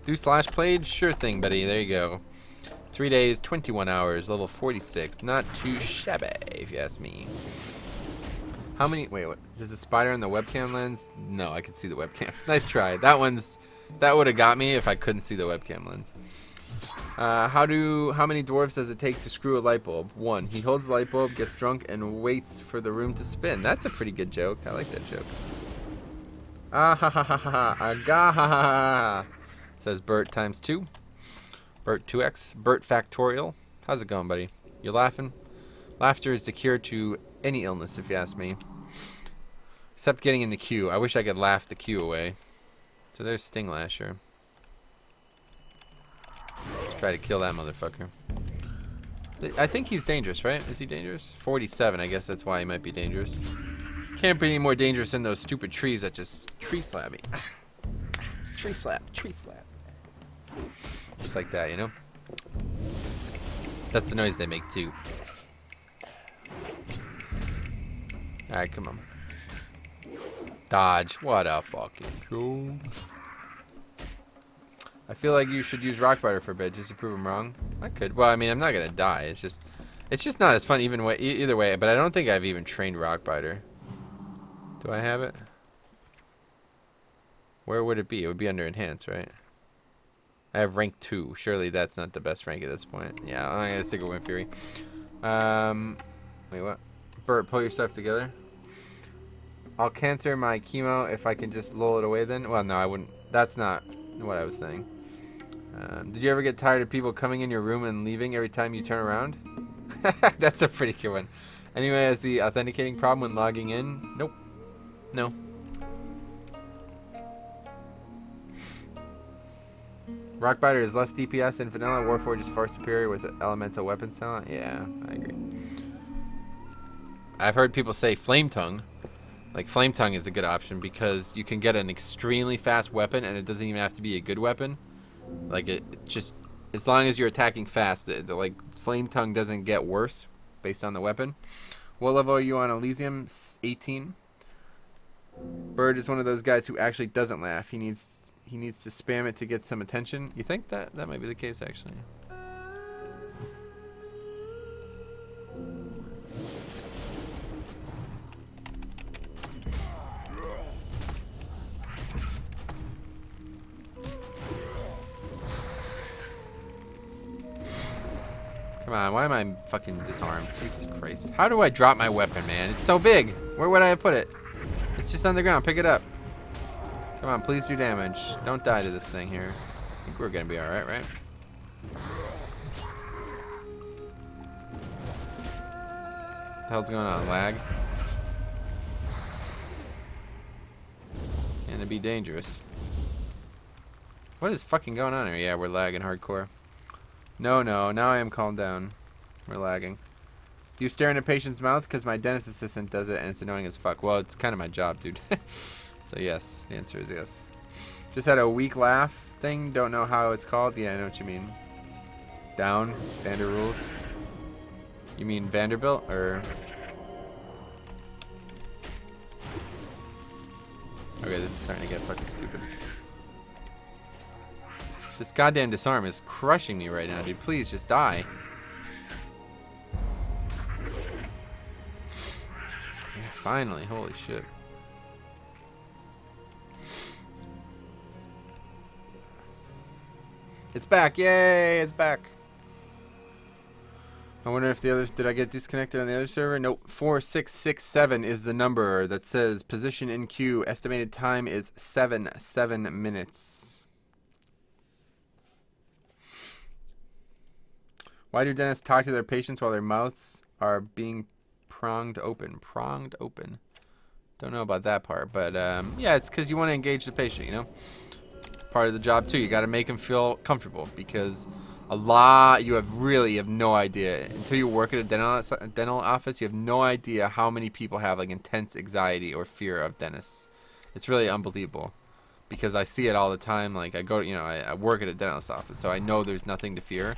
Do /played? Sure thing, buddy. There you go. 3 days, 21 hours, level 46. Not too shabby, if you ask me. How many... Wait, what? There's a spider on the webcam lens? No, I can see the webcam. Nice try. That would have got me if I couldn't see the webcam lens. How many dwarves does it take to screw a light bulb? 1. He holds the light bulb, gets drunk, and waits for the room to spin. That's a pretty good joke. I like that joke. Ah ha ha ha ha. Aga ha ha ha. Says Bert times 2. Bert 2x. Bert factorial. How's it going, buddy? You laughing? Laughter is the cure to any illness, if you ask me. Except getting in the queue. I wish I could laugh the queue away. So there's Sting Lasher. Let's try to kill that motherfucker. I think he's dangerous, right? Is he dangerous? 47, I guess that's why he might be dangerous. Can't be any more dangerous than those stupid trees that just tree slap me. Tree slap, tree slap. Just like that, you know? That's the noise they make too. Alright, come on. Dodge. What a fucking joke. I feel like you should use Rockbiter for a bit just to prove I'm wrong. I could. Well, I mean, I'm not gonna die. It's just not as fun either way. But I don't think I've even trained Rockbiter. Do I have it? Where would it be? It would be under Enhance, right? I have rank 2. Surely that's not the best rank at this point. Yeah, I'm gonna stick with Windfury. Wait, what? Bert, pull your stuff together. I'll cancel my chemo if I can just lull it away then. Well, no, I wouldn't. That's not what I was saying. Did you ever get tired of people coming in your room and leaving every time you turn around? That's a pretty good one. Anyway, has the authenticating problem when logging in? Nope. No. Rockbiter is less DPS than vanilla. Warforged is far superior with elemental weapons talent. Yeah, I agree. I've heard people say Flame Tongue. Like, Flame Tongue is a good option because you can get an extremely fast weapon and it doesn't even have to be a good weapon. Like, it just, as long as you're attacking fast, like, Flame Tongue doesn't get worse based on the weapon. What level are you on Elysium? 18. Bird is one of those guys who actually doesn't laugh. He needs to spam it to get some attention. You think that might be the case, actually? Come on, why am I fucking disarmed? Jesus Christ. How do I drop my weapon, man? It's so big. Where would I have put it? It's just on the ground. Pick it up. Come on, please do damage. Don't die to this thing here. I think we're gonna be alright, right? What the hell's going on? Lag? Gonna be dangerous. What is fucking going on here? Yeah, we're lagging hardcore. No, now I am calmed down. We're lagging. Do you stare in a patient's mouth? Because my dentist assistant does it and it's annoying as fuck. Well, it's kind of my job, dude. So yes, the answer is yes. Just had a weak laugh thing. Don't know how it's called. Yeah, I know what you mean. Down. Vander rules. You mean Vanderbilt or... Okay, this is starting to get fucking stupid. This goddamn disarm is crushing me right now, dude. Please, just die. Yeah, finally. Holy shit. It's back. Yay, it's back. I wonder if the others... Did I get disconnected on the other server? Nope. 4667 is the number that says position in queue. Estimated time is 7 minutes. Why do dentists talk to their patients while their mouths are being pronged open? Pronged open. Don't know about that part, but yeah, it's because you want to engage the patient, you know? It's part of the job too. You got to make them feel comfortable because you have no idea until you work at a dental office. You have no idea how many people have like intense anxiety or fear of dentists. It's really unbelievable because I see it all the time. Like I work at a dentist office, so I know there's nothing to fear.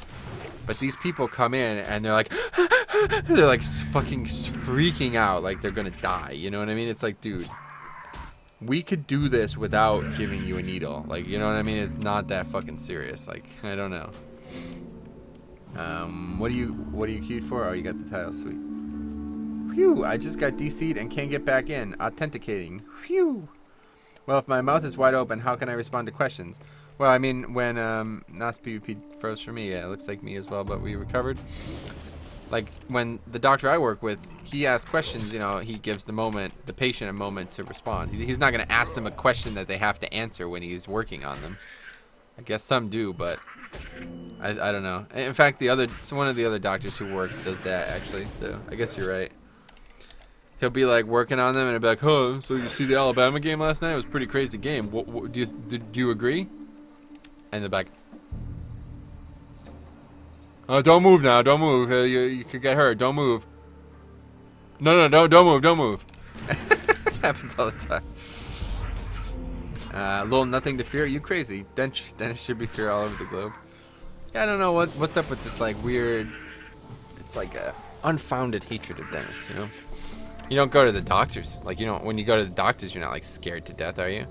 But these people come in and they're like, they're like fucking freaking out, like they're gonna die. You know what I mean? It's like, dude, we could do this without giving you a needle. Like, you know what I mean? It's not that fucking serious. Like, I don't know. What are you queued for? Oh, you got the title, sweet. Phew! I just got DC'd and can't get back in. Authenticating. Phew! Well, if my mouth is wide open, how can I respond to questions? Well, I mean, when NOS PvP froze for me, yeah, it looks like me as well, but we recovered. Like, when the doctor I work with, he asks questions, you know, he gives the patient a moment to respond. He's not going to ask them a question that they have to answer when he's working on them. I guess some do, but I don't know. In fact, one of the other doctors who works does that, actually, so I guess you're right. He'll be like working on them and he'll be like, "Oh, so you see the Alabama game last night? It was a pretty crazy game. What do you agree?" And they're like, "Oh, don't move now. Don't move. You could get hurt. Don't move." No, don't move. Happens all the time. Little nothing to fear. You crazy? Dentists should be feared all over the globe. Yeah, I don't know what's up with this like weird. It's like a unfounded hatred of dentists. You know. You don't go to the doctors. Like, you know, when you go to the doctors, you're not like scared to death, are you?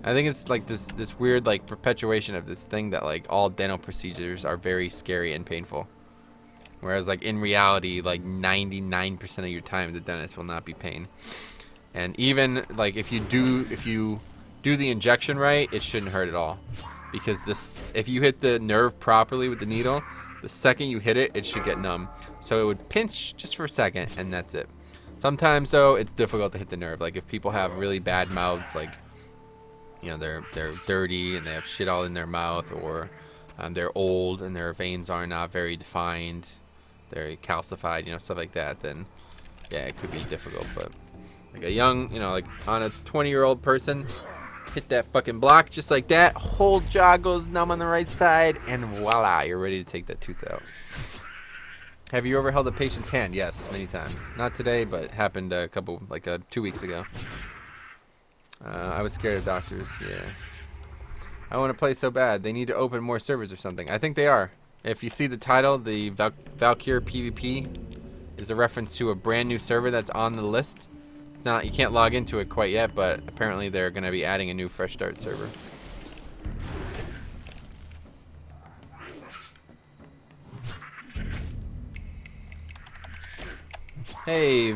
I think it's like this weird like perpetuation of this thing that like all dental procedures are very scary and painful. Whereas like in reality, like 99% of your time, the dentist will not be pain. And even like if you do the injection right, it shouldn't hurt at all. Because if you hit the nerve properly with the needle, the second you hit it, it should get numb. So it would pinch just for a second, and that's it. Sometimes though, it's difficult to hit the nerve. Like if people have really bad mouths, like, you know, they're dirty and they have shit all in their mouth, or they're old and their veins are not very defined, they're calcified, you know, stuff like that, then yeah, it could be difficult. But like a young, you know, like on a 20-year-old person, hit that fucking block just like that, whole jaw goes numb on the right side, and voila, you're ready to take that tooth out. Have you ever held a patient's hand? Yes, many times. Not today, but it happened 2 weeks ago. I was scared of doctors, yeah. I want to play so bad. They need to open more servers or something. I think they are. If you see the title, the Valkyrie PvP is a reference to a brand new server that's on the list. It's not, you can't log into it quite yet, but apparently they're going to be adding a new fresh start server. Hey,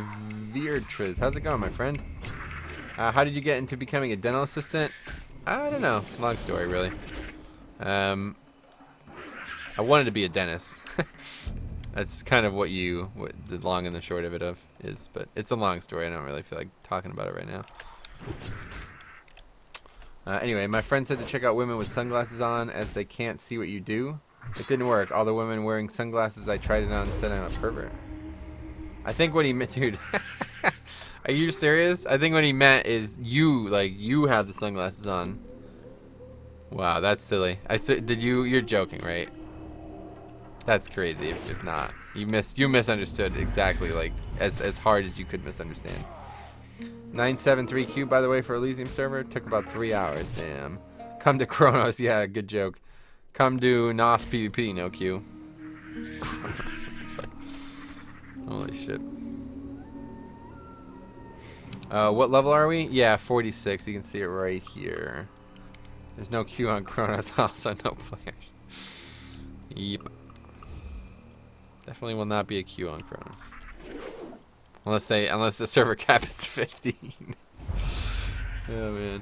Beatrice, how's it going, my friend? How did you get into becoming a dental assistant? I don't know. Long story, really. I wanted to be a dentist. That's kind of what the long and the short of it is, but it's a long story. I don't really feel like talking about it right now. Anyway, my friend said to check out women with sunglasses on as they can't see what you do. It didn't work. All the women wearing sunglasses I tried it on said I'm a pervert. I think what he meant, dude. Are you serious? I think what he meant is you have the sunglasses on. Wow, that's silly. You're joking, right? That's crazy if not. You misunderstood exactly, like as hard as you could misunderstand. 973Q, by the way, for Elysium server, took about 3 hours. Damn. Come to Kronos, yeah, good joke. Come to NOS PvP, no Q. Kronos, what the fuck? Holy shit. What level are we? Yeah, 46. You can see it right here. There's no queue on Chronos, also no players. Yep. Definitely will not be a queue on Chronos. Unless the server cap is 15. Oh man.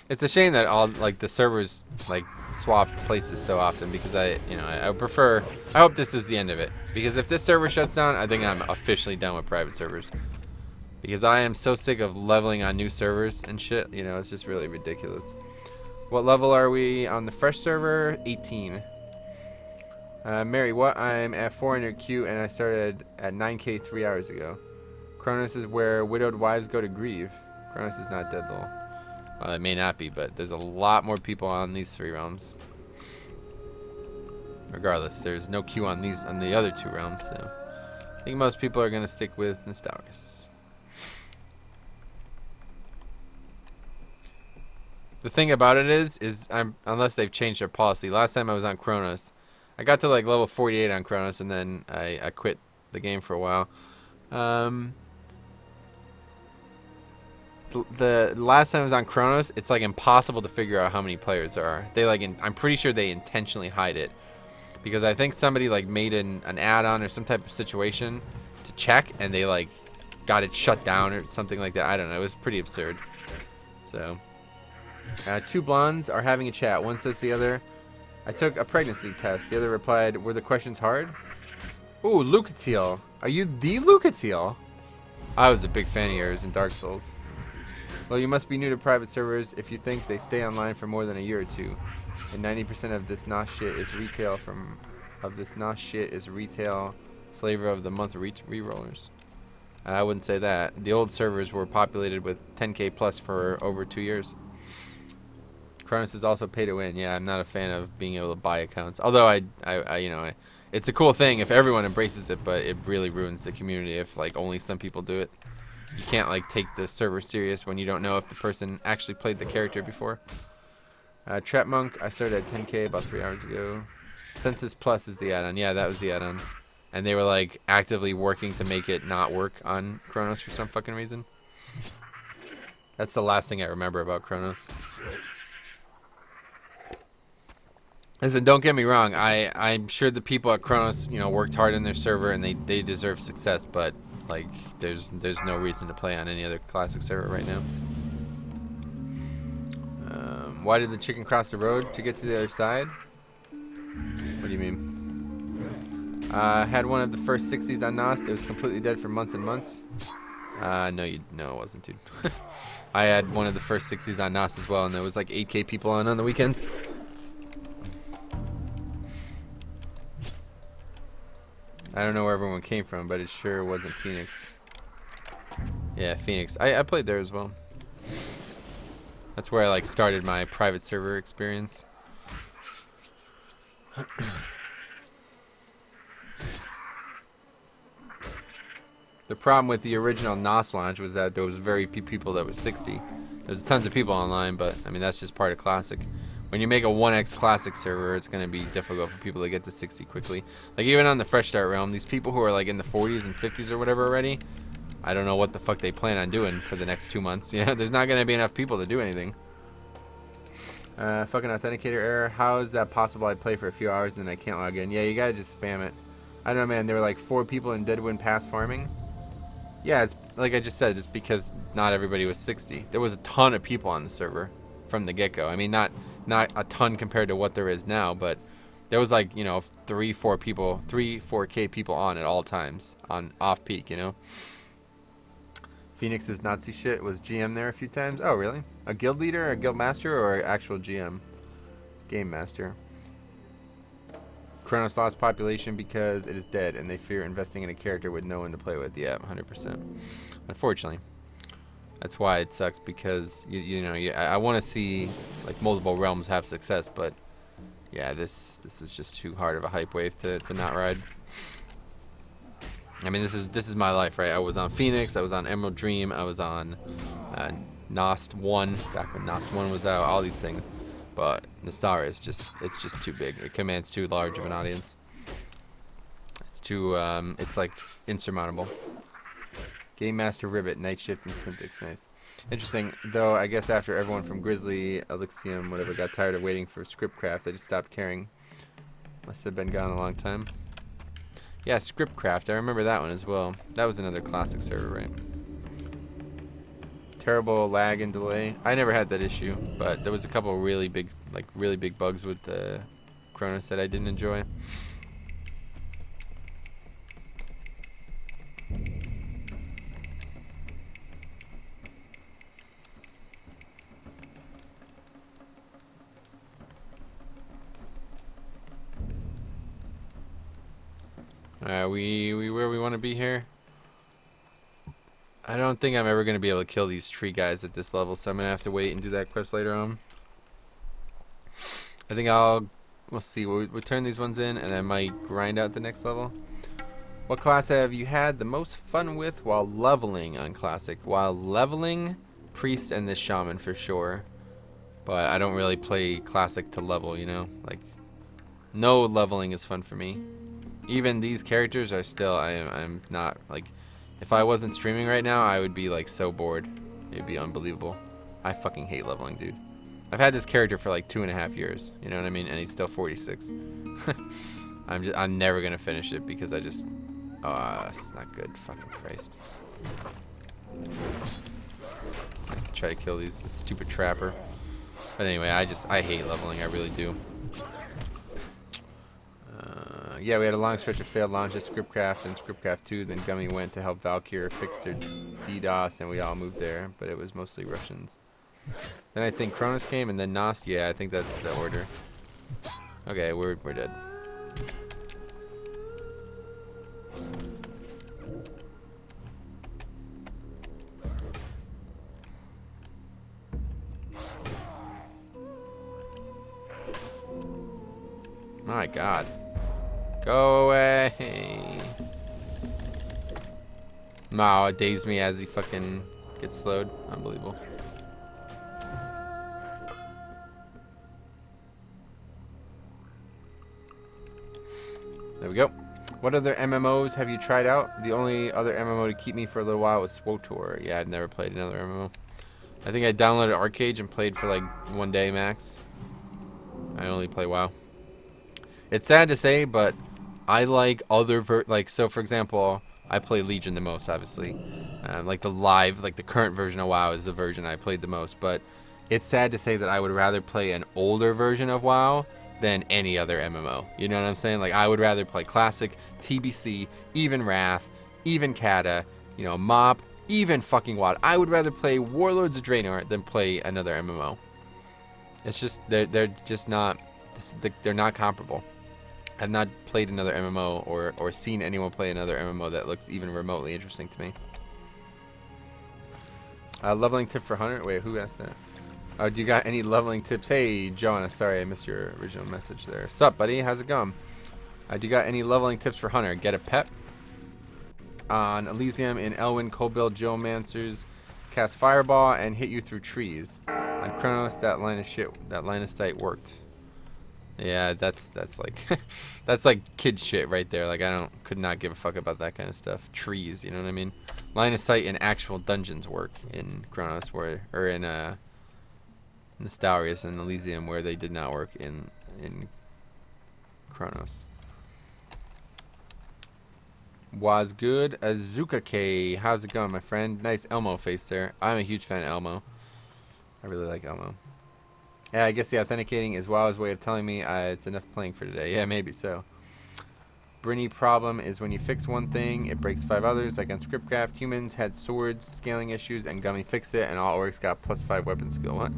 It's a shame that all like the servers like swap places so often because I prefer. I hope this is the end of it because if this server shuts down, I think I'm officially done with private servers. Because I am so sick of leveling on new servers and shit. You know, it's just really ridiculous. What level are we on the fresh server? 18. Mary, what? I'm at 400 Q and I started at 9K 3 hours ago. Chronos is where widowed wives go to grieve. Chronos is not dead though. Well, it may not be, but there's a lot more people on these 3 realms. Regardless, there's no queue on the other 2 realms, so I think most people are gonna stick with Nostalgus. The thing about it is unless they've changed their policy. Last time I was on Chronos, I got to like level 48 on Chronos, and then I quit the game for a while. The last time I was on Chronos, it's like impossible to figure out how many players there are. They I'm pretty sure they intentionally hide it because I think somebody like made an add-on or some type of situation to check, and they like got it shut down or something like that. I don't know. It was pretty absurd. So, 2 blondes are having a chat. One says to the other, "I took a pregnancy test." The other replied, "Were the questions hard?" Ooh, Lucatiel. Are you the Lucatiel? I was a big fan of yours in Dark Souls. Well, you must be new to private servers if you think they stay online for more than a year or 2. And 90% of this NOS shit is retail flavor of the month re-rollers. I wouldn't say that. The old servers were populated with 10K plus for over 2 years. Chronos is also pay to win. Yeah, I'm not a fan of being able to buy accounts. Although it's a cool thing if everyone embraces it, but it really ruins the community if like only some people do it. You can't like take the server serious when you don't know if the person actually played the character before. Trap Monk, I started at 10K about 3 hours ago. Census Plus is the add-on. Yeah, that was the add-on. And they were like actively working to make it not work on Chronos for some fucking reason. That's the last thing I remember about Chronos. Listen, don't get me wrong. I'm sure the people at Chronos, worked hard in their server and they deserve success, but like there's no reason to play on any other classic server right now. Why did the chicken cross the road to get to the other side? What do you mean? Had one of the first 60s on NOS. It was completely dead for months and months. No, it wasn't, dude. I had one of the first 60s on NOS as well, and there was like 8K people on the weekends. I don't know where everyone came from, but it sure wasn't Phoenix. Yeah, Phoenix. I played there as well. That's where I like started my private server experience. The problem with the original NOS launch was that there was very few people that was 60. There's tons of people online, but I mean that's just part of Classic. When you make a 1x Classic server, it's going to be difficult for people to get to 60 quickly. Like even on the Fresh Start realm, these people who are like in the 40s and 50s or whatever already, I don't know what the fuck they plan on doing for the next 2 months. There's not going to be enough people to do anything. Fucking authenticator error. How is that possible? I play for a few hours and then I can't log in. Yeah, you gotta just spam it. I don't know, man. There were like 4 people in Deadwind Pass farming. Yeah, it's like I just said. It's because not everybody was 60. There was a ton of people on the server from the get-go. I mean, not a ton compared to what there is now, but there was like 3-4K people on at all times on off peak. Phoenix's Nazi shit was GM there a few times. Oh, really? A guild leader, a guild master, or an actual GM? Game master. Chronos lost population because it is dead, and they fear investing in a character with no one to play with. Yeah, 100%. Unfortunately, that's why it sucks because I want to see like multiple realms have success, but yeah, this is just too hard of a hype wave to not ride. I mean, this is my life, right? I was on Phoenix, I was on Emerald Dream, I was on Nost 1 back when Nost 1 was out, all these things. But Nostar is it's just too big. It commands too large of an audience. It's like insurmountable. Game Master Ribbit, Night Shift, and Syntix. Nice. Interesting, though. I guess after everyone from Grizzly, Elysium, whatever, got tired of waiting for Scriptcraft, I just stopped caring. Must have been gone a long time. Yeah, Scriptcraft. I remember that one as well. That was another classic server, right? Terrible lag and delay. I never had that issue, but there was a couple really big bugs with the Chronos that I didn't enjoy. We where we want to be here? I don't think I'm ever going to be able to kill these tree guys at this level, so I'm going to have to wait and do that quest later on. I think we'll see. We'll turn these ones in, and I might grind out the next level. What class have you had the most fun with while leveling on Classic? While leveling, Priest and this Shaman for sure. But I don't really play Classic to level, you know? Like, no leveling is fun for me. Even these characters are still, I'm not, like, if I wasn't streaming right now, I would be, like, so bored. It'd be unbelievable. I fucking hate leveling, dude. I've had this character for, like, 2.5 years, you know what I mean? And he's still 46. I'm never gonna finish it because I just, it's not good, fucking Christ. I could try to kill this stupid trapper. But anyway, I hate leveling, I really do. Yeah, we had a long stretch of failed launches, Scriptcraft and Scriptcraft 2. Then Gummy went to help Valkyrie fix their DDoS, and we all moved there. But it was mostly Russians. Then I think Kronos came, and then Nost. Yeah, I think that's the order. Okay, we're dead. My God. Go away. Wow, it dazed me as he fucking gets slowed. Unbelievable. There we go. What other MMOs have you tried out? The only other MMO to keep me for a little while was SWTOR. Yeah, I've never played another MMO. I think I downloaded Arcade and played for like 1 day max. I only play WoW. It's sad to say, but I like other so for example, I play Legion the most, obviously. Like the current version of WoW is the version I played the most. But it's sad to say that I would rather play an older version of WoW than any other MMO. You know what I'm saying? Like, I would rather play Classic, TBC, even Wrath, even Kata, you know, MoP, even fucking WoD. I would rather play Warlords of Draenor than play another MMO. It's just they're just not they're not comparable. I've not played another MMO or seen anyone play another MMO that looks even remotely interesting to me. Leveling tip for Hunter? Wait, who asked that? Do you got any leveling tips? Hey, Jonah, sorry I missed your original message there. Sup, buddy? How's it going? Do you got any leveling tips for Hunter? Get a pet. On Elysium in Elwyn, Cold-Build Geomancers, cast Fireball and hit you through trees. On Chronos, that line of sight worked. Yeah, that's like that's like kid shit right there. Like, could not give a fuck about that kind of stuff. Trees, you know what I mean? Line of sight in actual dungeons work in Chronos, or in Nostalrius and Elysium, where they did not work in Chronos. Was good. Azuka K, how's it going, my friend? Nice Elmo face there. I'm a huge fan of Elmo. I really like Elmo. Yeah, I guess the authenticating is WoW's way of telling me it's enough playing for today. Yeah, maybe so. Briny problem is when you fix one thing, it breaks 5 others. Like on Scriptcraft, humans had swords, scaling issues, and Gummy fixed it, and all orcs got +5 weapon skill. What?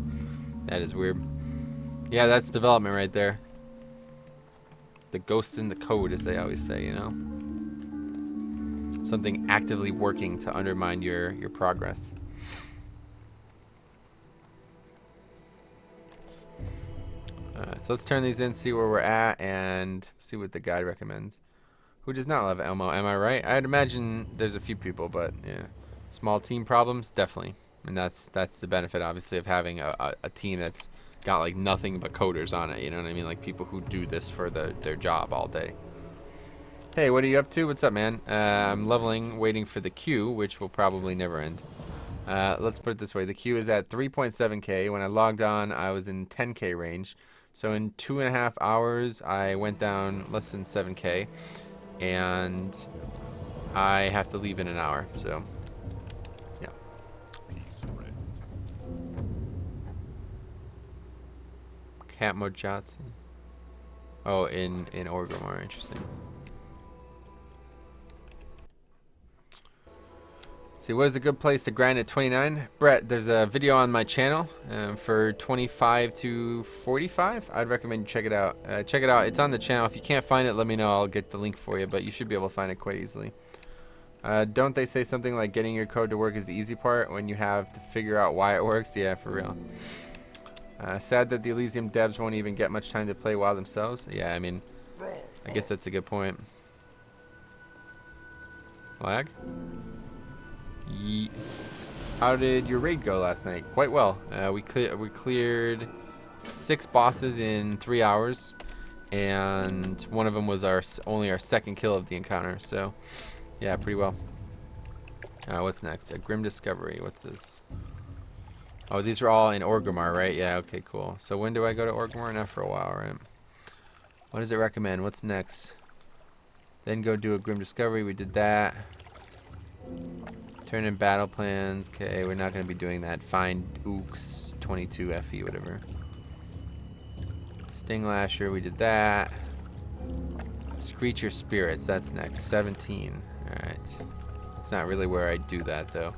That is weird. Yeah, that's development right there. The ghosts in the code, as they always say, you know? Something actively working to undermine your progress. So let's turn these in, see where we're at, and see what the guide recommends. Who does not love Elmo? Am I right? I'd imagine there's a few people, but yeah. Small team problems? Definitely. And that's the benefit, obviously, of having a team that's got, like, nothing but coders on it. You know what I mean? Like, people who do this for their job all day. Hey, what are you up to? What's up, man? I'm leveling, waiting for the queue, which will probably never end. Let's put it this way. The queue is at 3.7k. When I logged on, I was in 10k range. So in 2.5 hours, I went down less than 7k. And I have to leave in an hour. So, yeah. Cat Mojatsu. Oh, in Orgrimmar. Interesting. See, what is a good place to grind at 29? Brett, there's a video on my channel for 25 to 45. I'd recommend you check it out. Check it out. It's on the channel. If you can't find it, let me know. I'll get the link for you, but you should be able to find it quite easily. Don't they say something like getting your code to work is the easy part when you have to figure out why it works? Yeah, for real. Sad that the Elysium devs won't even get much time to play WoW themselves. Yeah, I mean, I guess that's a good point. Lag? How did your raid go last night? Quite well. We cleared 6 bosses in 3 hours, and one of them was only our second kill of the encounter. So, yeah, pretty well. What's next? A Grim Discovery. What's this? Oh, these are all in Orgrimmar, right? Yeah. Okay, cool. So when do I go to Orgrimmar? Not for a while, right? What does it recommend? What's next? Then go do a Grim Discovery. We did that. Turn in battle plans. Okay, we're not going to be doing that. Find Ooks 22 FE, whatever. Sting Lasher, we did that. Screecher Spirits, that's next. 17. Alright. It's not really where I do that, though.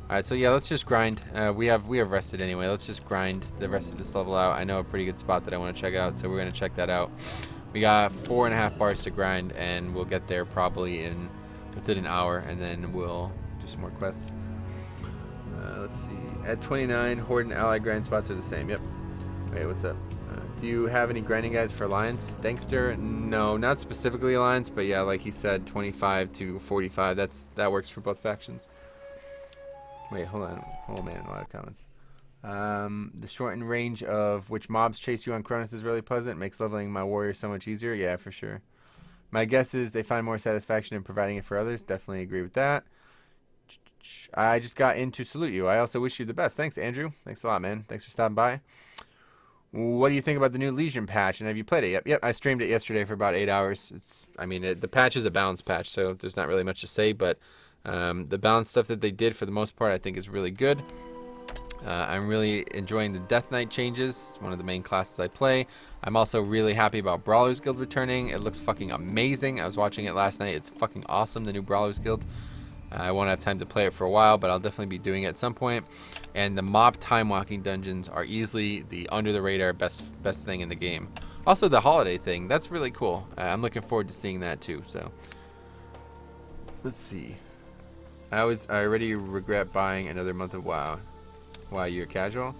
Alright, so yeah, let's just grind. We have rested anyway. Let's just grind the rest of this level out. I know a pretty good spot that I want to check out, so we're going to check that out. We got 4.5 bars to grind, and we'll get there probably within an hour, and then we'll some more quests. Let's see. At 29, Horde and Ally grind spots are the same. Yep. Wait, what's up? Do you have any grinding guides for Alliance? Dankster? No, not specifically Alliance, but yeah, like he said, 25 to 45. That works for both factions. Wait, hold on. Oh man, a lot of comments. The shortened range of which mobs chase you on Cronus is really pleasant. Makes leveling my warrior so much easier. Yeah, for sure. My guess is they find more satisfaction in providing it for others. Definitely agree with that. I just got in to salute you. I also wish you the best. Thanks, Andrew. Thanks a lot, man. Thanks for stopping by. What do you think about the new Legion patch? And have you played it? Yep. I streamed it yesterday for about 8 hours. The patch is a balance patch, so there's not really much to say. But the balance stuff that they did, for the most part, I think is really good. I'm really enjoying the Death Knight changes. It's one of the main classes I play. I'm also really happy about Brawlers Guild returning. It looks fucking amazing. I was watching it last night. It's fucking awesome, the new Brawlers Guild. I won't have time to play it for a while, but I'll definitely be doing it at some point. And the mob time walking dungeons are easily the under the radar best thing in the game. Also the holiday thing, that's really cool. I'm looking forward to seeing that too. So let's see. I already regret buying another month of WoW. Why, you're casual?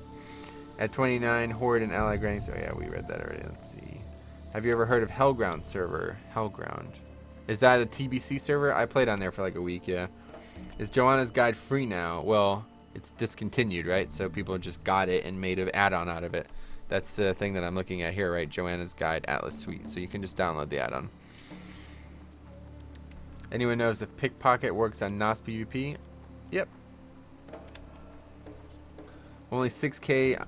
At 29, Horde and Ally grinding. So yeah, we read that already. Let's see. Have you ever heard of Hellground server? Hellground. Is that a TBC server? I played on there for like a week, yeah. Is Joanna's Guide free now? Well, it's discontinued, right? So people just got it and made an add-on out of it. That's the thing that I'm looking at here, right? Joanna's Guide Atlas Suite. So you can just download the add-on. Anyone knows if Pickpocket works on NOS PvP? Yep. Only 6k.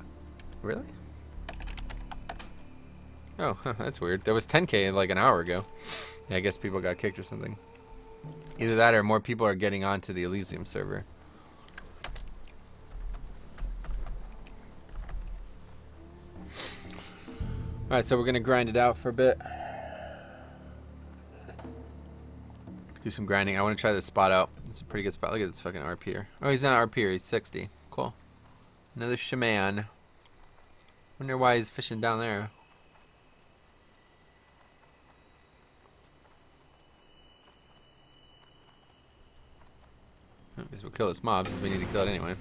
Really? Oh, huh, that's weird. There was 10k like an hour ago. Yeah, I guess people got kicked or something. Either that or more people are getting onto the Elysium server. Alright, so we're going to grind it out for a bit. Do some grinding. I want to try this spot out. It's a pretty good spot. Look at this fucking RP here. Oh, he's not RP here. He's 60. Cool. Another Shaman. Wonder why he's fishing down there. I guess we'll kill this mob since we need to kill it anyway.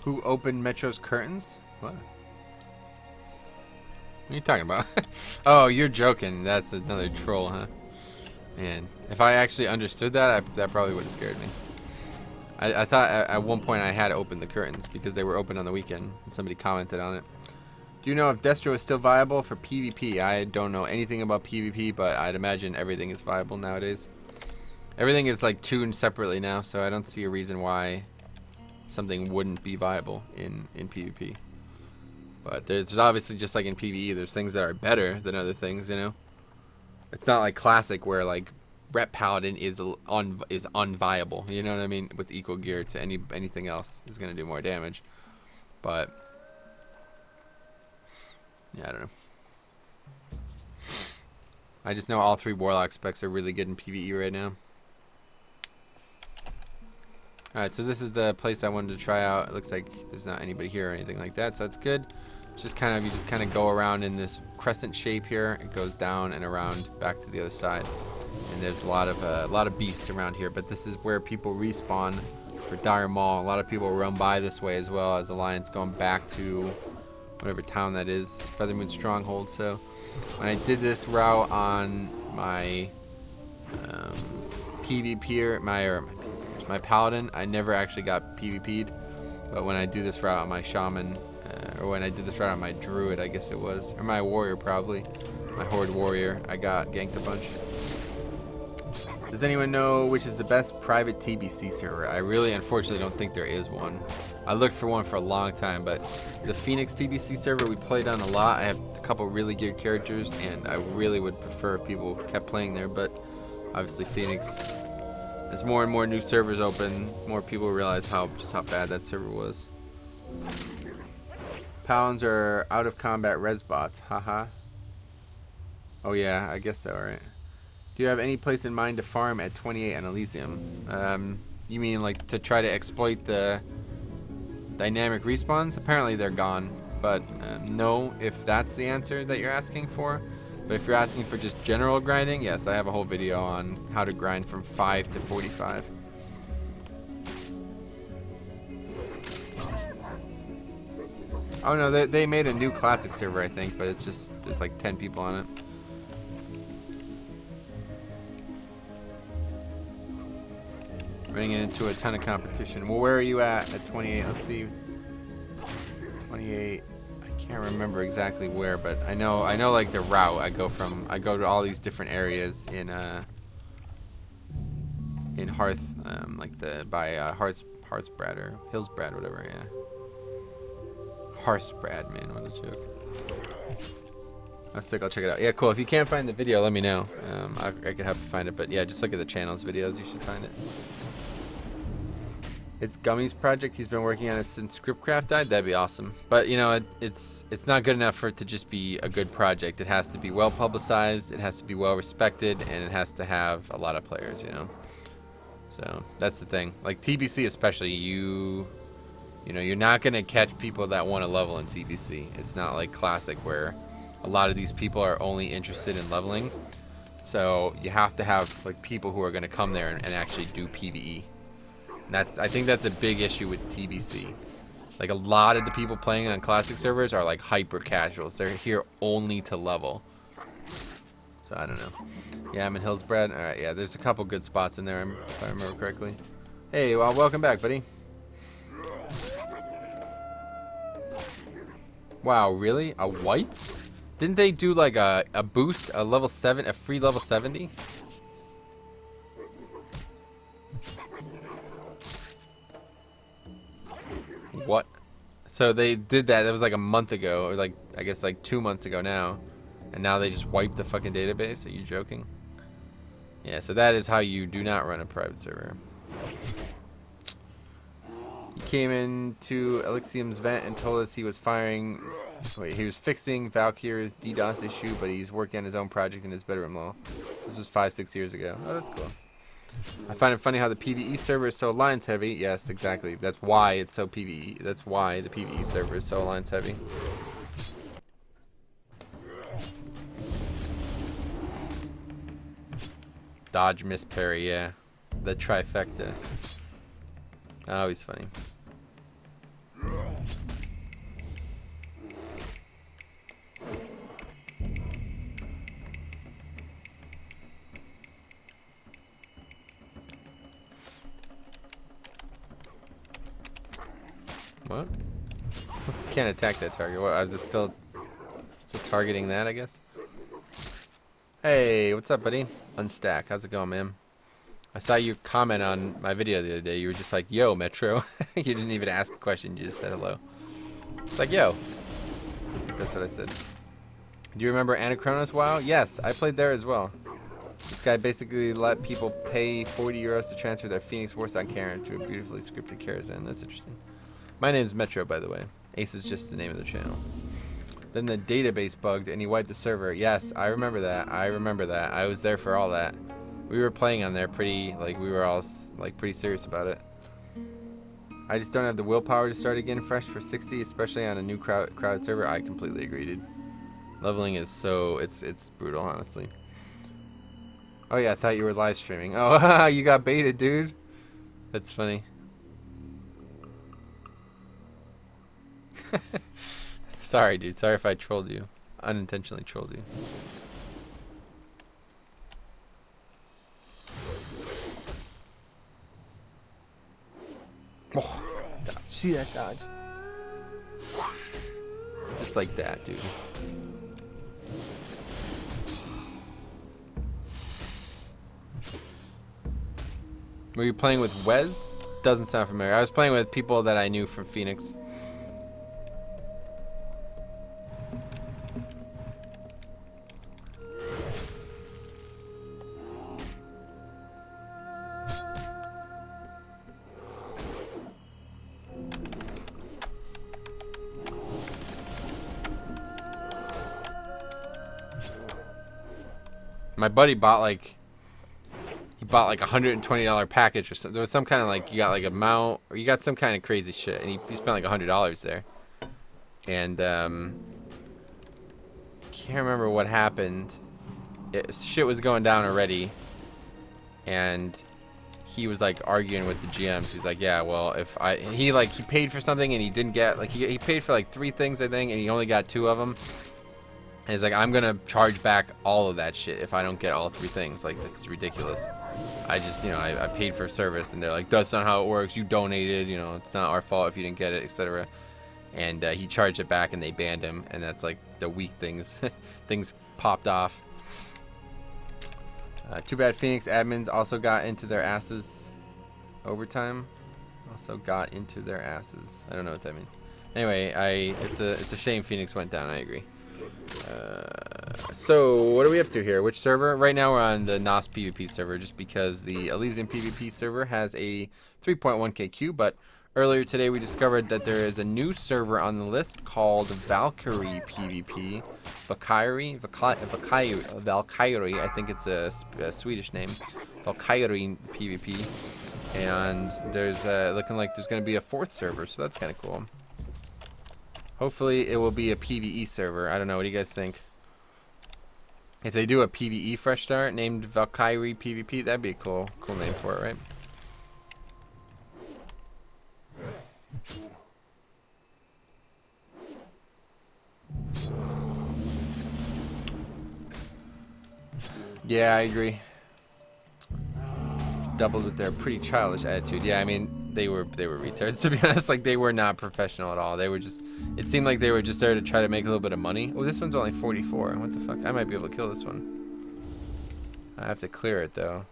Who opened Metro's curtains? What? What are you talking about? Oh, you're joking. That's another troll, huh? Man, if I actually understood that, that probably would have scared me. I thought at one point I had opened the curtains because they were open on the weekend, and somebody commented on it. Do you know if Destro is still viable for PvP? I don't know anything about PvP, but I'd imagine everything is viable nowadays. Everything is like tuned separately now, so I don't see a reason why something wouldn't be viable in PvP. But there's obviously, just like in PvE, there's things that are better than other things, you know? It's not like Classic where like Rep Paladin is unviable, you know what I mean? With equal gear to anything else is going to do more damage. But yeah, I don't know. I just know all 3 Warlock specs are really good in PvE right now. Alright, so this is the place I wanted to try out. It looks like there's not anybody here or anything like that, so it's good. It's just kind of, you just kind of go around in this crescent shape here. It goes down and around back to the other side. And there's a lot of beasts around here, but this is where people respawn for Dire Maul. A lot of people run by this way as well as Alliance going back to whatever town that is, Feathermoon Stronghold. So when I did this route on my PvP, my Paladin, I never actually got PvP'd, but when I do this route on my Shaman, or when I did this route on my Druid, I guess it was, or my Warrior probably, my Horde Warrior, I got ganked a bunch. Does anyone know which is the best private TBC server? I really, unfortunately, don't think there is one. I looked for one for a long time, but the Phoenix TBC server we played on a lot. I have a couple really good characters, and I really would prefer if people kept playing there, but obviously Phoenix, as more and more new servers open, more people realize just how bad that server was. Paladins are out of combat res bots, haha. Oh yeah, I guess so, right? Do you have any place in mind to farm at 28 on Elysium? You mean like to try to exploit the dynamic respawns? Apparently they're gone, but no, if that's the answer that you're asking for. But if you're asking for just general grinding, yes, I have a whole video on how to grind from 5 to 45. Oh no, they made a new classic server, I think, but it's just, there's like 10 people on it. Running into a ton of competition. Well, where are you at 28? Let's see. 28. I can't remember exactly where, but I know like the route. I go to all these different areas in Hearth, like Hearthsbrad or Hillsbrad, whatever. Yeah. Hearthsbrad, man, what a joke. I'm sick. I'll check it out. Yeah, cool. If you can't find the video, let me know. I could help you find it. But yeah, just look at the channel's videos. You should find it. It's Gummy's project. He's been working on it since Scriptcraft died. That'd be awesome. But you know, it's not good enough for it to just be a good project. It has to be well publicized. It has to be well respected, and it has to have a lot of players. You know. So that's the thing. Like TBC, especially, you know, you're not gonna catch people that want to level in TBC. It's not like Classic where a lot of these people are only interested in leveling. So you have to have like people who are gonna come there and actually do PvE. And I think that's a big issue with TBC. Like a lot of the people playing on Classic servers are like hyper casuals. They're here only to level. So I don't know. Yeah, I'm in Hillsbrad. All right, yeah, there's a couple good spots in there if I remember correctly. Hey, well, welcome back, buddy. Wow, really? A wipe? Didn't they do like a boost, a level 7, a free level 70? What? So they did that. That was like a month ago, or like I guess like 2 months ago now, and now they just wiped the fucking database. Are you joking? Yeah. So that is how you do not run a private server. He came into Elysium's vent and told us he was he was fixing Valkyrie's DDoS issue, but he's working on his own project in his bedroom. Lol. This was 5-6 years ago. Oh, that's cool. I find it funny how the PvE server is so alliance heavy. Yes, exactly. That's why it's so PvE. That's why the PvE server is so alliance heavy. Dodge, miss, parry, yeah. The trifecta. Oh, he's funny. What? Can't attack that target. What? I was just still targeting that, I guess. Hey, what's up, buddy? Unstack. How's it going, man? I saw you comment on my video the other day. You were just like, "Yo, Metro." You didn't even ask a question. You just said hello. It's like, "Yo." That's what I said. Do you remember Anachronos WoW? Yes, I played there as well. This guy basically let people pay 40 euros to transfer their Phoenix Warstock Karen to a beautifully scripted Karazhan. That's interesting. My name's Metro, by the way. Ace is just the name of the channel. Then the database bugged and he wiped the server. Yes, I remember that. I remember that. I was there for all that. We were playing on there pretty, like, we were all, like, pretty serious about it. I just don't have the willpower to start again fresh for 60, especially on a new crowded server. I completely agree, dude. Leveling is so, it's brutal, honestly. Oh yeah, I thought you were live streaming. Oh, you got baited, dude. That's funny. Sorry, dude. Sorry if I trolled you. Unintentionally trolled you. Oh, dodge. See that dodge? Just like that, dude. Were you playing with Wes? Doesn't sound familiar. I was playing with people that I knew from Phoenix. My buddy bought like $120 package or something. There was some kind of like, you got like a mount or you got some kind of crazy shit, and he spent like $100 there. And can't remember what happened. Shit was going down already, and he was like arguing with the GMs. He's like, yeah, well, if he paid for something and he didn't get, like, he paid for like 3 things, I think, and he only got 2 of them. And he's like, I'm gonna charge back all of that shit if I don't get all 3 things. Like, this is ridiculous. I just, you know, I paid for service, and they're like, that's not how it works. You donated, you know, it's not our fault if you didn't get it, etc. And he charged it back, and they banned him. And that's like the weak things. Things popped off. Too bad Phoenix admins also got into their asses. Overtime also got into their asses. I don't know what that means. Anyway, it's a shame Phoenix went down. I agree. So what are we up to here? Which server? Right now we're on the NOS PvP server, just because the Elysium PvP server has a 3.1k queue, but earlier today we discovered that there is a new server on the list called Valkyrie PvP. Valkyrie, I think it's a Swedish name. Valkyrie PvP. And there's looking like there's going to be a 4th server, so that's kind of cool. Hopefully it will be a PvE server. I don't know. What do you guys think? If they do a PvE fresh start named Valkyrie PvP, that'd be a cool name for it, right? Yeah, I agree. Doubled with their pretty childish attitude. Yeah, I mean, they were retards, to be honest. Like, they were not professional at all. They were just, it seemed like they were just there to try to make a little bit of money. Oh, this one's only 44. What the fuck? I might be able to kill this one. I have to clear it though.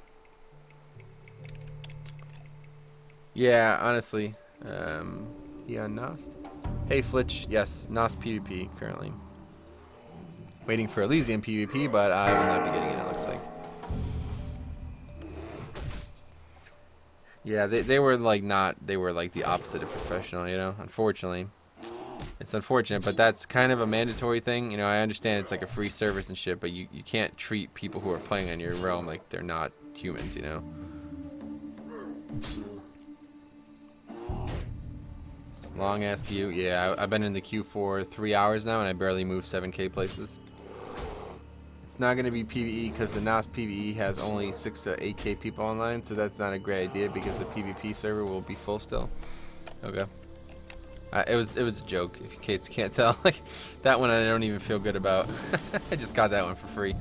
Yeah, honestly. Yeah, NOS. Hey Flitch, yes, NOS PvP currently. Waiting for Elysium PvP, but I will not be getting it, it looks like. Yeah, they were like they were like the opposite of professional, you know, unfortunately. It's unfortunate, but that's kind of a mandatory thing. You know, I understand it's like a free service and shit, but you can't treat people who are playing on your realm like they're not humans, you know. Long ass queue. Yeah, I've been in the queue for 3 hours now, and I barely moved 7k places. It's not going to be PvE because the NOS PvE has only 6 to 8k people online, so that's not a great idea because the PvP server will be full still. Okay. It was a joke, if in case you can't tell. Like, that one I don't even feel good about. I just got that one for free.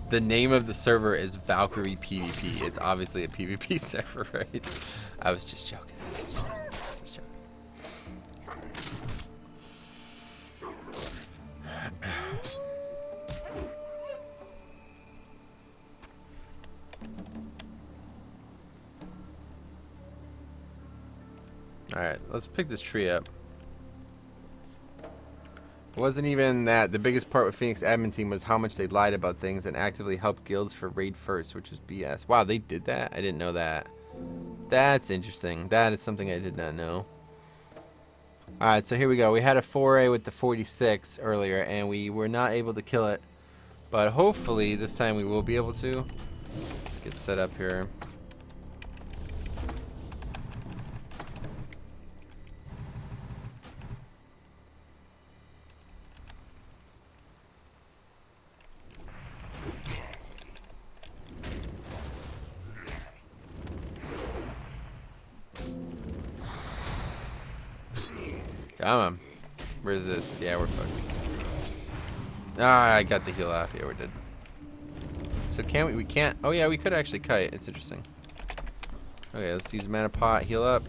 The name of the server is Valkyrie PvP. It's obviously a PvP server, right? I was just joking. Alright, let's pick this tree up. It wasn't even that. The biggest part with Phoenix admin team was how much they lied about things and actively helped guilds for raid first, which was BS. Wow, they did that? I didn't know that. That's interesting. That is something I did not know. Alright, so here we go. We had a foray with the 46 earlier, and we were not able to kill it. But hopefully, this time we will be able to. Let's get set up here. Come on. Where's this? Yeah, we're fucked. Ah, I got the heal off. Yeah, we're dead. So can we? We can't. Oh yeah, we could actually kite. It's interesting. Okay, let's use mana pot. Heal up.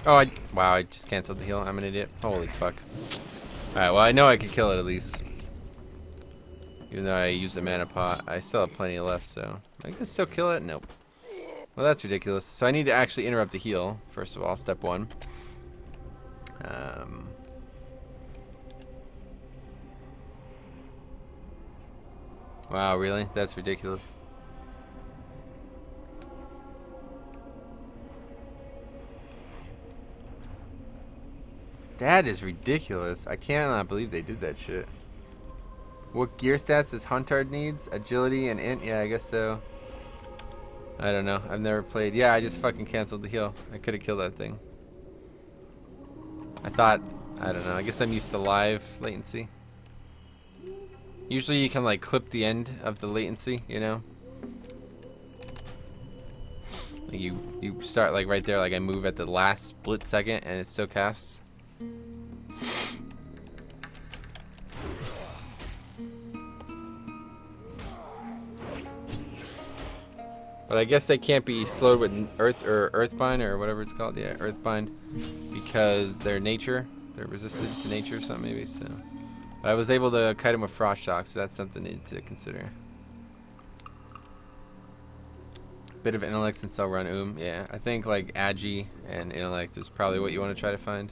Oh, wow, I just canceled the heal. I'm an idiot. Holy fuck. Alright, well, I know I could kill it at least. Even though I used the mana pot, I still have plenty left, so I can still kill it? Nope. Well, that's ridiculous. So I need to actually interrupt the heal, first of all, step one. Wow, really? That's ridiculous. That is ridiculous. I cannot believe they did that shit. What gear stats does Huntard needs? Agility and int? Yeah, I guess so. I don't know. I've never played. Yeah, I just fucking canceled the heal. I could have killed that thing. I thought, I don't know. I guess I'm used to live latency. Usually you can like clip the end of the latency, you know? Like you start like right there, like I move at the last split second and it still casts. But I guess they can't be slowed with Earthbind or whatever it's called. Yeah, Earthbind, because they're nature. They're resistant to nature or something maybe. So, but I was able to kite them with Frost Shock, so that's something needed to consider. Bit of intellect and still run Yeah, I think like Agi and intellect is probably what you want to try to find.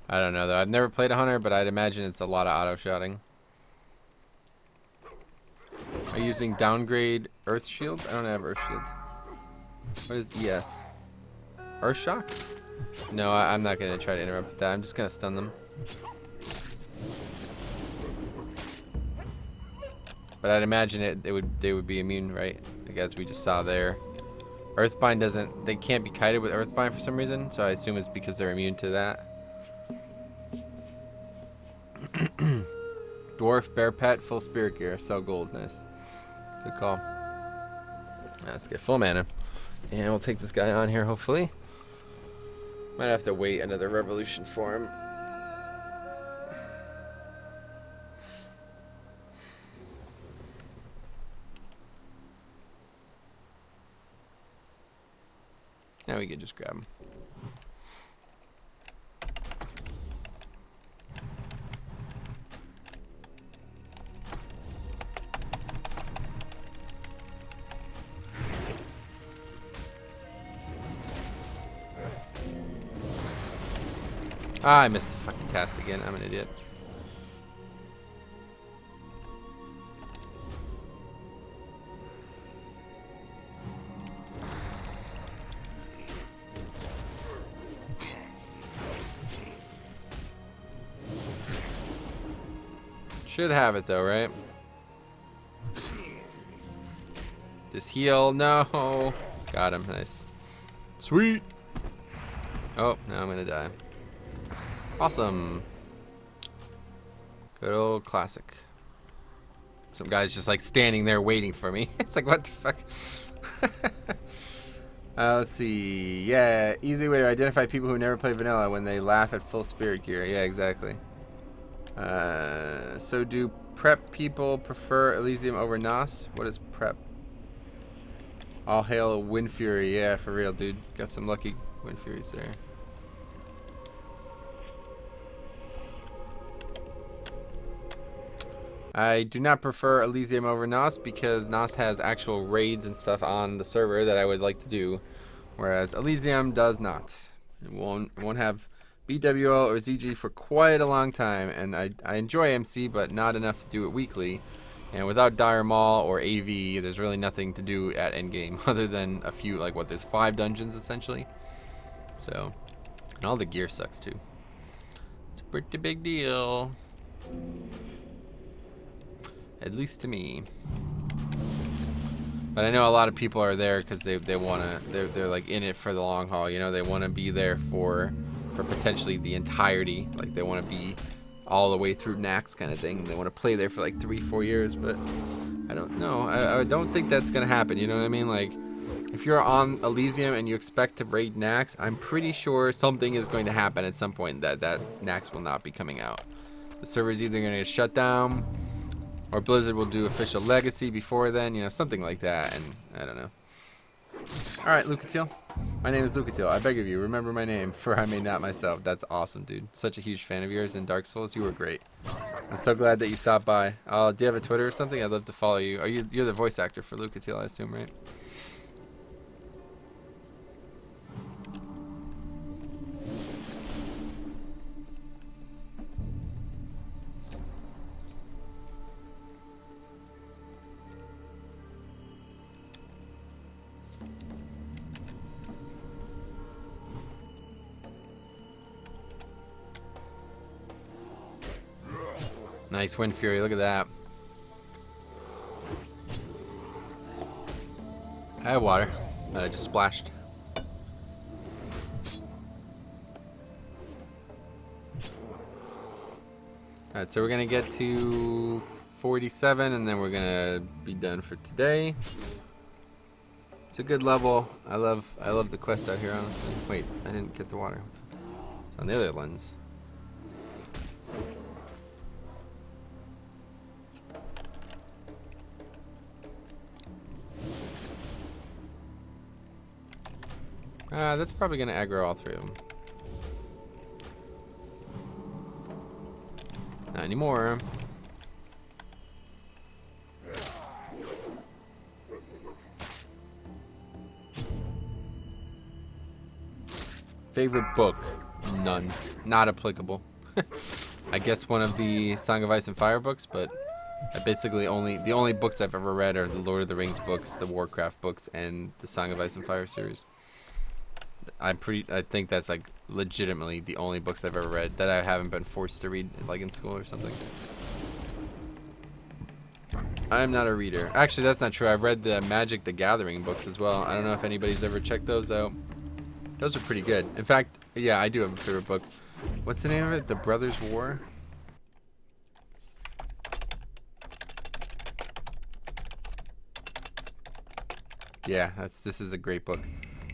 I don't know though. I've never played a hunter, but I'd imagine it's a lot of auto shotting. Are you using downgrade Earth Shield? I don't have Earth Shield. What is ES? Earth Shock? No, I'm not gonna try to interrupt that. I'm just gonna stun them. But I'd imagine they would be immune, right? Like as we just saw there. Earthbind doesn't. They can't be kited with Earthbind for some reason, so I assume it's because they're immune to that. Dwarf, bear pet, full spirit gear, sell gold. Nice. Good call. Let's get full mana. And we'll take this guy on here, hopefully. Might have to wait another revolution for him. Now we can just grab him. Ah, I missed the fucking cast again. I'm an idiot. Should have it though, right? Just heal. No. Got him. Nice. Sweet. Oh, now I'm gonna die. Awesome. Good old classic. Some guy's just like standing there waiting for me. It's like, what the fuck? Let's see. Yeah, easy way to identify people who never play vanilla when they laugh at full spirit gear. Yeah, exactly. So do prep people prefer Elysium over Nos? What is prep? All hail windfury. Yeah, for real, dude. Got some lucky windfuries there. I do not prefer Elysium over Nost because Nost has actual raids and stuff on the server that I would like to do, whereas Elysium does not. It won't have BWL or ZG for quite a long time, and I enjoy MC, but not enough to do it weekly. And without Dire Maul or AV, there's really nothing to do at endgame other than a few, like what, there's 5 dungeons essentially. So, and all the gear sucks too. It's a pretty big deal. At least to me. But I know a lot of people are there because they wanna, they're like in it for the long haul, you know, they wanna be there for potentially the entirety. Like they wanna be all the way through Nax kind of thing. They want to play there for like 3-4 years, but I don't know. I don't think that's gonna happen. You know what I mean? Like, if you're on Elysium and you expect to raid Nax, I'm pretty sure something is going to happen at some point that Nax will not be coming out. The server's either gonna get shut down, or Blizzard will do official legacy before then. You know, something like that. And I don't know. All right, Lucatiel. My name is Lucatiel. I beg of you, remember my name, for I may not myself. That's awesome, dude. Such a huge fan of yours in Dark Souls. You were great. I'm so glad that you stopped by. Do you have a Twitter or something? I'd love to follow you. You're the voice actor for Lucatiel, I assume, right? Nice windfury, look at that. I have water that I just splashed. Alright, so we're gonna get to 47 and then we're gonna be done for today. It's a good level. I love the quest out here, honestly. Wait, I didn't get the water. It's on the other lens. That's probably going to aggro all 3 of them. Not anymore. Favorite book? None. Not applicable. I guess one of the Song of Ice and Fire books, but I basically the only books I've ever read are the Lord of the Rings books, the Warcraft books, and the Song of Ice and Fire series. I think that's like legitimately the only books I've ever read that I haven't been forced to read, like in school or something. I'm not a reader. Actually, that's not true. I've read the Magic the Gathering books as well. I don't know if anybody's ever checked those out. Those are pretty good. In fact, yeah, I do have a favorite book. What's the name of it? The Brothers' War? Yeah, this is a great book.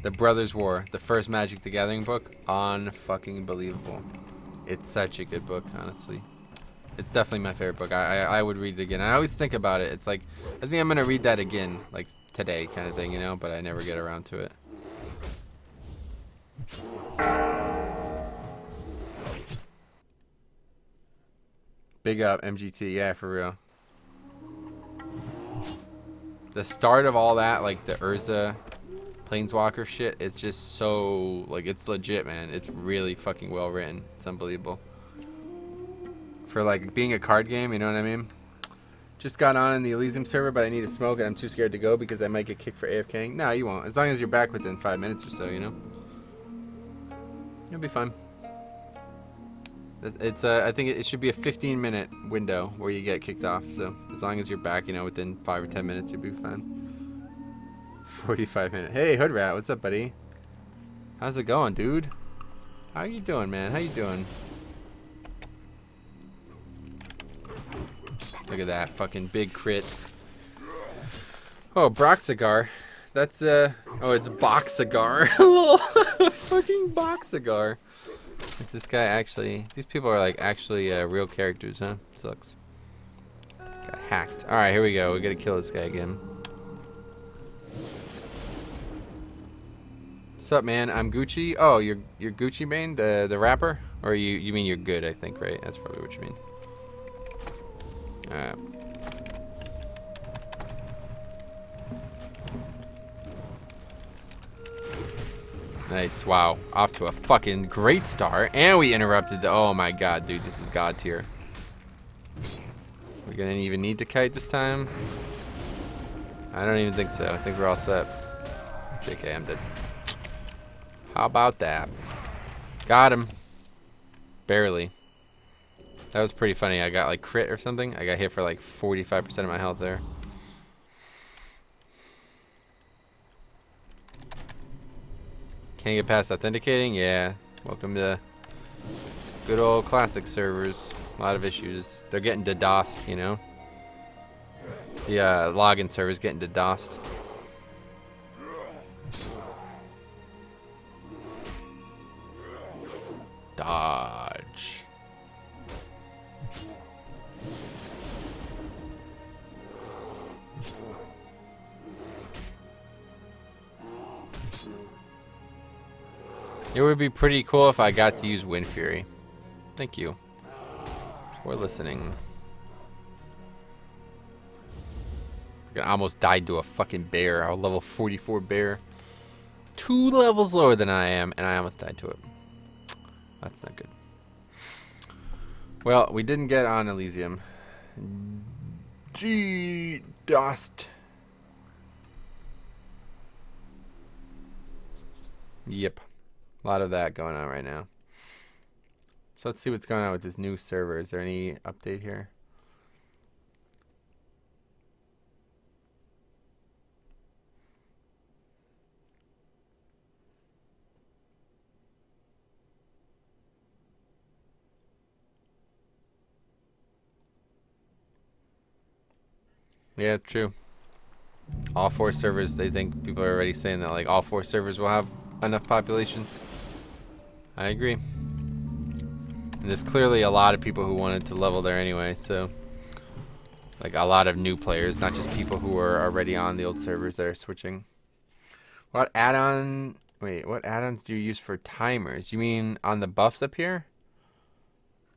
The Brothers' War, the first Magic the Gathering book, fucking believable. It's such a good book, honestly. It's definitely my favorite book. I would read it again. I always think about it. It's like, I think I'm gonna read that again, like today, kind of thing, you know. But I never get around to it. Big up MGT, yeah, for real. The start of all that, like the Urza Planeswalker shit, it's just so, like, it's legit, man. It's really fucking well written. It's unbelievable. For, like, being a card game, you know what I mean? Just got on in the Elysium server, but I need to smoke, and I'm too scared to go because I might get kicked for AFKing. No, you won't. As long as you're back within 5 minutes or so, you know? You'll be fine. It's I think it should be a 15-minute window where you get kicked off. So as long as you're back, you know, within 5 or 10 minutes, you'll be fine. 45 minutes. Hey, Hood Rat, what's up, buddy? How's it going, dude? How you doing, man? How you doing? Look at that fucking big crit. Oh, Brock cigar. That's the. Oh, it's box cigar. Fucking box cigar. Is this guy actually? These people are like actually real characters, huh? Sucks. Got hacked. All right, here we go. We gotta kill this guy again. What's up, man? I'm Gucci. Oh, you're Gucci Mane, the rapper, or you mean you're good? I think, right? That's probably what you mean. Alright. Nice. Wow. Off to a fucking great start. And we interrupted the... Oh my god, dude. This is god tier. We're gonna even need to kite this time? I don't even think so. I think we're all set. JK, I'm dead. How about that? Got him. Barely. That was pretty funny. I got like crit or something. I got hit for like 45% of my health there. Can't get past authenticating? Yeah. Welcome to good old classic servers. A lot of issues. They're getting DDoSed, you know? The login server's getting DDoSed. Dodge. It would be pretty cool if I got to use Windfury. Thank you. We're listening. I almost died to a fucking bear. A level 44 bear. 2 levels lower than I am, and I almost died to it. That's not good. Well, we didn't get on Elysium. Gee, dust. Yep. A lot of that going on right now. So let's see what's going on with this new server. Is there any update here? Yeah, true. All 4 servers, they think people are already saying that like all 4 servers will have enough population. I agree. And there's clearly a lot of people who wanted to level there anyway, so like a lot of new players, not just people who are already on the old servers that are switching. What add-on? Wait, what add-ons do you use for timers? You mean on the buffs up here?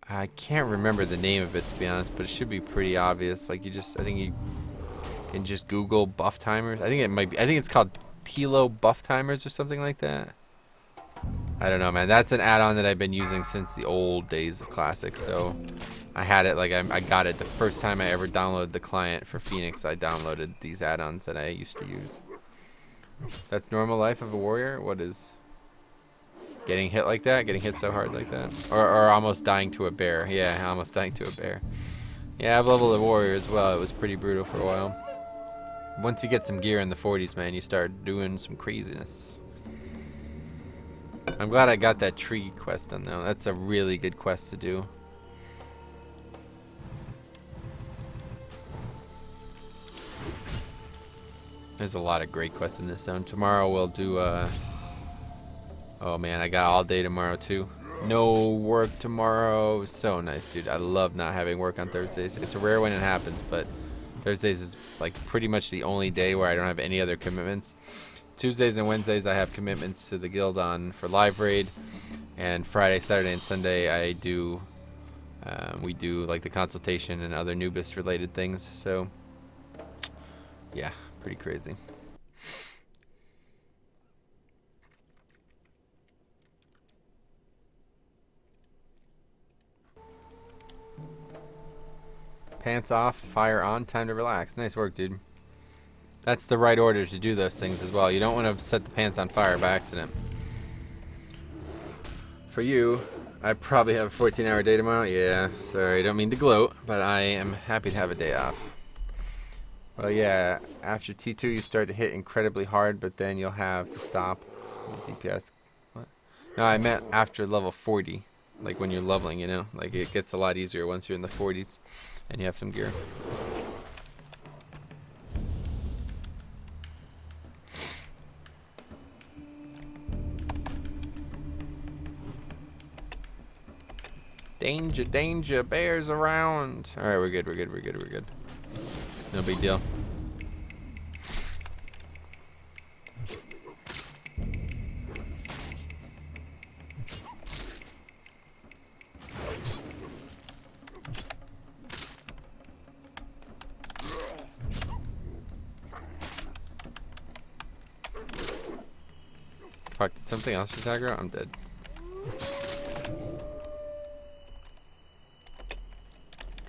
I can't remember the name of it to be honest, but it should be pretty obvious. Like I think you can just Google buff timers. I think it might be. I think it's called Tilo buff timers or something like that. I don't know, man. That's an add-on that I've been using since the old days of Classic. So I had it, like I got it the first time I ever downloaded the client for Phoenix. I downloaded these add-ons that I used to use. That's normal life of a warrior? What is getting hit like that? Getting hit so hard like that? Or almost dying to a bear. Yeah, almost dying to a bear. Yeah, I've leveled a warrior as well. It was pretty brutal for a while. Once you get some gear in the 40s, man, you start doing some craziness. I'm glad I got that tree quest done though. That's a really good quest to do. There's a lot of great quests in this zone. Tomorrow we'll do oh man, I got all day tomorrow too. No work tomorrow. So nice, dude. I love not having work on Thursdays. It's rare when it happens, but Thursdays is like pretty much the only day where I don't have any other commitments. Tuesdays and Wednesdays I have commitments to the guild on for live raid, and Friday, Saturday, and Sunday I do we do like the consultation and other Nubist related things. So yeah, pretty crazy. Pants off, fire on, time to relax. Nice work, dude. That's the right order to do those things as well. You don't want to set the pants on fire by accident. For you, I probably have a 14-hour day tomorrow. Yeah, sorry, I don't mean to gloat, but I am happy to have a day off. Well, yeah, after T2 you start to hit incredibly hard, but then you'll have to stop. DPS. What? No, I meant after level 40. Like when you're leveling, you know? Like it gets a lot easier once you're in the 40s and you have some gear. Danger, danger, bears around. Alright, we're good, we're good, we're good, we're good. No big deal. Fuck, did something else just aggro? I'm dead.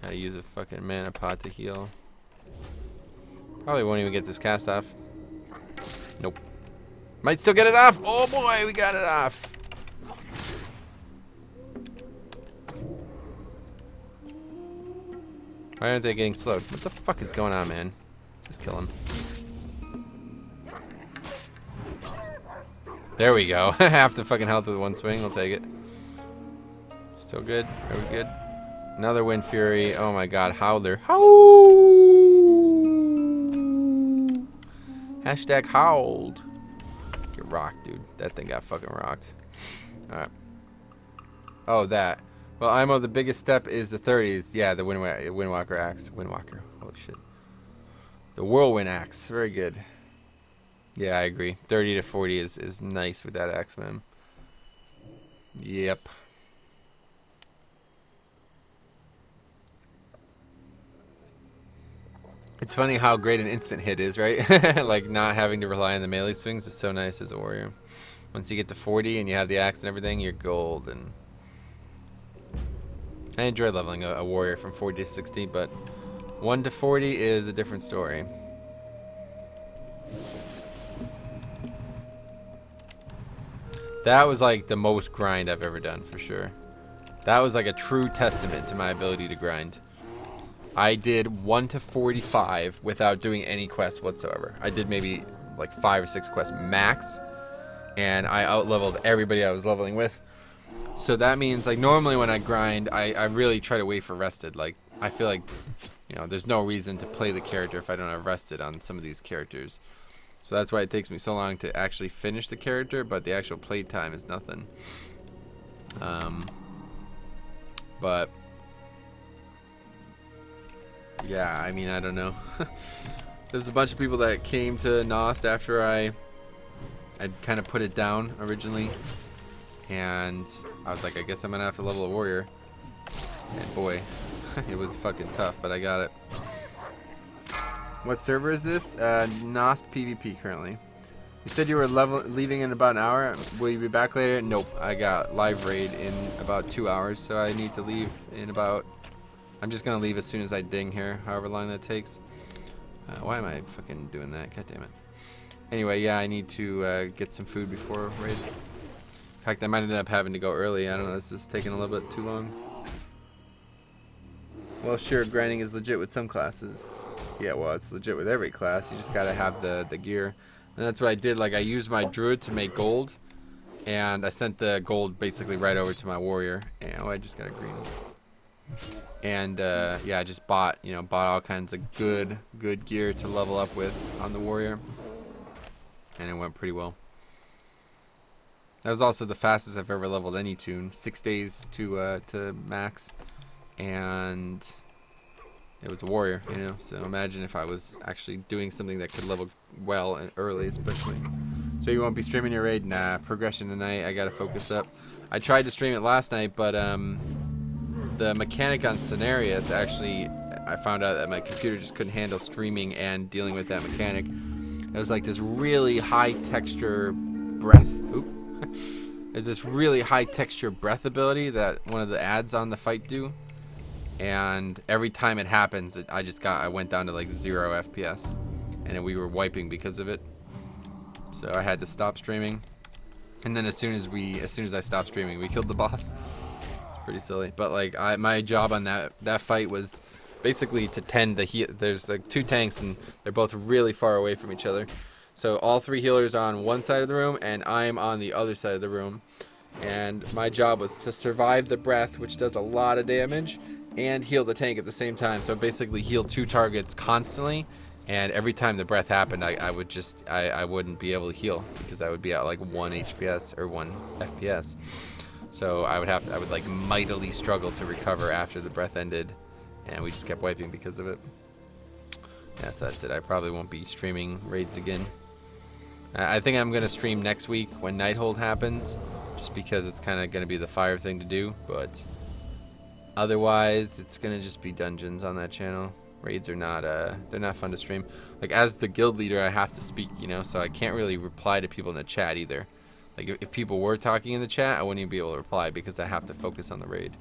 Gotta use a fucking mana pod to heal. Probably won't even get this cast off. Nope. Might still get it off! Oh boy, we got it off! Why aren't they getting slowed? What the fuck is going on, man? Just kill him. There we go. Half the fucking health with one swing. I'll take it. Still good. Are we good? Another windfury. Oh my god. Howler. Howl! Hashtag howled. Get rocked, dude. That thing got fucking rocked. Alright. Oh, that. Well, IMO, the biggest step is the 30s. Yeah, the Windwalker axe. Windwalker. Holy shit. The Whirlwind axe. Very good. Yeah, I agree. 30 to 40 is nice with that axe, man. Yep. It's funny how great an instant hit is, right? Like, not having to rely on the melee swings is so nice as a warrior. Once you get to 40 and you have the axe and everything, you're golden. I enjoy leveling a warrior from 40 to 60, but 1 to 40 is a different story. That was like the most grind I've ever done, for sure. That was like a true testament to my ability to grind. I did 1 to 45 without doing any quests whatsoever. I did maybe like 5 or 6 quests max, and I out-leveled everybody I was leveling with. So that means, like, normally when I grind, I really try to wait for rested. Like, I feel like, you know, there's no reason to play the character if I don't have rested on some of these characters. So that's why it takes me so long to actually finish the character, but the actual play time is nothing. But yeah, I mean, I don't know. There's a bunch of people that came to Nost after I'd kind of put it down originally, and I was like, I guess I'm gonna have to level a warrior. And boy, it was fucking tough, but I got it. What server is this? Nost PvP currently. You said you were leaving in about an hour. Will you be back later? Nope. I got live raid in about 2 hours, so I need to leave in about... I'm just gonna leave as soon as I ding here, however long that takes. Why am I fucking doing that? God damn it. Anyway, yeah, I need to get some food before raid. In fact, I might end up having to go early. I don't know. This is taking a little bit too long. Well, sure, grinding is legit with some classes. Yeah, well, it's legit with every class. You just gotta have the gear. And that's what I did. Like, I used my druid to make gold, and I sent the gold basically right over to my warrior. And oh, I just got a green. And yeah, I just bought all kinds of good gear to level up with on the warrior, and it went pretty well. That was also the fastest I've ever leveled any tune. 6 days to max, and it was a warrior, you know. So imagine if I was actually doing something that could level well and early, especially. So you won't be streaming your raid? Nah, progression tonight. I gotta focus up. I tried to stream it last night, but the mechanic on Cenarius actually, I found out that my computer just couldn't handle streaming and dealing with that mechanic. It was like this really high texture breath. Oop. It's this really high texture breath ability that one of the ads on the fight do. And every time it happens, I went down to like 0 FPS, and we were wiping because of it. So I had to stop streaming. And then as soon as I stopped streaming, we killed the boss. It's pretty silly. But like my job on that fight was basically to tend the there's like 2 tanks, and they're both really far away from each other. So all 3 healers are on one side of the room, and I'm on the other side of the room. And my job was to survive the breath, which does a lot of damage, and heal the tank at the same time. So basically heal 2 targets constantly, and every time the breath happened, I wouldn't be able to heal because I would be at like 1 HPS or 1 FPS. So I would like mightily struggle to recover after the breath ended, and we just kept wiping because of it. Yeah, so that's it. I probably won't be streaming raids again. I think I'm gonna stream next week when Nighthold happens, just because it's kind of gonna be the fire thing to do, but otherwise it's gonna just be dungeons on that channel. Raids are not they're not fun to stream. Like, as the guild leader, I have to speak, you know, so I can't really reply to people in the chat either. Like if people were talking in the chat, I wouldn't even be able to reply because I have to focus on the raid.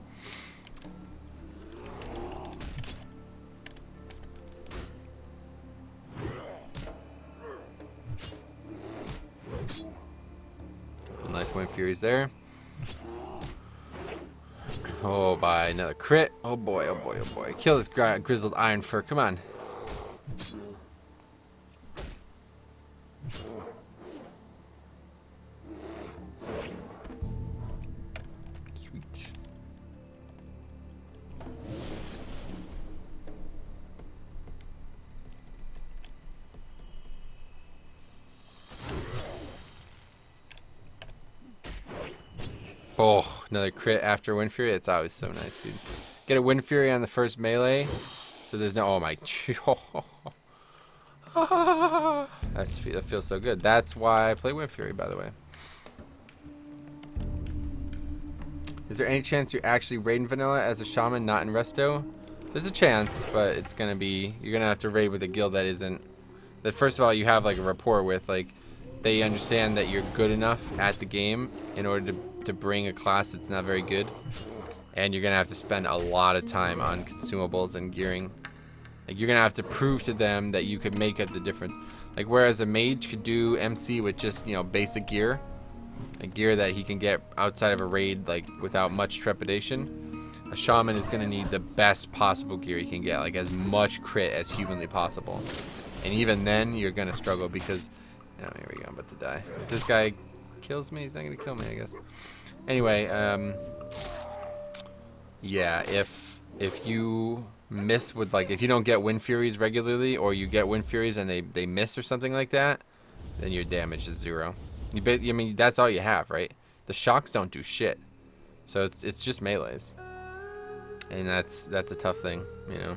Nice windfuries there. Oh, by another crit. Oh boy, oh boy, oh boy. Kill this grizzled iron fur. Come on. Sweet. Oh, another crit after Windfury. It's always so nice, dude. Get a Windfury on the first melee, so there's no. Oh my. That feels so good. That's why I play Windfury, by the way. Is there any chance you're actually raiding vanilla as a shaman, not in resto? There's a chance, but it's gonna be. You're gonna have to raid with a guild that isn't. That first of all, you have like a rapport with, like, they understand that you're good enough at the game in order to bring a class that's not very good, and you're gonna have to spend a lot of time on consumables and gearing. Like, you're gonna have to prove to them that you could make up the difference. Like, whereas a mage could do MC with just, you know, basic gear, a gear that he can get outside of a raid, like, without much trepidation, a shaman is gonna need the best possible gear he can get, like as much crit as humanly possible. And even then, you're gonna struggle because, oh, here we go, I'm about to die. If this guy kills me, he's not gonna kill me, I guess. Anyway, yeah, if you miss with, like, if you don't get Windfuries regularly, or you get Windfuries and they miss or something like that, then your damage is 0. I mean, that's all you have, right? The shocks don't do shit, so it's just melees, and that's a tough thing, you know.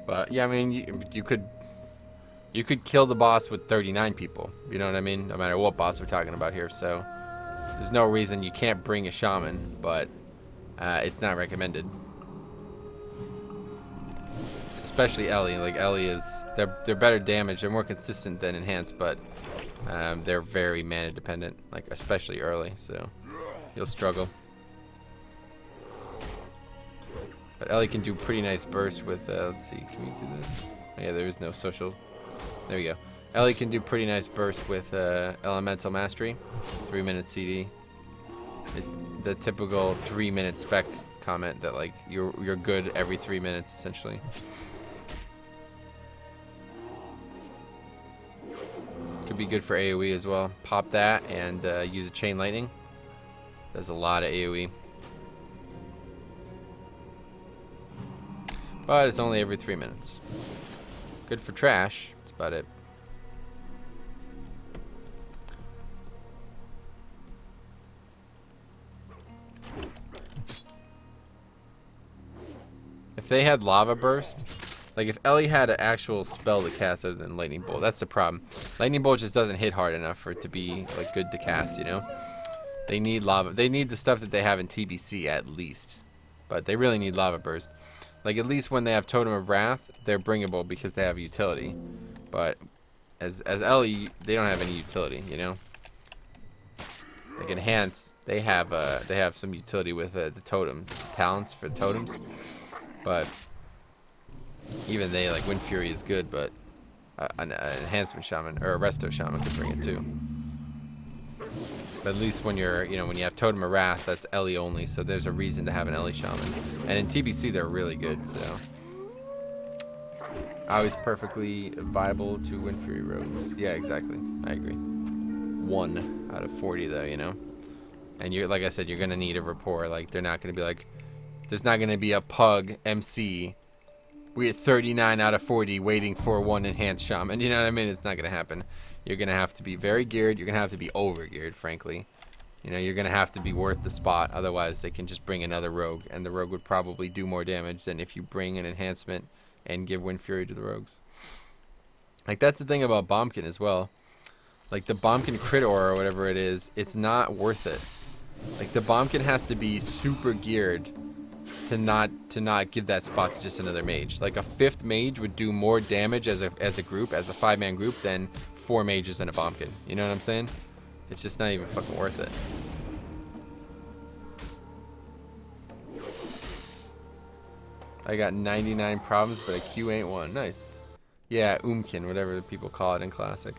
But yeah, I mean, you could kill the boss with 39 people. You know what I mean? No matter what boss we're talking about here. So there's no reason you can't bring a shaman, but it's not recommended. Especially Ellie. Like, Ellie is, they're better damage. They're more consistent than enhanced, but they're very mana dependent. Like, especially early. So you'll struggle. But Ellie can do pretty nice burst with, let's see, can we do this? Oh, yeah, there is no social. There we go. Ellie can do pretty nice burst with Elemental Mastery, 3-minute CD. The typical 3-minute spec comment that, like, you're good every 3 minutes, essentially. Could be good for AoE as well. Pop that and use a Chain Lightning. Does a lot of AoE. But it's only every 3 minutes. Good for trash. That's about it. If they had Lava Burst, like if Ellie had an actual spell to cast other than Lightning Bolt, that's the problem. Lightning Bolt just doesn't hit hard enough for it to be, like, good to cast, you know? They need lava. They need the stuff that they have in TBC at least. But they really need Lava Burst. Like, at least when they have Totem of Wrath, they're bringable because they have utility. But as Ellie, they don't have any utility, you know? Like, Enhance, they have some utility with the totem talents for totems. But even they, like, Windfury is good, but an enhancement shaman or a resto shaman could bring it too. But at least when you're, you know, when you have Totem of Wrath, that's Ellie only, so there's a reason to have an Ellie shaman. And in TBC, they're really good, so. Always perfectly viable to Windfury rogues. Yeah, exactly. I agree. 1 out of 40, though, you know? And you're, like I said, you're going to need a rapport. Like, they're not going to be like, there's not going to be a pug MC. We at 39 out of 40 waiting for 1 enhanced shaman. You know what I mean? It's not going to happen. You're going to have to be very geared. You're going to have to be over geared, frankly. You know, you're going to have to be worth the spot. Otherwise, they can just bring another rogue. And the rogue would probably do more damage than if you bring an enhancement and give Windfury to the rogues. Like, that's the thing about Bombkin as well. Like the bombkin crit aura or whatever it is, it's not worth it. Like the bombkin has to be super geared to not give that spot to just another mage. Like a 5th mage would do more damage as a group, as a 5-man group, than 4 mages and a bombkin. You know what I'm saying? It's just not even fucking worth it. I got 99 problems, but a Q ain't one. Nice. Yeah, Umkin, whatever people call it in Classic.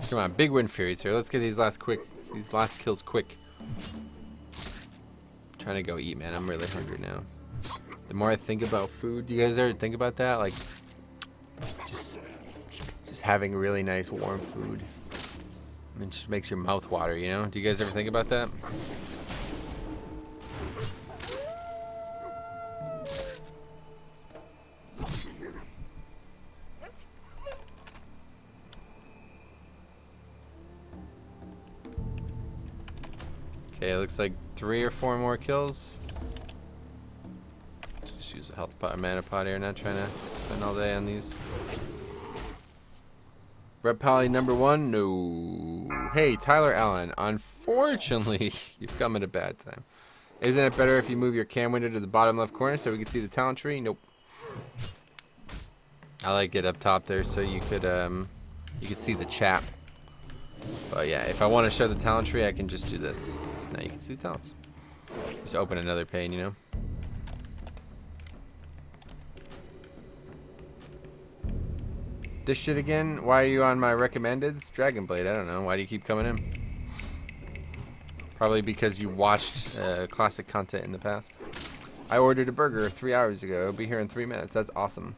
Come on, big windfuries here. Let's get these last kills quick. I'm trying to go eat, man. I'm really hungry now. The more I think about food, do you guys ever think about that? Like, just having really nice warm food. I mean, it just makes your mouth water, you know? Do you guys ever think about that? Okay, it looks like 3 or 4 more kills. Just use a health pot, a mana pot here, not trying to spend all day on these. Red Poly number 1? No. Hey, Tyler Allen. Unfortunately, you've come at a bad time. Isn't it better if you move your cam window to the bottom left corner so we can see the talent tree? Nope. I like it up top there so you could see the chat. But yeah, if I want to show the talent tree, I can just do this. Now you can see the talents. Just open another pane, you know? This shit again? Why are you on my recommendeds? Dragon Blade, I don't know. Why do you keep coming in? Probably because you watched classic content in the past. I ordered a burger 3 hours ago. It'll be here in 3 minutes. That's awesome.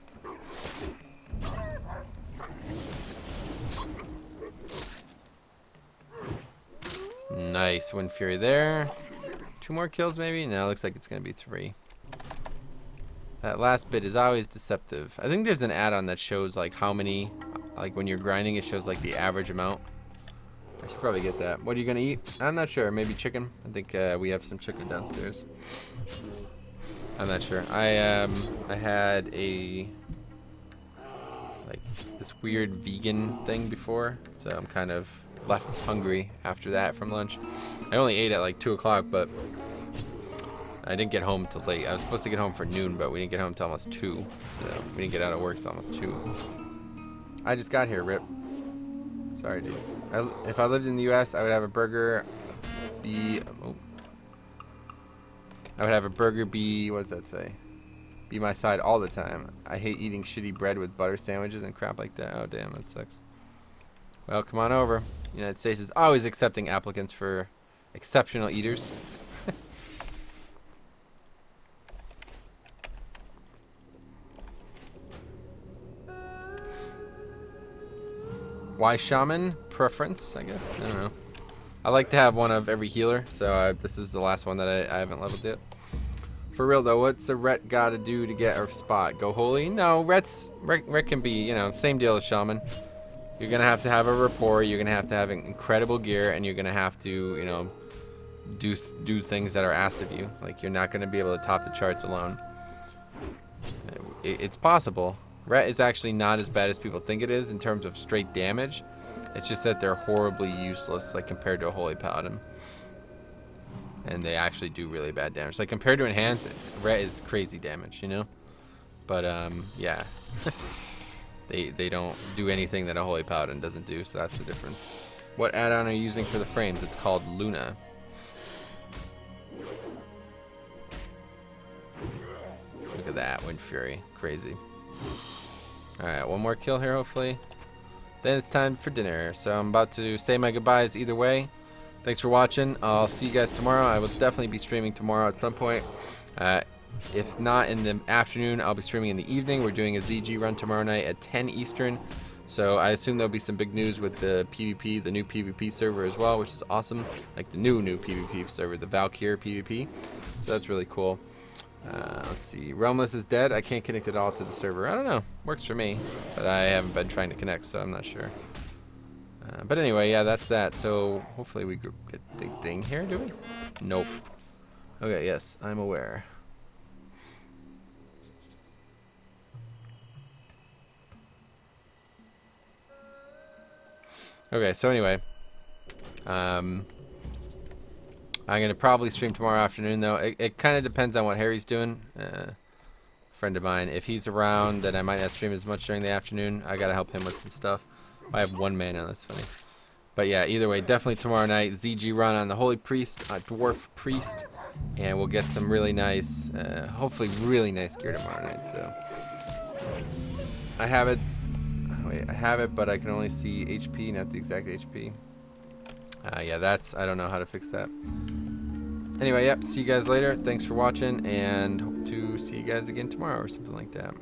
Nice windfury there. 2 more kills maybe? No, looks like it's gonna be 3. That last bit is always deceptive. I think there's an add-on that shows like how many, like when you're grinding, it shows like the average amount. I should probably get that. What are you gonna eat? I'm not sure. Maybe chicken. I think we have some chicken downstairs. I'm not sure. I had a like this weird vegan thing before, so I'm kind of left hungry after that from lunch. I only ate at like 2 o'clock, but I didn't get home till late. I was supposed to get home for noon, but we didn't get home till almost 2. So we didn't get out of work till almost 2. I just got here, Rip. Sorry, dude. If I lived in the U.S., I would have a burger be... Oh. I would have a burger be... What does that say? Be my side all the time. I hate eating shitty bread with butter sandwiches and crap like that. Oh, damn, that sucks. Well, come on over. The United States is always accepting applicants for exceptional eaters. Why Shaman? Preference, I guess. I don't know. I like to have one of every healer, so this is the last one that I haven't leveled yet. For real though, what's a Ret gotta do to get a spot? Go holy? No, Ret can be, you know, same deal as Shaman. You're gonna have to have a rapport, you're gonna have to have incredible gear, and you're gonna have to, you know, do things that are asked of you. Like, you're not gonna be able to top the charts alone. It's possible. Ret is actually not as bad as people think it is in terms of straight damage. It's just that they're horribly useless, like, compared to a Holy Paladin. And they actually do really bad damage. Like, compared to Enhanced, Ret is crazy damage, you know? But, yeah. They don't do anything that a Holy Paladin doesn't do, so that's the difference. What add-on are you using for the frames? It's called Luna. Look at that, Windfury. Crazy. Alright, one more kill here, hopefully. Then it's time for dinner. So I'm about to say my goodbyes either way. Thanks for watching. I'll see you guys tomorrow. I will definitely be streaming tomorrow at some point. If not in the afternoon, I'll be streaming in the evening. We're doing a ZG run tomorrow night at 10 Eastern. So I assume there'll be some big news with the PvP, the new PvP server as well, which is awesome. Like the new PvP server, the Valkyrie PvP. So that's really cool. Let's see. Realmless is dead. I can't connect it all to the server. I don't know. Works for me, but I haven't been trying to connect, so I'm not sure. But anyway, yeah, that's that. So hopefully we get the thing here, do we? Nope. Okay, yes, I'm aware. Okay, so anyway, I'm gonna probably stream tomorrow afternoon though. It kind of depends on what Harry's doing. Friend of mine, if he's around, then I might not stream as much during the afternoon. I gotta help him with some stuff. I have 1 mana, that's funny. But yeah, either way, definitely tomorrow night, ZG run on the Holy Priest, Dwarf Priest, and we'll get some really nice, hopefully really nice gear tomorrow night. So I have it. Wait, I have it, but I can only see HP, not the exact HP. Yeah, I don't know how to fix that. Anyway, yep, see you guys later. Thanks for watching, and hope to see you guys again tomorrow or something like that.